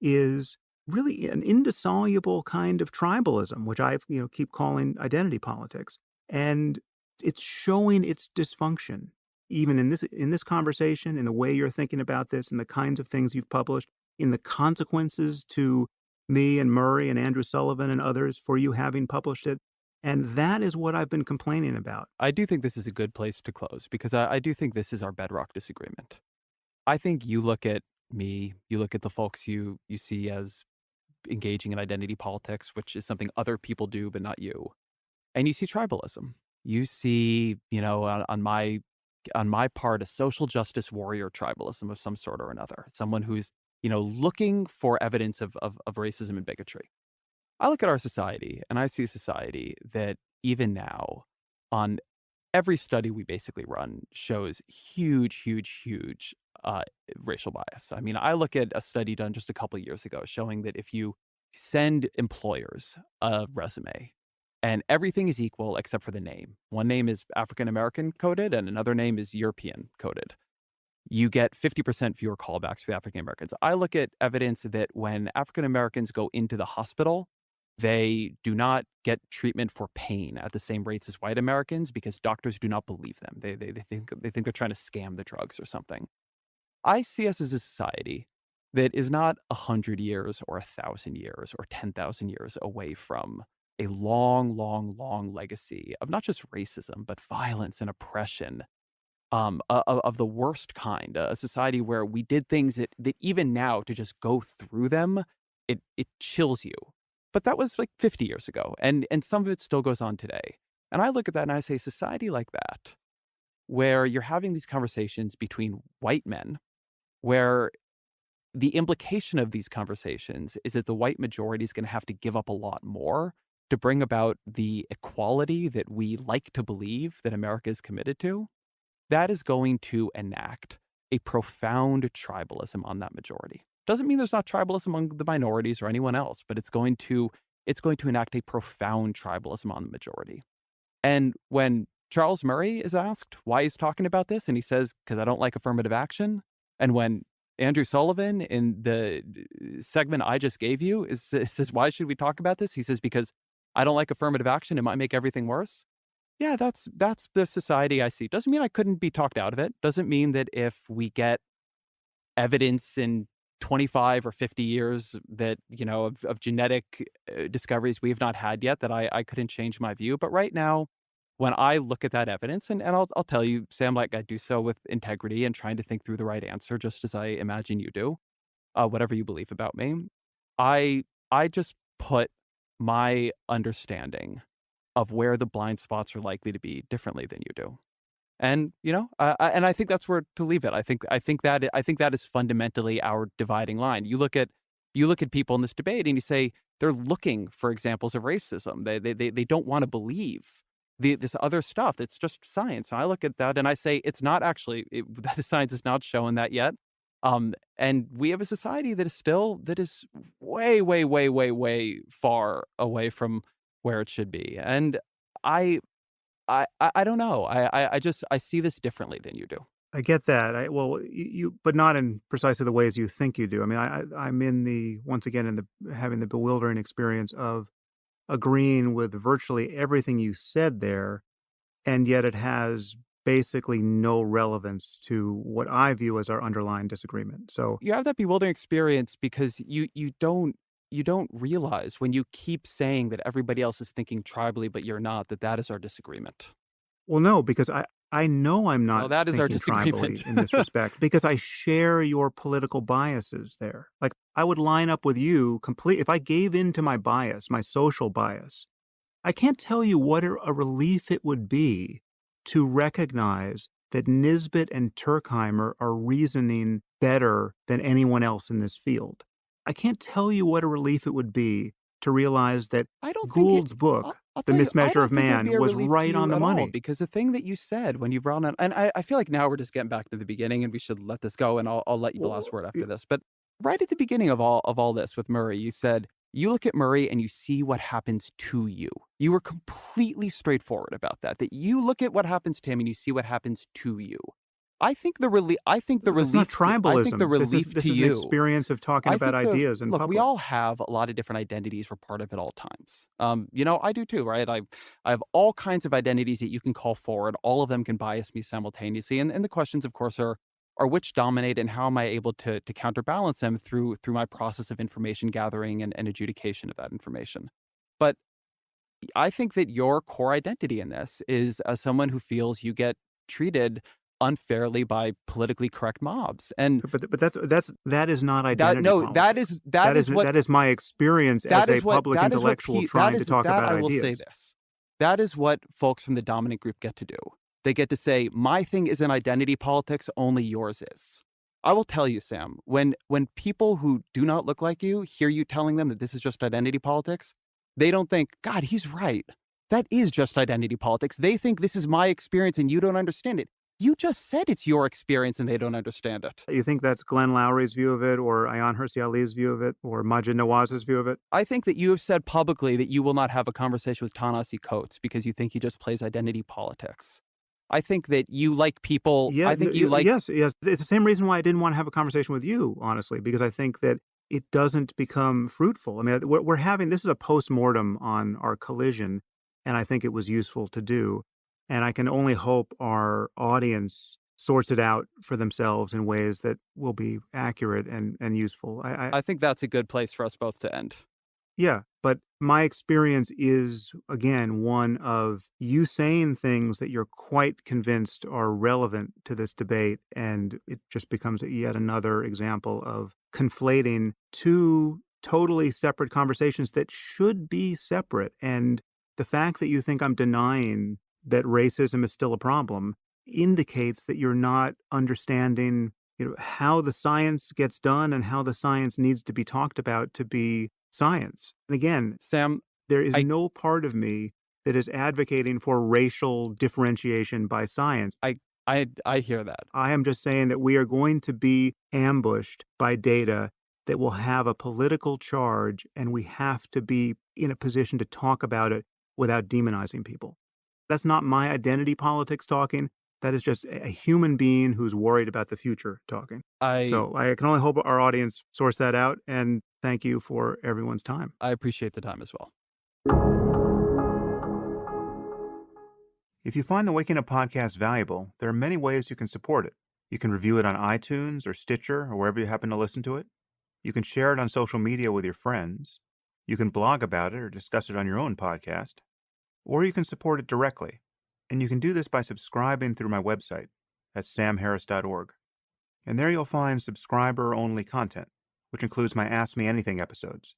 is really an indissoluble kind of tribalism, which I keep calling identity politics. And it's showing its dysfunction, even in this conversation, in the way you're thinking about this, and the kinds of things you've published, in the consequences to me and Murray and Andrew Sullivan and others for you having published it. And that is what I've been complaining about. I do think this is a good place to close because I do think this is our bedrock disagreement. I think you look at me, you look at the folks you see as engaging in identity politics, which is something other people do, but not you. And you see tribalism. You see, on my part, a social justice warrior tribalism of some sort or another. Someone who's, looking for evidence of racism and bigotry. I look at our society and I see a society that even now, on every study we basically run, shows huge, huge, huge uh, racial bias. I mean, I look at a study done just a couple years ago showing that if you send employers a resume and everything is equal except for the name, one name is African American coded and another name is European coded, you get 50% fewer callbacks for African Americans. I look at evidence that when African Americans go into the hospital, they do not get treatment for pain at the same rates as white Americans because doctors do not believe them. They think they're trying to scam the drugs or something. I see us as a society that is not 100 years or 1,000 years or 10,000 years away from a long, long, long legacy of not just racism, but violence and oppression, of the worst kind, a society where we did things that even now to just go through them, it chills you. But that was like 50 years ago, and some of it still goes on today. And I look at that and I say, society like that, where you're having these conversations between white men, where the implication of these conversations is that the white majority is going to have to give up a lot more to bring about the equality that we like to believe that America is committed to. That is going to enact a profound tribalism on that majority. Doesn't mean there's not tribalism among the minorities or anyone else, but it's going to enact a profound tribalism on the majority. And when Charles Murray is asked why he's talking about this, and he says, "Because I don't like affirmative action," and when Andrew Sullivan in the segment I just gave you says, "Why should we talk about this?" He says, "Because I don't like affirmative action. It might make everything worse." Yeah, that's the society I see. Doesn't mean I couldn't be talked out of it. Doesn't mean that if we get evidence in 25 or 50 years that, of genetic discoveries we have not had yet, that I couldn't change my view. But right now, when I look at that evidence, and I'll tell you, Sam, like I do so with integrity and trying to think through the right answer, just as I imagine you do, whatever you believe about me, I just put my understanding of where the blind spots are likely to be differently than you do. And, and I think that's where to leave it. I think that is fundamentally our dividing line. You look at people in this debate and you say they're looking for examples of racism. They don't want to believe this other stuff. It's just science. And I look at that and I say it's not actually the science is not showing that yet. And we have a society that is way, way, way, way, way far away from where it should be. And I I don't know. I see this differently than you do. I get that. Well, but not in precisely the ways you think you do. I mean, I'm in the once again in the having the bewildering experience of agreeing with virtually everything you said there, and yet it has basically no relevance to what I view as our underlying disagreement. So, You have that bewildering experience because you don't realize when you keep saying that everybody else is thinking tribally, but you're not, that is our disagreement. well, no, because I know I'm Well, not that is our thinking disagreement. tribally in this respect because I share your political biases there. Like I would line up with you complete if I gave in to my bias, my social bias. I can't tell you what a relief it would be to recognize that Nisbet and Turkheimer are reasoning better than anyone else in this field. I can't tell you what a relief it would be to realize that I don't think it Gould's I'll book, I'll The tell you, I Mismeasure of don't think it would Man, be a was relief to right on you the at all money. because the thing that you said when you brought on, and I feel like now we're just getting back to the beginning and we should let this go and I'll let you the last Well, word after this. But right at the beginning of all this with Murray, you said you look at Murray and you see what happens to you. You were completely straightforward about that. That you look at what happens to him and you see what happens to you. that's not I think the tribalism. This is relief this to is an you experience of talking I about think the ideas in look, we public. all have a lot of different identities. We're part of at all times. I do too, right? I have all kinds of identities that you can call forward. All of them can bias me simultaneously. And the questions, of course, are which dominate and how am I able to counterbalance them through my process of information gathering and adjudication of that information. But I think that your core identity in this is as someone who feels you get treated unfairly by politically correct mobs. And But that is not that identity no, that is politics. that is what That is my experience as a public intellectual trying to talk that about I will say ideas. this. That is what folks from the dominant group get to do. They get to say, "My thing isn't identity politics, only yours is." I will tell you, Sam, when people who do not look like you hear you telling them that this is just identity politics, they don't think, "God, he's right. That is just identity politics." They think this is my experience and you don't understand it. You just said it's your experience and they don't understand it. You think that's Glenn Lowry's view of it, or Ayaan Hirsi Ali's view of it, or Majid Nawaz's view of it? I think that you have said publicly that you will not have a conversation with Ta-Nehisi Coates because you think he just plays identity politics. I think that you like people Yeah, I think you like yes, yes. It's the same reason why I didn't want to have a conversation with you, honestly, because I think that it doesn't become fruitful. I mean, we're having this is a postmortem on our collision, and I think it was useful to do. And I can only hope our audience sorts it out for themselves in ways that will be accurate and useful. I think that's a good place for us both to end. Yeah, but my experience is, again, one of you saying things that you're quite convinced are relevant to this debate, and it just becomes yet another example of conflating two totally separate conversations that should be separate. And the fact that you think I'm denying that racism is still a problem indicates that you're not understanding, how the science gets done and how the science needs to be talked about to be science. And again, Sam, there is I no part of me that is advocating for racial differentiation by science. I I hear that. I am just saying that we are going to be ambushed by data that will have a political charge, and we have to be in a position to talk about it without demonizing people. That's not my identity politics talking. That is just a human being who's worried about the future talking. I So I can only hope our audience sorts that out. And thank you for everyone's time. I appreciate the time as well. If you find the Waking Up podcast valuable, there are many ways you can support it. You can review it on iTunes or Stitcher or wherever you happen to listen to it. You can share it on social media with your friends. You can blog about it or discuss it on your own podcast. Or you can support it directly. And you can do this by subscribing through my website at samharris.org. And there you'll find subscriber-only content, which includes my Ask Me Anything episodes.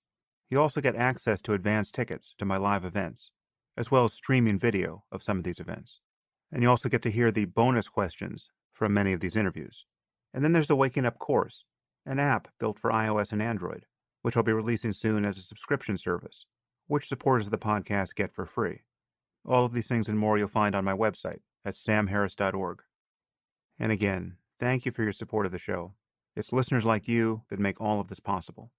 You also get access to advance tickets to my live events, as well as streaming video of some of these events. And you also get to hear the bonus questions from many of these interviews. And then there's the Waking Up course, an app built for iOS and Android, which I'll be releasing soon as a subscription service, which supporters of the podcast get for free. All of these things and more you'll find on my website at samharris.org. And again, thank you for your support of the show. It's listeners like you that make all of this possible.